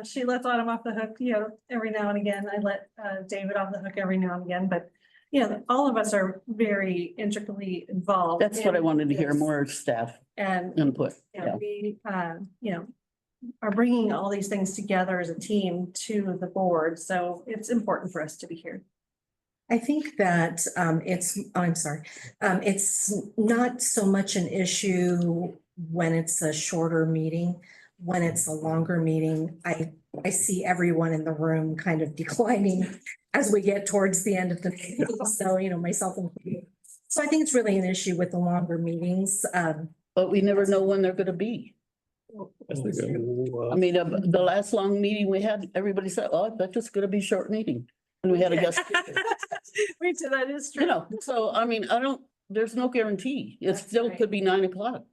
Speaker 5: She lets Autumn off the hook, every now and again. I let David off the hook every now and again, but all of us are very intricately involved.
Speaker 6: That's what I
Speaker 5: in
Speaker 6: wanted to hear,
Speaker 5: this.
Speaker 6: more staff
Speaker 5: And
Speaker 6: input. Yeah.
Speaker 5: we, are bringing all these things together as a team to the board, so it's important for us to be here.
Speaker 4: I think that it's not so much an issue when it's a shorter meeting. When it's a longer meeting, I see everyone in the room kind of declining as we get towards the end of the meeting. So, myself included. So I think it's really an issue with the longer meetings.
Speaker 6: But we never know when they're gonna be.
Speaker 1: I think,
Speaker 6: I mean, the last long meeting we had, everybody said, oh, that's just gonna be a short meeting. And we had a guest.
Speaker 5: We did, that is true.
Speaker 6: So I mean, there's no guarantee. It
Speaker 5: That's
Speaker 6: still
Speaker 5: right.
Speaker 6: could be 9 o'clock.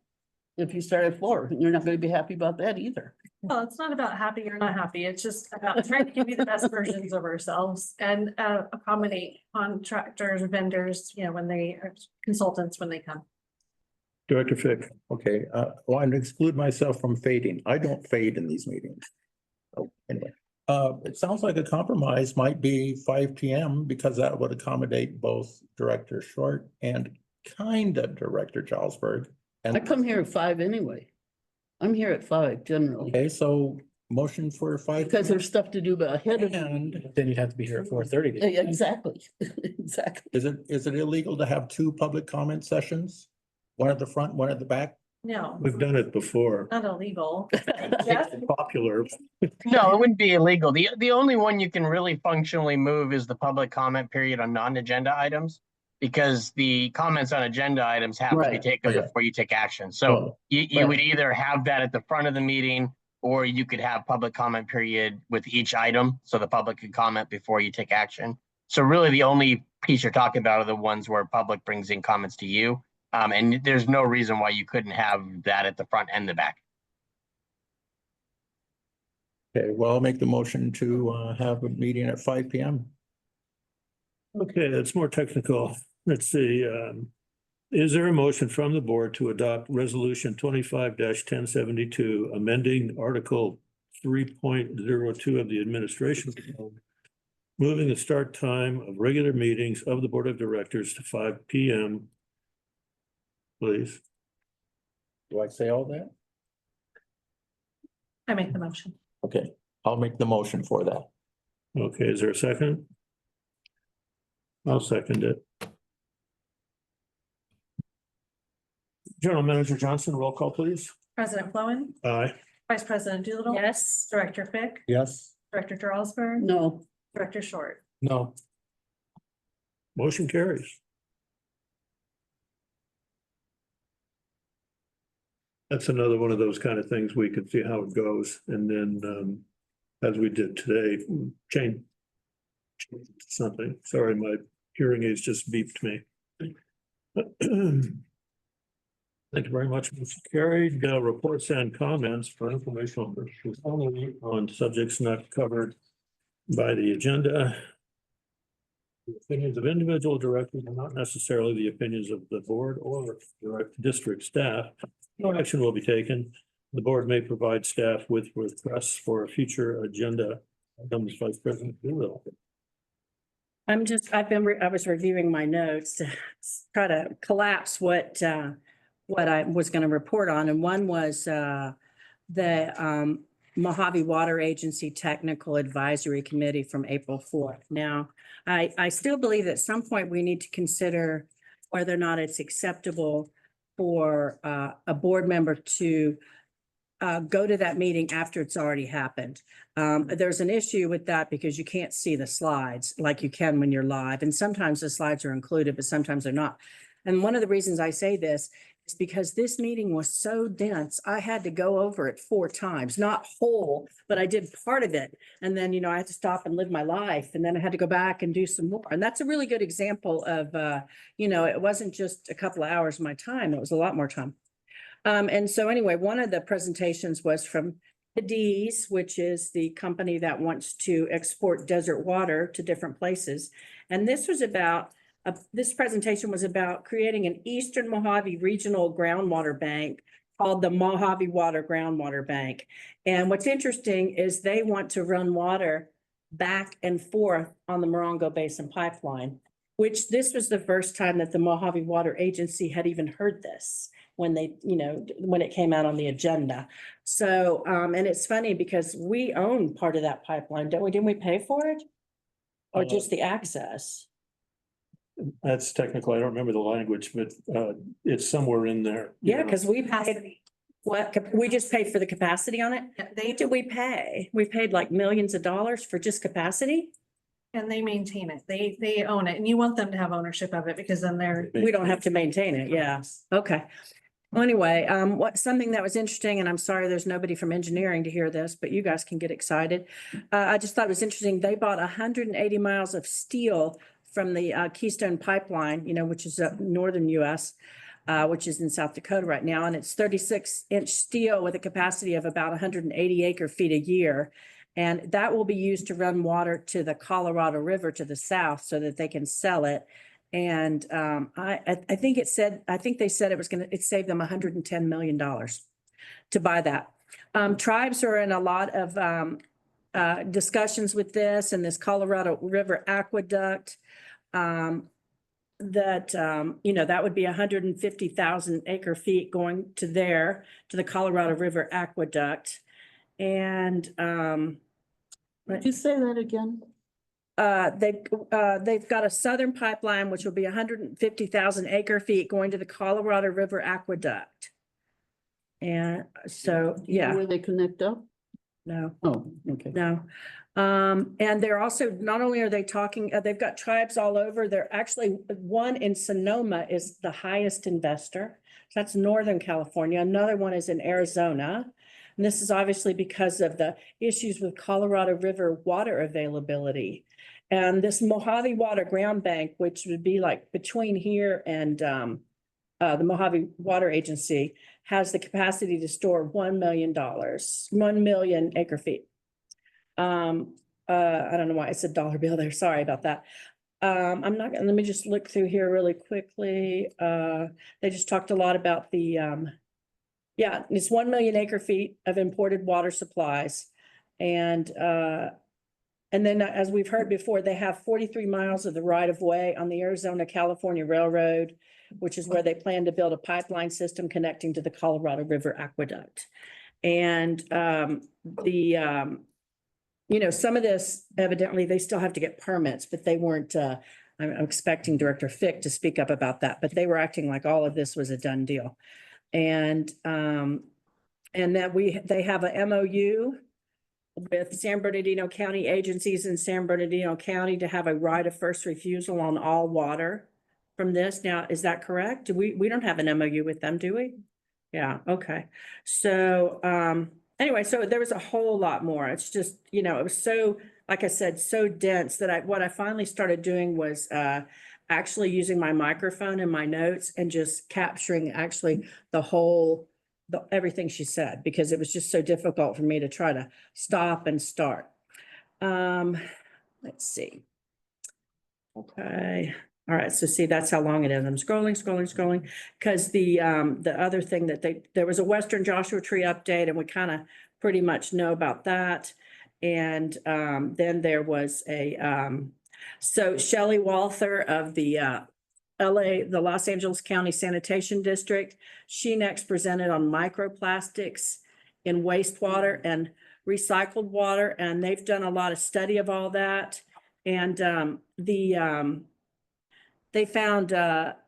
Speaker 6: If you start at 4, and you're not gonna be happy about that either.
Speaker 5: Well, it's not about happy or not happy. It's just about trying to give you the best versions of ourselves and accommodate contractors, vendors, when they are consultants when they come.
Speaker 1: Director Fick.
Speaker 11: Okay, I want to exclude myself from fading. I don't fade in these meetings. Oh, anyway, it sounds like a compromise might be 5 p.m. because that would accommodate both Director Short and kind of Director Jarlsberg. And
Speaker 6: I come here at 5 anyway. I'm here at 5 generally,
Speaker 11: okay, so motion for 5.
Speaker 6: because there's stuff to do ahead of.
Speaker 11: And
Speaker 3: Then you'd have to be here at 4:30.
Speaker 6: Exactly, exactly.
Speaker 11: is it illegal to have 2 public comment sessions? One at the front, one at the back?
Speaker 5: No,
Speaker 1: We've done it before.
Speaker 5: not illegal.
Speaker 1: It's popular.
Speaker 7: No, it wouldn't be illegal. The only one you can really functionally move is the public comment period on non-agenda items. because the comments on agenda items have to be
Speaker 6: Right.
Speaker 7: taken
Speaker 11: Oh, yeah.
Speaker 7: before you take action. So
Speaker 11: Well,
Speaker 7: you would either have that at the front of the meeting, or you could have public comment period with each item, so the public can comment before you take action. So really, the only piece you're talking about are the ones where public brings in comments to you. And there's no reason why you couldn't have that at the front and the back.
Speaker 11: Okay, well, I'll make the motion to have a meeting at 5 PM.
Speaker 1: Okay, that's more technical. Let's see, is there a motion from the board to adopt resolution 25-1072, amending article 3.02 of the administration code, moving the start time of regular meetings of the board of directors to 5 PM? Please.
Speaker 11: Do I say all that?
Speaker 5: I make the motion.
Speaker 11: Okay, I'll make the motion for that.
Speaker 1: Okay, is there a second? I'll second it. General Manager Johnson, roll call, please.
Speaker 5: President Flowen,
Speaker 1: Aye.
Speaker 5: Vice President Doolittle.
Speaker 12: Yes.
Speaker 5: Director Fick,
Speaker 11: Yes?
Speaker 5: Director Jarlsberg,
Speaker 6: No,
Speaker 5: Director Short.
Speaker 3: No,
Speaker 1: Motion carries. That's another one of those kind of things we could see how it goes, and then, as we did today, change something. Sorry, my hearing aids just beeped me. Thank you very much, Mr. Carried. Reports and comments for informational purposes only on subjects not covered by the agenda. The opinions of individual directors are not necessarily the opinions of the board or district staff. No action will be taken. The board may provide staff with requests for a future agenda. Vice President Doolittle.
Speaker 12: I was reviewing my notes to try to collapse what I was going to report on. And one was the Mojave Water Agency Technical Advisory Committee from April 4th. Now, I still believe at some point we need to consider whether or not it's acceptable for a board member to go to that meeting after it's already happened. There's an issue with that because you can't see the slides like you can when you're live. And sometimes the slides are included, but sometimes they're not. And one of the reasons I say this is because this meeting was so dense, I had to go over it 4 times, not whole, but I did part of it. And then, I had to stop and live my life. And then I had to go back and do some more. And that's a really good example of, it wasn't just a couple of hours of my time. It was a lot more time. And so anyway, one of the presentations was from Cadiz, which is the company that wants to export desert water to different places. And this was about, this presentation was about creating an Eastern Mojave Regional Groundwater Bank called the Mojave Water Groundwater Bank. And what's interesting is they want to run water back and forth on the Morongo Basin Pipeline, which this was the first time that the Mojave Water Agency had even heard this when they, when it came out on the agenda. So, and it's funny because we own part of that pipeline, don't we? Didn't we pay for it? Or just the access?
Speaker 1: That's technical. I don't remember the language, but it's somewhere in there.
Speaker 12: Yeah, because we paid, we just paid for the capacity on it? What did we pay? We paid like millions of dollars for just capacity?
Speaker 5: And they maintain it. They own it, and you want them to have ownership of it because then
Speaker 12: We don't have to maintain it, yeah. Okay. Well, anyway, something that was interesting, and I'm sorry there's nobody from engineering to hear this, but you guys can get excited. I just thought it was interesting. They bought 180 miles of steel from the Keystone Pipeline, which is up northern US, which is in South Dakota right now. And it's 36-inch steel with a capacity of about 180 acre feet a year. And that will be used to run water to the Colorado River to the south so that they can sell it. And I think they said it saved them $110 million to buy that. Tribes are in a lot of discussions with this and this Colorado River aqueduct. That would be 150,000 acre feet going to the Colorado River aqueduct. And
Speaker 6: could you say that again?
Speaker 12: they've got a southern pipeline, which will be 150,000 acre feet going to the Colorado River aqueduct. And so, yeah,
Speaker 6: Where they connect up?
Speaker 12: no,
Speaker 6: Oh, okay.
Speaker 12: no. And they're also, not only are they talking, they've got tribes all over. They're actually, one in Sonoma is the highest investor. That's Northern California. Another one is in Arizona. And this is obviously because of the issues with Colorado River water availability. And this Mojave Water Ground Bank, which would be like between here and the Mojave Water Agency, has the capacity to store $1 million, 1 million acre feet. I don't know why it's a dollar bill there. Sorry about that. I'm not gonna, let me just look through here really quickly. They just talked a lot about the, yeah, it's 1 million acre feet of imported water supplies. And then as we've heard before, they have 43 miles of the right of way on the Arizona-California Railroad, which is where they plan to build a pipeline system connecting to the Colorado River Aqueduct. And you know, some of this, evidently, they still have to get permits, but they weren't, I'm expecting Director Fick to speak up about that, but they were acting like all of this was a done deal. And that they have a MOU with San Bernardino County agencies in San Bernardino County to have a right of first refusal on all water from this. Now, is that correct? We don't have an MOU with them, do we? Yeah, okay. So, anyway, so there was a whole lot more. It's just, you know, it was so, like I said, so dense that what I finally started doing was actually using my microphone in my notes and just capturing actually everything she said, because it was just so difficult for me to try to stop and start. Let's see. Okay. All right, so see, that's how long it is. I'm scrolling, because the other thing that there was a Western Joshua Tree update, and we kind of pretty much know about that. And then there was so Shelley Walther of the the Los Angeles County Sanitation District, she next presented on microplastics in wastewater and recycled water, and they've done a lot of study of all that. And they found that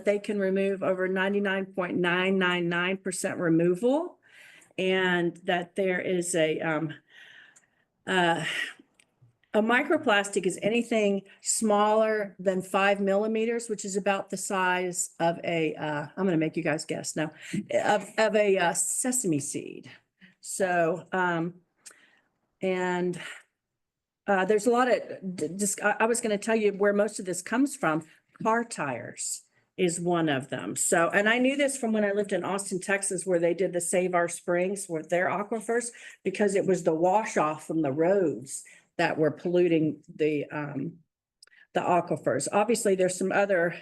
Speaker 12: they can remove over 99.999% removal, and that there is a microplastic is anything smaller than 5 millimeters, which is about the size of I'm going to make you guys guess now, of a sesame seed. So, there's a lot of, I was going to tell you where most of this comes from. Car tires is one of them. So, and I knew this from when I lived in Austin, Texas, where they did the Save Our Springs with their aquifers, because it was the wash off from the roads that were polluting the aquifers. Obviously, there's some other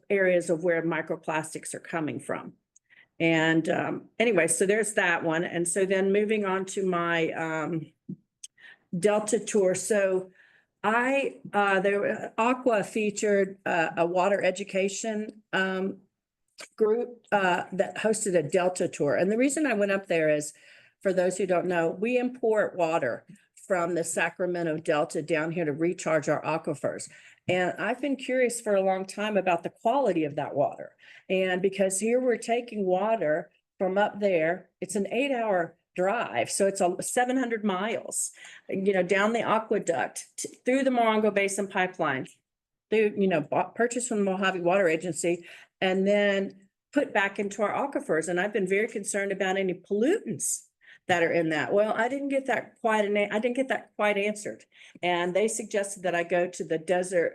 Speaker 12: areas of where microplastics are coming from. And anyway, so there's that one. And so then moving on to my Delta tour. So Aqua featured a water education group that hosted a Delta tour. And the reason I went up there is, for those who don't know, we import water from the Sacramento Delta down here to recharge our aquifers. And I've been curious for a long time about the quality of that water. And because here we're taking water from up there, it's an 8-hour drive. So it's 700 miles, you know, down the aqueduct through the Morongo Basin pipeline, through, you know, purchased from the Mojave Water Agency, and then put back into our aquifers. And I've been very concerned about any pollutants that are in that. Well, I didn't get that quite answered. And they suggested that I go to the DWR,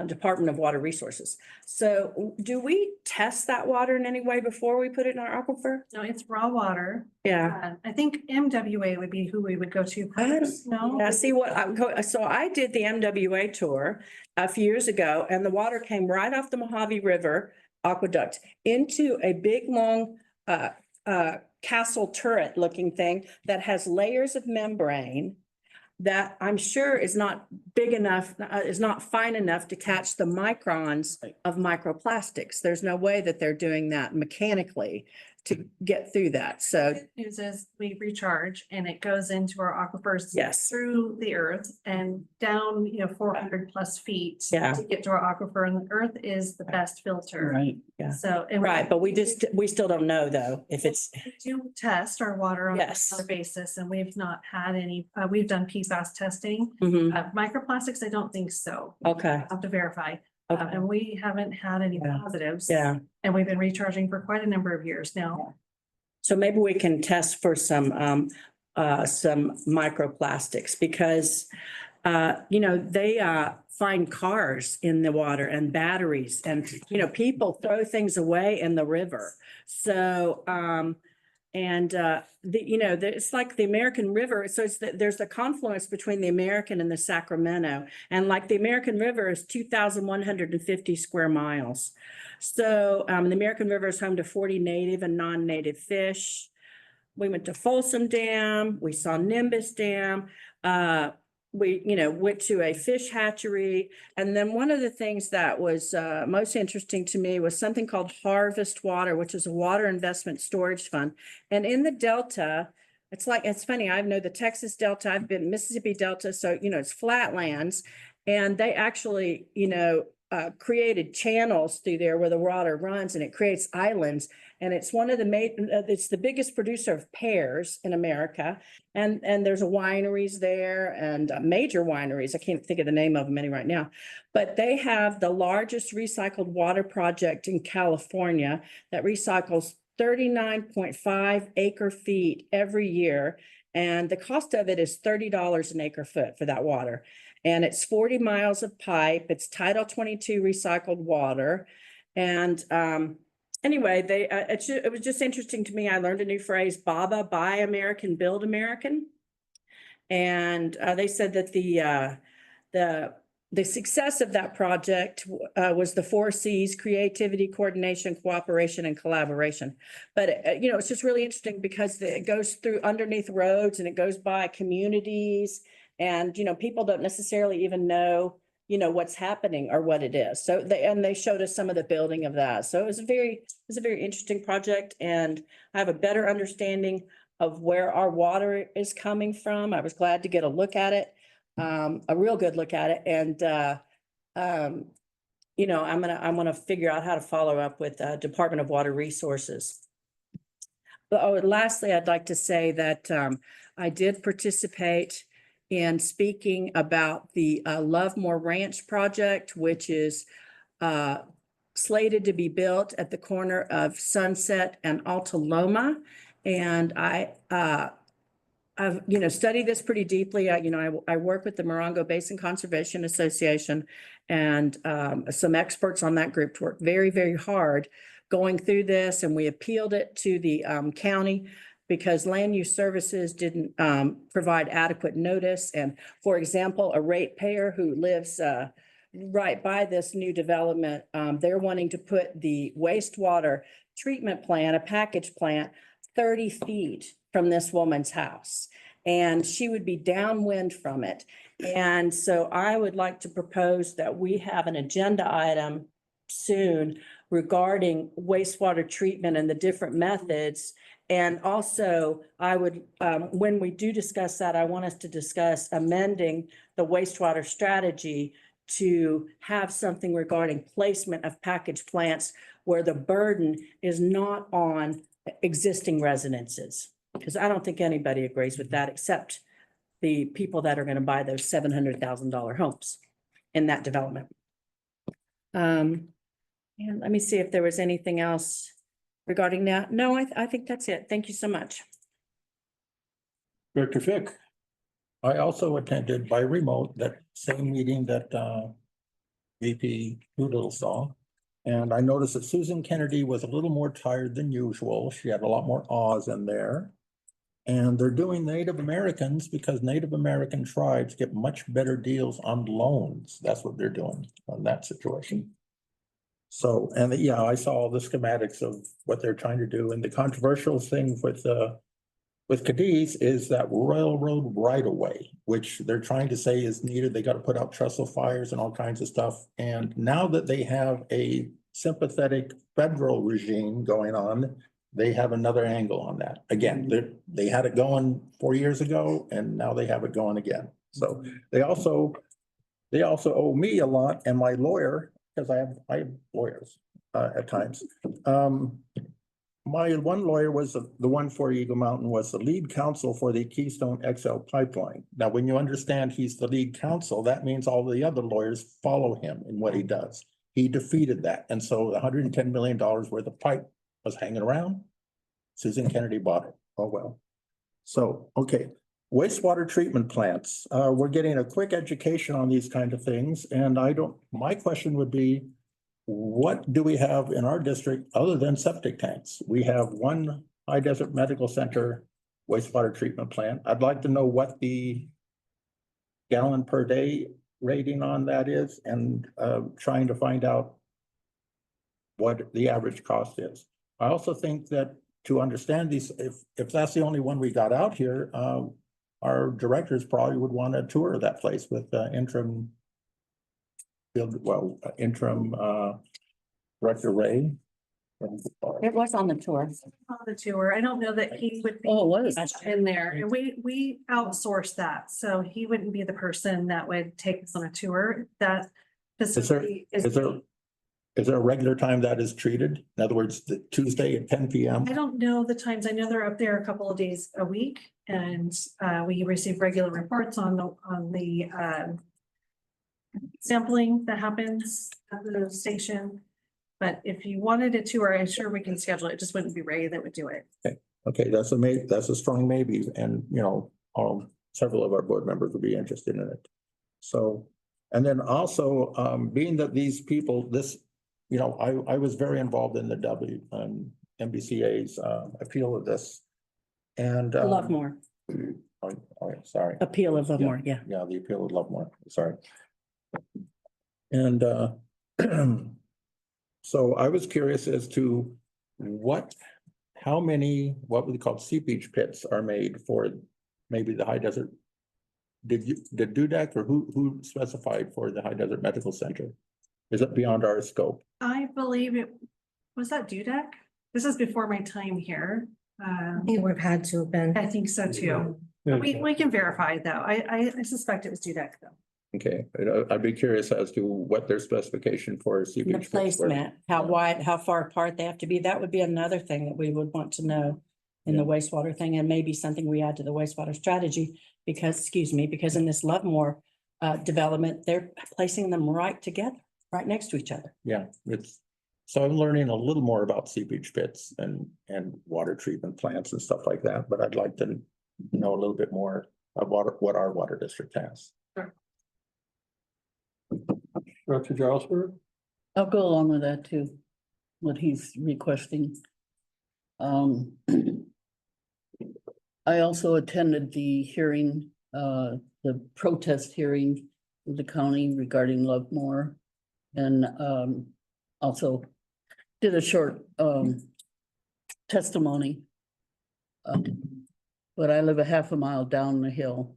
Speaker 12: Department of Water Resources. So do we test that water in any way before we put it in our aquifer?
Speaker 5: No, it's raw water.
Speaker 12: Yeah.
Speaker 5: I think MWA would be who we would go to first. No.
Speaker 12: Yeah, see what so I did the MWA tour a few years ago, and the water came right off the Mojave River aqueduct into a big, long, castle turret looking thing that has layers of membrane that I'm sure is not big enough, is not fine enough to catch the microns of microplastics. There's no way that they're doing that mechanically to get through that. So,
Speaker 5: Good news is we recharge and it goes into our aquifers.
Speaker 12: yes.
Speaker 5: Through the earth and down, 400+ feet.
Speaker 12: Yeah.
Speaker 5: To get to our aquifer, and the earth is the best filter.
Speaker 12: Right, yeah.
Speaker 5: So. and
Speaker 12: Right, but we still don't know though, if it's,
Speaker 5: We do test our water on a
Speaker 12: Yes.
Speaker 5: regular basis, and we've not had any, we've done PFAS testing.
Speaker 12: Mhm,
Speaker 5: Microplastics, I don't think so.
Speaker 12: okay,
Speaker 5: I have to verify,
Speaker 12: okay,
Speaker 5: and we haven't had any
Speaker 12: Yeah.
Speaker 5: positives.
Speaker 12: yeah.
Speaker 5: And we've been recharging for quite a number of years now.
Speaker 12: So maybe we can test for some microplastics because, they, find cars in the water and batteries and, people throw things away in the river. So, it's like the American River. So there's the confluence between the American and the Sacramento. And like the American River is 2,150 square miles. So the American River is home to 40 native and non-native fish. We went to Folsom Dam. We saw Nimbus Dam. We, went to a fish hatchery. And then one of the things that was most interesting to me was something called Harvest Water, which is a water investment storage fund. And in the Delta, it's funny, I know the Texas Delta, I've been Mississippi Delta, so, it's flatlands. And they actually, created channels through there where the water runs and it creates islands. And it's one of it's the biggest producer of pears in America. And there's wineries there and major wineries. I can't think of the name of them any right now, but they have the largest recycled water project in California that recycles 39.5 acre feet every year. And the cost of it is $30 an acre foot for that water. And it's 40 miles of pipe. It's Title 22 recycled water. And anyway, it was just interesting to me. I learned a new phrase, BABA, Buy American, Build American. And they said that the success of that project was the 4 C's: creativity, coordination, cooperation, and collaboration. But, it's just really interesting because it goes through underneath roads and it goes by communities. And, people don't necessarily even know, what's happening or what it is. So they showed us some of the building of that. So it was a very interesting project. And I have a better understanding of where our water is coming from. I was glad to get a look at it, a real good look at it. And, I'm gonna figure out how to follow up with Department of Water Resources. But lastly, I'd like to say that I did participate in speaking about the Lovemore Ranch project, which is slated to be built at the corner of Sunset and Alta Loma. And I've, studied this pretty deeply. I work with the Morongo Basin Conservation Association and some experts on that group to work very, very hard going through this. And we appealed it to the county because Land Use Services didn't provide adequate notice. And for example, a ratepayer who lives right by this new development, they're wanting to put the wastewater treatment plant, a package plant, 30 feet from this woman's house. And she would be downwind from it. And so I would like to propose that we have an agenda item soon regarding wastewater treatment and the different methods. And also I would, when we do discuss that, I want us to discuss amending the wastewater strategy to have something regarding placement of package plants where the burden is not on existing residences. Because I don't think anybody agrees with that except the people that are going to buy those $700,000 homes in that development. And let me see if there was anything else regarding that. No, I think that's it. Thank you so much.
Speaker 11: Director Fick. I also attended by remote that same meeting that VP Doolittle saw. And I noticed that Susan Kennedy was a little more tired than usual. She had a lot more awes in there. And they're doing Native Americans because Native American tribes get much better deals on loans. That's what they're doing on that situation. So, and yeah, I saw all the schematics of what they're trying to do. And the controversial thing with Cadiz is that railroad right of way, which they're trying to say is needed. They got to put out trestle fires and all kinds of stuff. And now that they have a sympathetic federal regime going on, they have another angle on that. Again, they had it going 4 years ago and now they have it going again. So they also owe me a lot and my lawyer, because I have lawyers at times. My one lawyer was the one for Eagle Mountain was the lead counsel for the Keystone XL pipeline. Now, when you understand he's the lead counsel, that means all the other lawyers follow him in what he does. He defeated that. And so the $110 million worth of pipe was hanging around. Susan Kennedy bought it. Oh, well. So, okay. Wastewater treatment plants. We're getting a quick education on these kind of things. And my question would be, what do we have in our district other than septic tanks? We have one high desert medical center wastewater treatment plant. I'd like to know what the gallon per day rating on that is and trying to find out what the average cost is. I also think that to understand these, if that's the only one we got out here, our directors probably would want a tour of that place with interim Director Ray.
Speaker 12: It was on the tour.
Speaker 5: On the tour, I don't know that he would be.
Speaker 6: Oh, it was.
Speaker 5: In there, and we outsource that, so he wouldn't be the person that would take us on a tour. That facility
Speaker 11: Is there a regular time that is treated? In other words, the Tuesday at 10 p.m.?
Speaker 5: I don't know the times. I know they're up there a couple of days a week, and we receive regular reports on the sampling that happens at the station. But if you wanted a tour, I'm sure we can schedule it. It just wouldn't be Ray that would do it.
Speaker 11: Okay, that's a strong maybe, and several of our board members would be interested in it. So, and then also, being that these people, I was very involved in the MBCA's appeal of this. And
Speaker 12: Lovemore,
Speaker 11: sorry.
Speaker 12: appeal of Lovemore, yeah.
Speaker 11: Yeah, the appeal of Lovemore, sorry. And so I was curious as to how many, what we call seepage pits are made for maybe the high desert. Did DUDEC or who specified for the high desert medical center? Is it beyond our scope?
Speaker 5: I believe it was that DUDEC. This is before my time here.
Speaker 4: It would have had to have been.
Speaker 5: I think so too. We can verify though. I suspect it was DUDEC though.
Speaker 11: Okay, I'd be curious as to what their specification for seepage
Speaker 12: The
Speaker 11: pits were.
Speaker 12: placement, how wide, how far apart they have to be. That would be another thing that we would want to know in the wastewater thing, and maybe something we add to the wastewater strategy because in this Lovemore development, they're placing them right together, right next to each other.
Speaker 11: Yeah, so I'm learning a little more about seepage pits and water treatment plants and stuff like that, but I'd like to know a little bit more about what our water district has.
Speaker 1: Dr. Jarlsberg?
Speaker 6: I'll go along with that too, what he's requesting. I also attended the hearing, the protest hearing with the county regarding Lovemore. And also did a short testimony. But I live a half a mile down the hill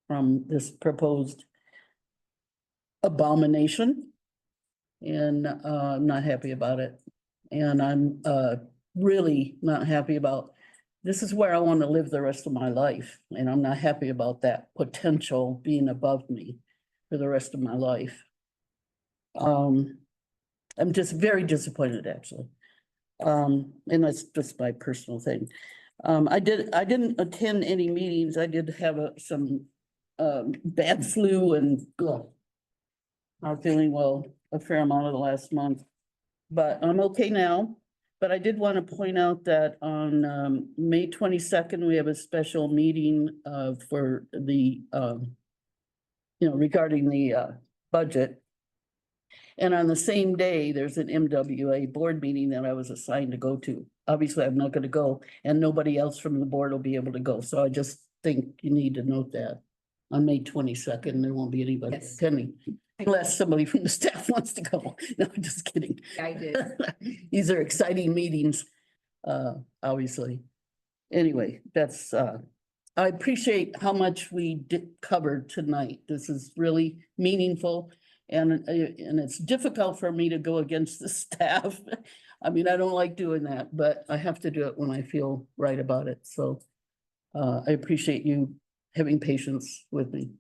Speaker 6: from this proposed abomination. And I'm not happy about it. And I'm really not happy about, this is where I want to live the rest of my life. And I'm not happy about that potential being above me for the rest of my life. I'm just very disappointed, actually. And that's just my personal thing. I didn't attend any meetings. I did have some bad flu and not feeling well a fair amount of the last month, but I'm okay now. But I did want to point out that on May 22nd, we have a special meeting for the, regarding the budget. And on the same day, there's an MWA board meeting that I was assigned to go to. Obviously, I'm not going to go, and nobody else from the board will be able to go. So I just think you need to note that on May 22nd, there won't be anybody attending. Unless somebody from the staff wants to go. No, I'm just kidding.
Speaker 2: I did.
Speaker 6: These are exciting meetings, obviously. Anyway, that's, I appreciate how much we covered tonight. This is really meaningful. And it's difficult for me to go against the staff. I mean, I don't like doing that, but I have to do it when I feel right about it, so. I appreciate you having patience with me.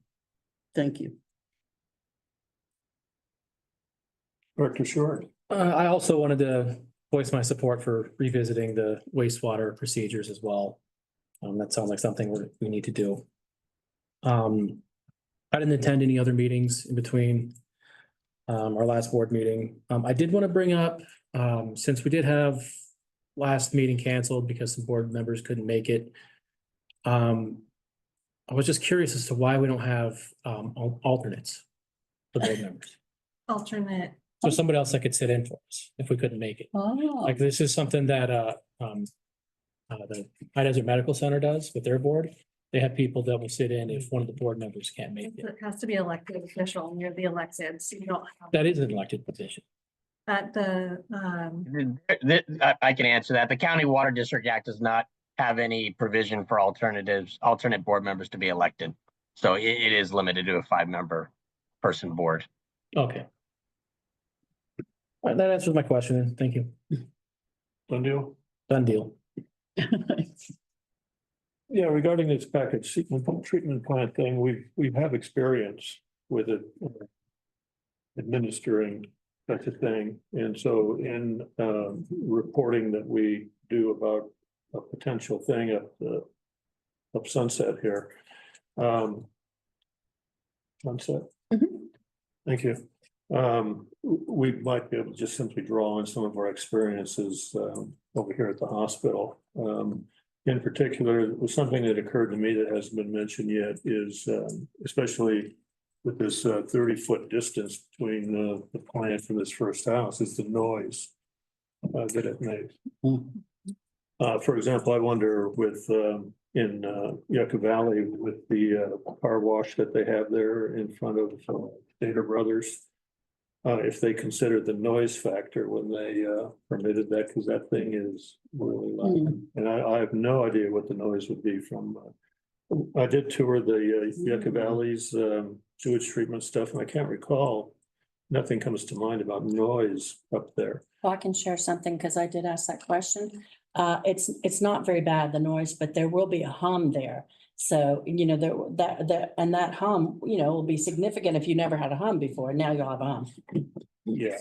Speaker 6: Thank you.
Speaker 1: Director Short.
Speaker 3: I also wanted to voice my support for revisiting the wastewater procedures as well. That sounds like something we need to do. I didn't attend any other meetings in between our last board meeting. I did want to bring up, since we did have last meeting canceled because some board members couldn't make it. I was just curious as to why we don't have alternates for board members.
Speaker 5: Alternate.
Speaker 3: So somebody else that could sit in for us if we couldn't make it.
Speaker 6: Oh,
Speaker 3: Like this is something that the High Desert Medical Center does with their board. They have people that will sit in if one of the board members can't make it.
Speaker 5: It has to be elected official and you're the elected, so you don't have
Speaker 3: That is an elected position.
Speaker 5: at the,
Speaker 7: I can answer that. The County Water District Act does not have any provision for alternate board members to be elected. So it is limited to a 5-member person board.
Speaker 3: Okay. All right, that answers my question. Thank you.
Speaker 1: Done deal?
Speaker 3: Done deal.
Speaker 1: Yeah, regarding this package treatment plant thing, we have experience with it administering such a thing. And so in reporting that we do about a potential thing up Sunset here. Sunset? Thank you. We might be able to just simply draw on some of our experiences over here at the hospital. In particular, it was something that occurred to me that hasn't been mentioned yet is especially with this 30-foot distance between the plant and this first house is the noise that it makes. For example, I wonder with in Yucca Valley with the car wash that they have there in front of Stater Brothers, if they considered the noise factor when they permitted that, because that thing is really loud. And I have no idea what the noise would be from. I did tour the Yucca Valley's sewage treatment stuff, and I can't recall. Nothing comes to mind about noise up there.
Speaker 12: Well, I can share something because I did ask that question. It's not very bad, the noise, but there will be a hum there. So, you know, that hum, you know, will be significant if you never had a hum before. Now you'll have a hum.
Speaker 1: Yeah,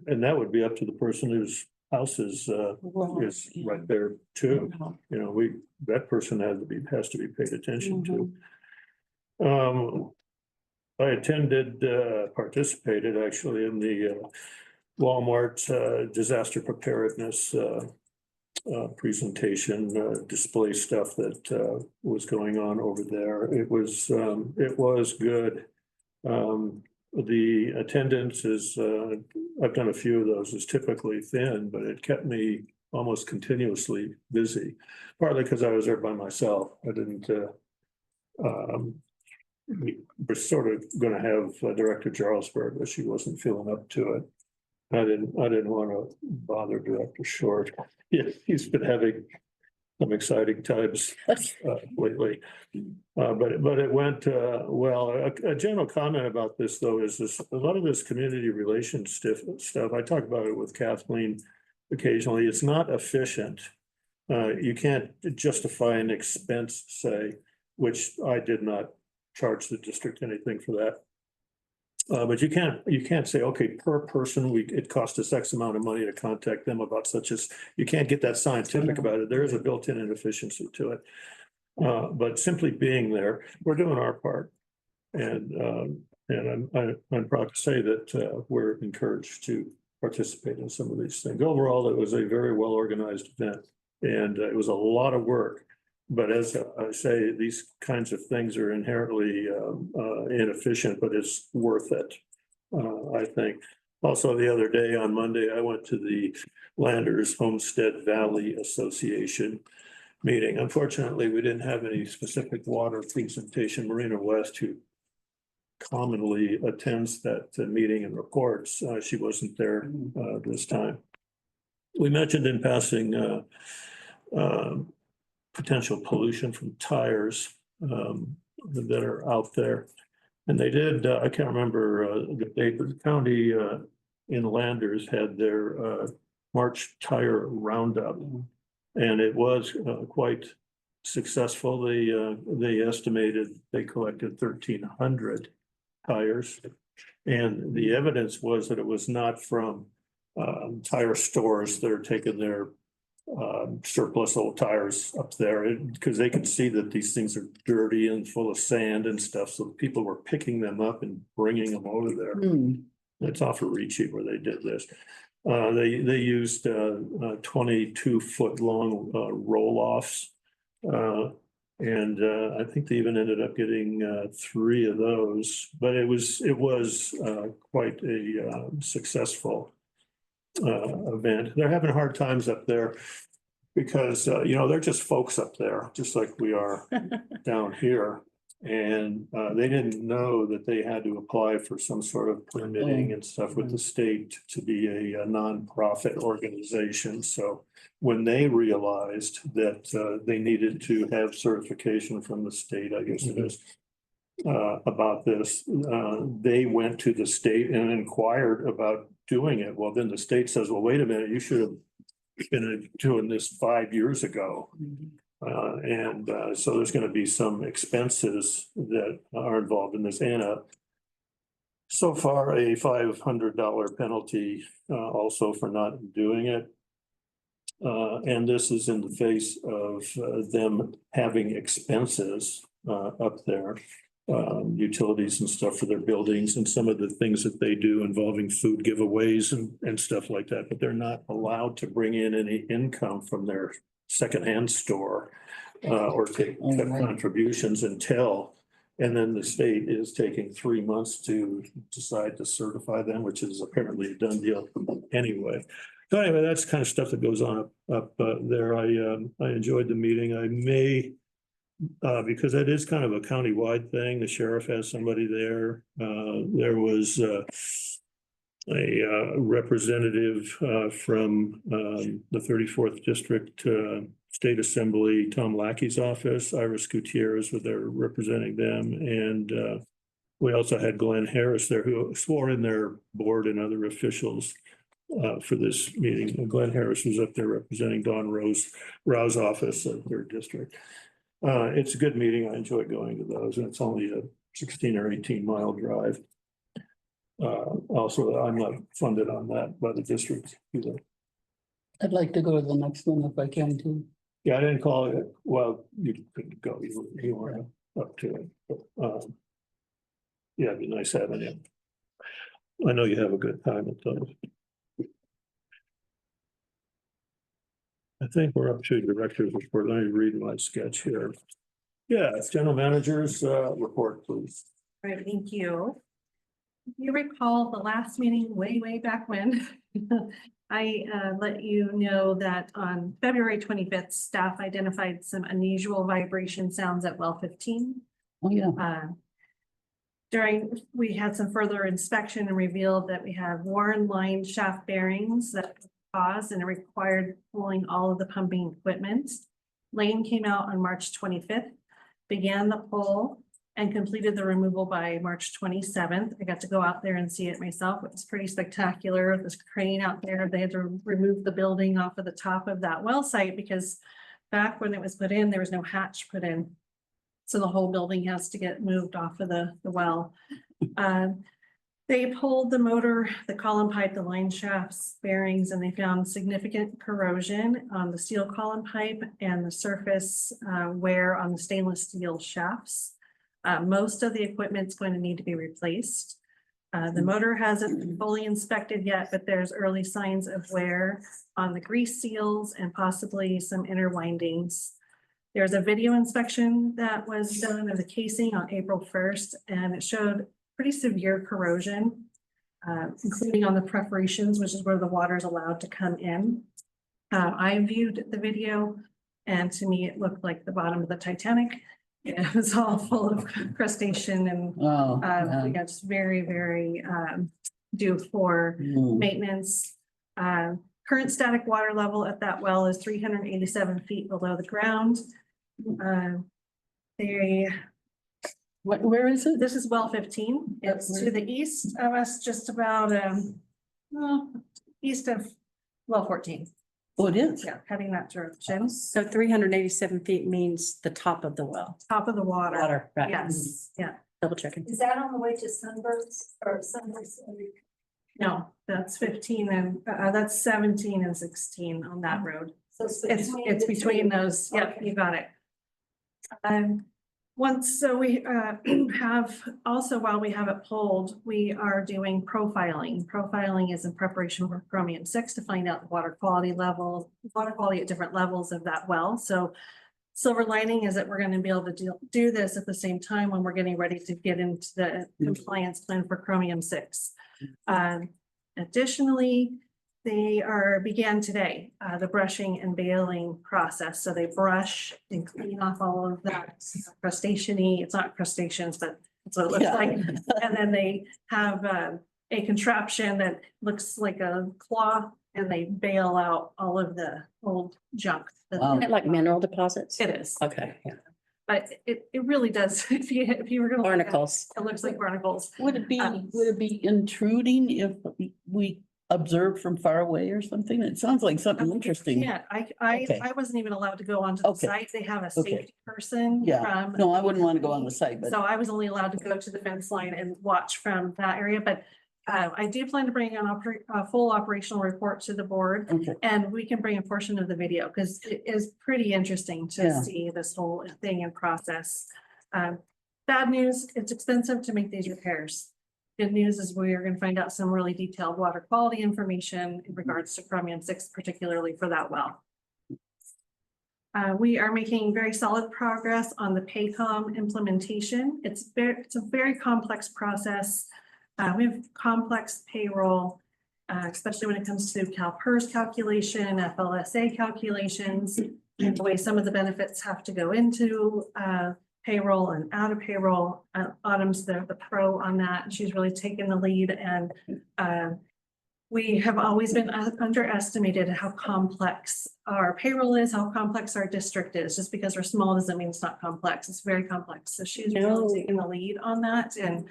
Speaker 1: and that would be up to the person whose house is right there too. You know, that person has to be paid attention to. I participated actually in the Walmart disaster preparedness presentation, display stuff that was going on over there. It was good. The attendance is, I've done a few of those, is typically thin, but it kept me almost continuously busy, partly because I was there by myself. I didn't, we were sort of going to have Director Jarlsberg, but she wasn't feeling up to it. I didn't want to bother Director Short. Yeah, he's been having some exciting times lately, but it went well. A general comment about this, though, is a lot of this community relations stuff. I talk about it with Kathleen occasionally. It's not efficient. You can't justify an expense, say, which I did not charge the district anything for that. But you can't say, okay, per person, it cost us X amount of money to contact them about such as, you can't get that scientific about it. There is a built-in inefficiency to it. But simply being there, we're doing our part. And I'm proud to say that we're encouraged to participate in some of these things. Overall, it was a very well-organized event, and it was a lot of work. But as I say, these kinds of things are inherently inefficient, but it's worth it, I think. Also, the other day on Monday, I went to the Landers Homestead Valley Association meeting. Unfortunately, we didn't have any specific water presentation. Marina West, who commonly attends that meeting and reports, she wasn't there this time. We mentioned in passing potential pollution from tires that are out there. And they did, I can't remember the county in Landers had their March Tire Roundup. And it was quite successful. They estimated they collected 1,300 tires. And the evidence was that it was not from tire stores that are taking their surplus old tires up there, because they could see that these things are dirty and full of sand and stuff. So people were picking them up and bringing them over there. It's off of Ricci where they did this. They used 22-foot long roll-offs. And I think they even ended up getting 3 of those, but it was quite a successful event. They're having hard times up there because, they're just folks up there, just like we are down here. And they didn't know that they had to apply for some sort of permitting and stuff with the state to be a nonprofit organization. So when they realized that they needed to have certification from the state, I guess it is, about this, they went to the state and inquired about doing it. Well, then the state says, well, wait a minute, you should have been doing this 5 years ago. So there's going to be some expenses that are involved in this, and so far a $500 penalty also for not doing it. And this is in the face of them having expenses up there, utilities and stuff for their buildings, and some of the things that they do involving food giveaways and stuff like that. But they're not allowed to bring in any income from their secondhand store or take contributions until, and then the state is taking 3 months to decide to certify them, which is apparently a done deal anyway. So anyway, that's the kind of stuff that goes on up there. I enjoyed the meeting. I may, because that is kind of a countywide thing. The sheriff has somebody there. There was a representative from the 34th District State Assembly, Tom Lackey's office. Iris Gutierrez was there representing them. And we also had Glenn Harris there, who swore in their board and other officials for this meeting. And Glenn Harris was up there representing Don Rowe's office of their district. It's a good meeting. I enjoy going to those, and it's only a 16 or 18 mile drive. Also, I'm not funded on that by the district either.
Speaker 6: I'd like to go to the next one if I can too.
Speaker 1: Yeah, I didn't call it. Well, you couldn't go. You weren't up to it. But, yeah, it'd be nice having you. I know you have a good time at those. I think we're up to director's report. Let me read my sketch here. Yeah, general manager's report, please.
Speaker 5: All right, thank you. If you recall the last meeting way back when, I let you know that on February 25th, staff identified some unusual vibration sounds at well 15.
Speaker 6: Oh, yeah.
Speaker 5: We had some further inspection and revealed that we have worn line shaft bearings that caused, and it required pulling all of the pumping equipment. Lane came out on March 25th, began the pull, and completed the removal by March 27th. I got to go out there and see it myself. It was pretty spectacular. This crane out there, they had to remove the building off of the top of that well site because back when it was put in, there was no hatch put in. So the whole building has to get moved off of the well. They pulled the motor, the column pipe, the line shafts, bearings, and they found significant corrosion on the steel column pipe and the surface wear on the stainless steel shafts. Most of the equipment's going to need to be replaced. The motor hasn't been fully inspected yet, but there's early signs of wear on the grease seals and possibly some inner windings. There's a video inspection that was done of the casing on April 1st, and it showed pretty severe corrosion, including on the perforations, which is where the water is allowed to come in. I viewed the video, and to me, it looked like the bottom of the Titanic. It was all full of crustacean and yeah, just very due for maintenance. Current static water level at that well is 387 feet below the ground.
Speaker 6: Where is it?
Speaker 5: This is well 15. It's to the east of us, just about east of well, 14,
Speaker 6: Oh, it is?
Speaker 5: yeah, heading that direction,
Speaker 12: So 387 feet means the top of the well.
Speaker 5: top of the water.
Speaker 12: Water, right.
Speaker 5: Yes, yeah,
Speaker 12: Double checking.
Speaker 10: Is that on the way to Sunburst or Sunburst?
Speaker 5: no, that's 15 and, that's 17 and 16 on that road.
Speaker 10: So it's
Speaker 5: It's between those, yeah,
Speaker 10: Okay.
Speaker 5: you got it. So we have, also while we have it pulled, we are doing profiling. Profiling is in preparation for chromium-6 to find out the water quality at different levels of that well. So silver lining is that we're going to be able to do this at the same time when we're getting ready to get into the compliance plan for chromium-6. Additionally, they began today, the brushing and baling process. So they brush and clean off all of that crustacean-y, it's not crustaceans, but that's what it looks
Speaker 6: Yeah.
Speaker 5: like. And then they have a contraption that looks like a claw and they bail out all of the old junk.
Speaker 6: Wow.
Speaker 12: Isn't it like mineral deposits?
Speaker 5: It is,
Speaker 12: Okay, yeah.
Speaker 5: but it really does. If you were gonna. look at it,
Speaker 12: Barnacles.
Speaker 5: It looks like barnacles.
Speaker 6: Would it be intruding if we observe from far away or something? It sounds like something interesting.
Speaker 5: Yeah,
Speaker 6: Okay.
Speaker 5: I wasn't even allowed to go onto the
Speaker 6: Okay.
Speaker 5: site. They have a
Speaker 6: Okay.
Speaker 5: safety person.
Speaker 6: Yeah,
Speaker 5: from-
Speaker 6: no, I wouldn't want to go on the site, but
Speaker 5: So I was only allowed to go to the fence line and watch from that area, but I do plan to bring a full operational report to the board.
Speaker 6: okay.
Speaker 5: And we can bring a portion of the video because it is pretty interesting to
Speaker 6: Yeah.
Speaker 5: see this whole thing in process. Bad news, it's expensive to make these repairs. Good news is we are going to find out some really detailed water quality information in regards to chromium-6, particularly for that well. We are making very solid progress on the PAYCOM implementation. It's a very complex process. We have complex payroll, especially when it comes to CalPERS calculation, FLSA calculations, and the way some of the benefits have to go into payroll and out of payroll. Autumn's the pro on that. She's really taken the lead, and we have always been underestimated how complex our payroll is, how complex our district is. Just because we're small doesn't mean it's not complex. It's very complex. So she's really taken the lead on that. And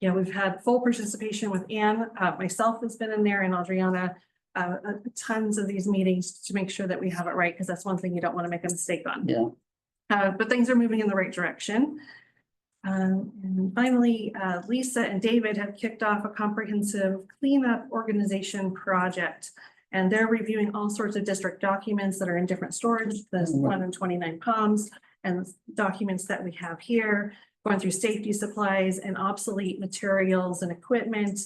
Speaker 5: you know, we've had full participation with Anne. Myself has been in there, and Adriana, tons of these meetings to make sure that we have it right, because that's one thing you don't want to make a mistake on.
Speaker 6: Yeah.
Speaker 5: But things are moving in the right direction. And finally, Lisa and David have kicked off a comprehensive cleanup organization project. And they're reviewing all sorts of district documents that are in different storage, the 129 Palms, and documents that we have here, going through safety supplies and obsolete materials and equipment.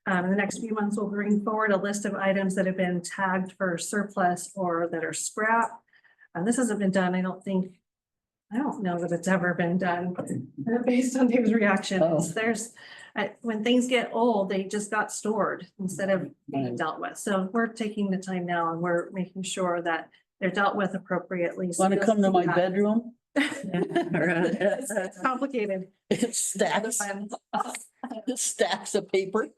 Speaker 5: In the next few months, we'll bring forward a list of items that have been tagged for surplus or that are scrap. This hasn't been done, I don't know that it's ever been done based on Dave's reactions.
Speaker 6: Oh.
Speaker 5: There's, when things get old, they just got stored instead of being dealt with. So we're taking the time now and we're making sure that they're dealt with appropriately. So
Speaker 6: Want to
Speaker 5: you'll
Speaker 6: come to
Speaker 5: see
Speaker 6: my
Speaker 5: that.
Speaker 6: bedroom?
Speaker 5: It's complicated.
Speaker 6: It stacks, it stacks of paper.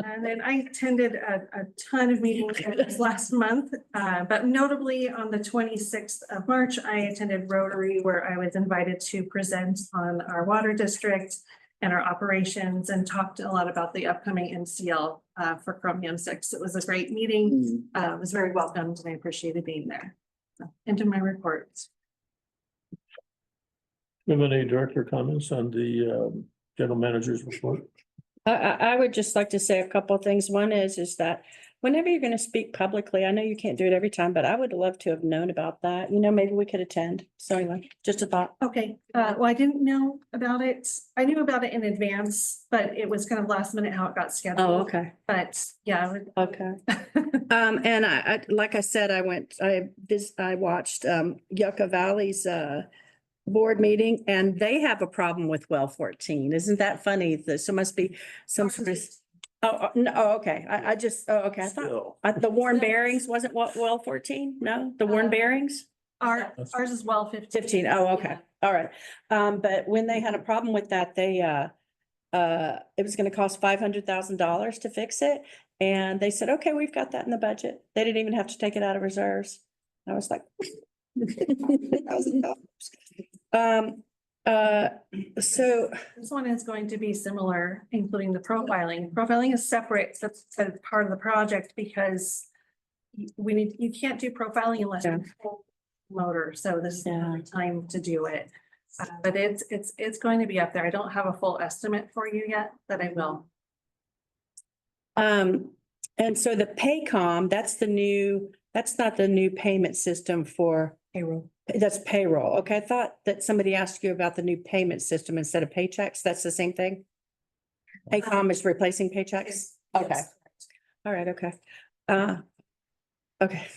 Speaker 5: And then I attended a ton of meetings this last month, but notably on the 26th of March, I attended Rotary, where I was invited to present on our water district and our operations, and talked a lot about the upcoming MCL for chromium-6. It was a great meeting. It was very welcomed, and I appreciated being there. So, into my reports.
Speaker 1: Do you have any director comments on the general manager's report?
Speaker 12: I would just like to say a couple of things. One is that whenever you're going to speak publicly, I know you can't do it every time, but I would love to have known about that. You know, maybe we could attend. So anyway, just a thought.
Speaker 5: Okay, well, I didn't know about it. I knew about it in advance, but it was kind of last minute how it got scheduled.
Speaker 12: Oh, okay.
Speaker 5: But yeah, I would.
Speaker 12: Okay. And I, like I said, I watched Yucca Valley's board meeting, and they have a problem with well 14. Isn't that funny? So must be some sort of. Oh, no, okay. I just, okay. I thought the Warren Bearings wasn't what well 14? No, the Warren Bearings?
Speaker 5: Ours is well
Speaker 12: 15. Oh, okay. All right. But when they had a problem with that, they it was going to cost $500,000 to fix it. And they said, okay, we've got that in the budget. They didn't even have to take it out of reserves. I was like, $1,000. So,
Speaker 5: This one is going to be similar, including the profiling. Profiling is separate, that's part of the project because you can't do profiling unless you have full motor, so this is the
Speaker 12: Yeah.
Speaker 5: perfect time to do it. But it's going to be up there. I don't have a full estimate for you yet, but I will.
Speaker 12: and so the Paycom, that's not the new payment system for payroll. That's payroll. Okay, I thought that somebody asked you about the new payment system instead of paychecks. That's the same thing? Paycom is replacing paychecks? Okay.
Speaker 5: Yes.
Speaker 12: All right, okay. Okay.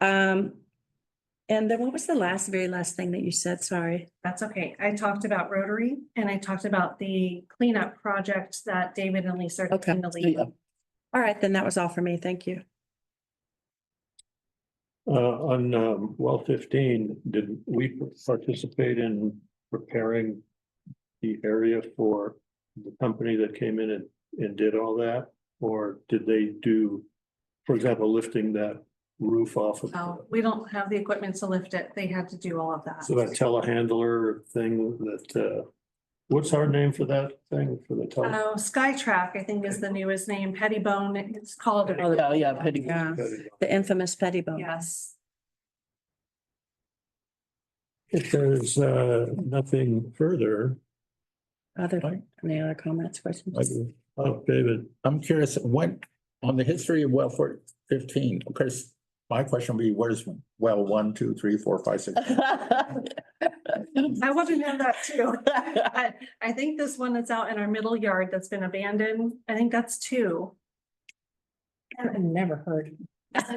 Speaker 12: And then what was the very last thing that you said? Sorry.
Speaker 5: That's okay. I talked about Rotary and I talked about the cleanup project that David and Lisa are
Speaker 12: Okay.
Speaker 5: doing the lead.
Speaker 6: Yeah.
Speaker 12: All right, then that was all for me. Thank you.
Speaker 1: On well 15, did we participate in preparing the area for the company that came in and did all that? Or did they do, for example, lifting that roof off of?
Speaker 5: No, we don't have the equipment to lift it. They had to do all of that.
Speaker 1: So that telehandler thing that, what's our name for that thing for the tele?
Speaker 5: Oh, Skytrack, I think is the newest name. Pettibone, it's called.
Speaker 6: Oh, yeah, pretty good.
Speaker 12: Yeah, the infamous Pettibone.
Speaker 5: Yes.
Speaker 1: If there's nothing further,
Speaker 12: Any other comments, questions?
Speaker 1: David,
Speaker 11: I'm curious, when, on the history of well 15, because my question would be, where's well 1, 2, 3, 4, 5, 6?
Speaker 5: I want to know that too. I think this one that's out in our middle yard that's been abandoned, I think that's 2.
Speaker 12: I've never heard.
Speaker 5: I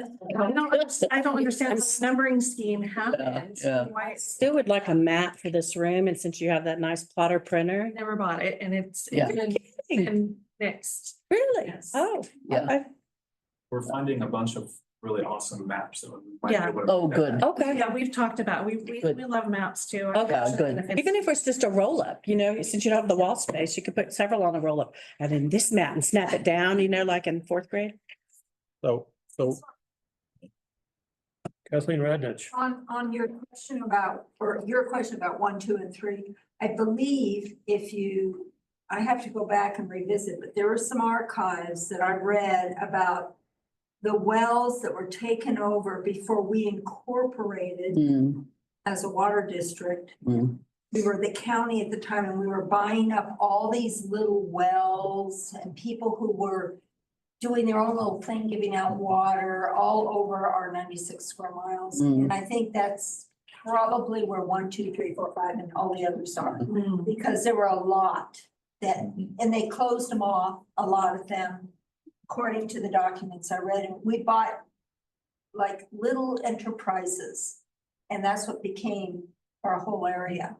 Speaker 5: don't understand this numbering scheme happened.
Speaker 6: Yeah, yeah.
Speaker 5: Why
Speaker 12: Still would like a map for this room, and since you have that nice plotter printer.
Speaker 5: never bought it and it's
Speaker 6: Yeah.
Speaker 5: been fixed.
Speaker 12: Really?
Speaker 5: Yes.
Speaker 12: Oh.
Speaker 6: Yeah.
Speaker 12: okay.
Speaker 9: We're finding a bunch of really awesome maps that we might be
Speaker 5: Yeah.
Speaker 9: able to-
Speaker 6: Oh, good.
Speaker 12: Okay,
Speaker 5: Yeah, we've talked about, we
Speaker 6: Good.
Speaker 5: love maps too.
Speaker 12: Okay,
Speaker 6: good.
Speaker 12: even if it's just a roll up, since you don't have the wall space, you could put several on a roll up. And then this map and snap it down, like in 4th grade.
Speaker 11: So
Speaker 1: Kathleen Radnich.
Speaker 10: On your question about, or your question about 1, 2, and 3, I believe I have to go back and revisit, but there were some archives that I read about the wells that were taken over before we incorporated
Speaker 6: Mm,
Speaker 10: as a water district.
Speaker 6: mm.
Speaker 10: We were the county at the time and we were buying up all these little wells and people who were doing their own little thing, giving out water all over our 96 square miles.
Speaker 6: Mm.
Speaker 10: And I think that's probably where 1, 2, 3, 4, 5 and all the others are.
Speaker 5: Mm.
Speaker 10: Because there were a lot and they closed them off, a lot of them, according to the documents I read. And we bought like little enterprises. And that's what became our whole area.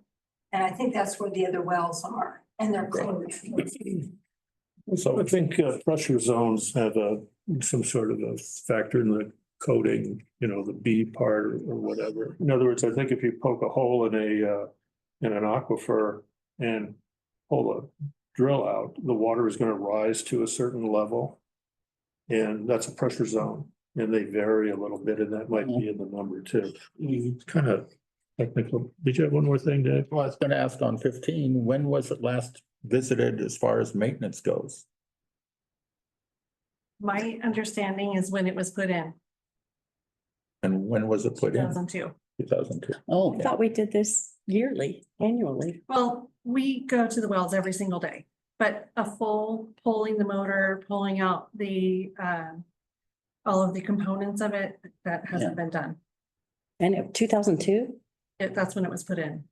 Speaker 10: And I think that's where the other wells are, and they're closed.
Speaker 1: So I think pressure zones have some sort of a factor in the coding, the B part or whatever. In other words, I think if you poke a hole in an aquifer and pull a drill out, the water is going to rise to a certain level. And that's a pressure zone, and they vary a little bit, and that might be in the number too. It's kind of technical. Did you have one more thing, Dave?
Speaker 11: well, I was gonna ask on 15, when was it last visited as far as maintenance goes?
Speaker 5: My understanding is when it was put in,
Speaker 11: And when was it put in?
Speaker 5: 2002.
Speaker 11: 2002.
Speaker 6: Oh,
Speaker 12: I thought we did this annually.
Speaker 5: Well, we go to the wells every single day, but a full pulling the motor, pulling out the, all of the components of it, that hasn't been done.
Speaker 12: And 2002?
Speaker 5: That's when it was put in.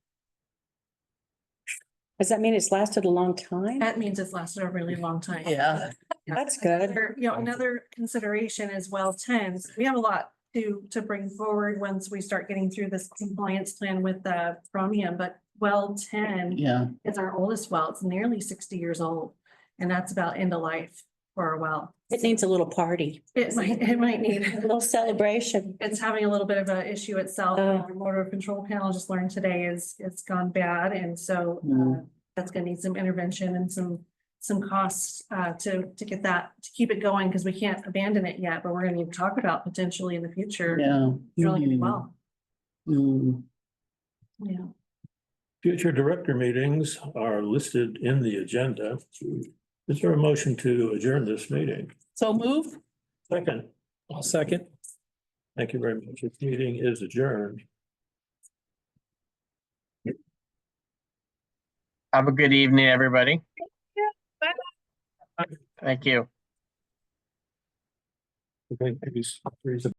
Speaker 12: Does that mean it's lasted a long time?
Speaker 5: That means it's lasted a really long time.
Speaker 6: yeah.
Speaker 12: That's good.
Speaker 5: Another consideration is well 10. We have a lot to bring forward once we start getting through this compliance plan with the chromium, but well 10
Speaker 6: Yeah.
Speaker 5: is our oldest well. It's nearly 60 years old. And that's about end of life for a well.
Speaker 12: It needs a little party,
Speaker 5: It might need.
Speaker 12: a little celebration.
Speaker 5: It's having a little bit of an issue itself. Our motor control panel, just learned today, it's gone bad, and so that's gonna need some intervention and some costs to get that, to keep it going, because we can't abandon it yet, but we're gonna need to talk about potentially in the future
Speaker 6: Yeah.
Speaker 5: drilling it
Speaker 6: Mhm.
Speaker 5: well.
Speaker 6: Mm.
Speaker 5: Yeah.
Speaker 1: Future director meetings are listed in the agenda. Is there a motion to adjourn this meeting?
Speaker 6: So move.
Speaker 1: Second,
Speaker 3: I'll second.
Speaker 1: thank you very much. This meeting is adjourned.
Speaker 7: Have a good evening, everybody. Thank you.
Speaker 1: Okay, maybe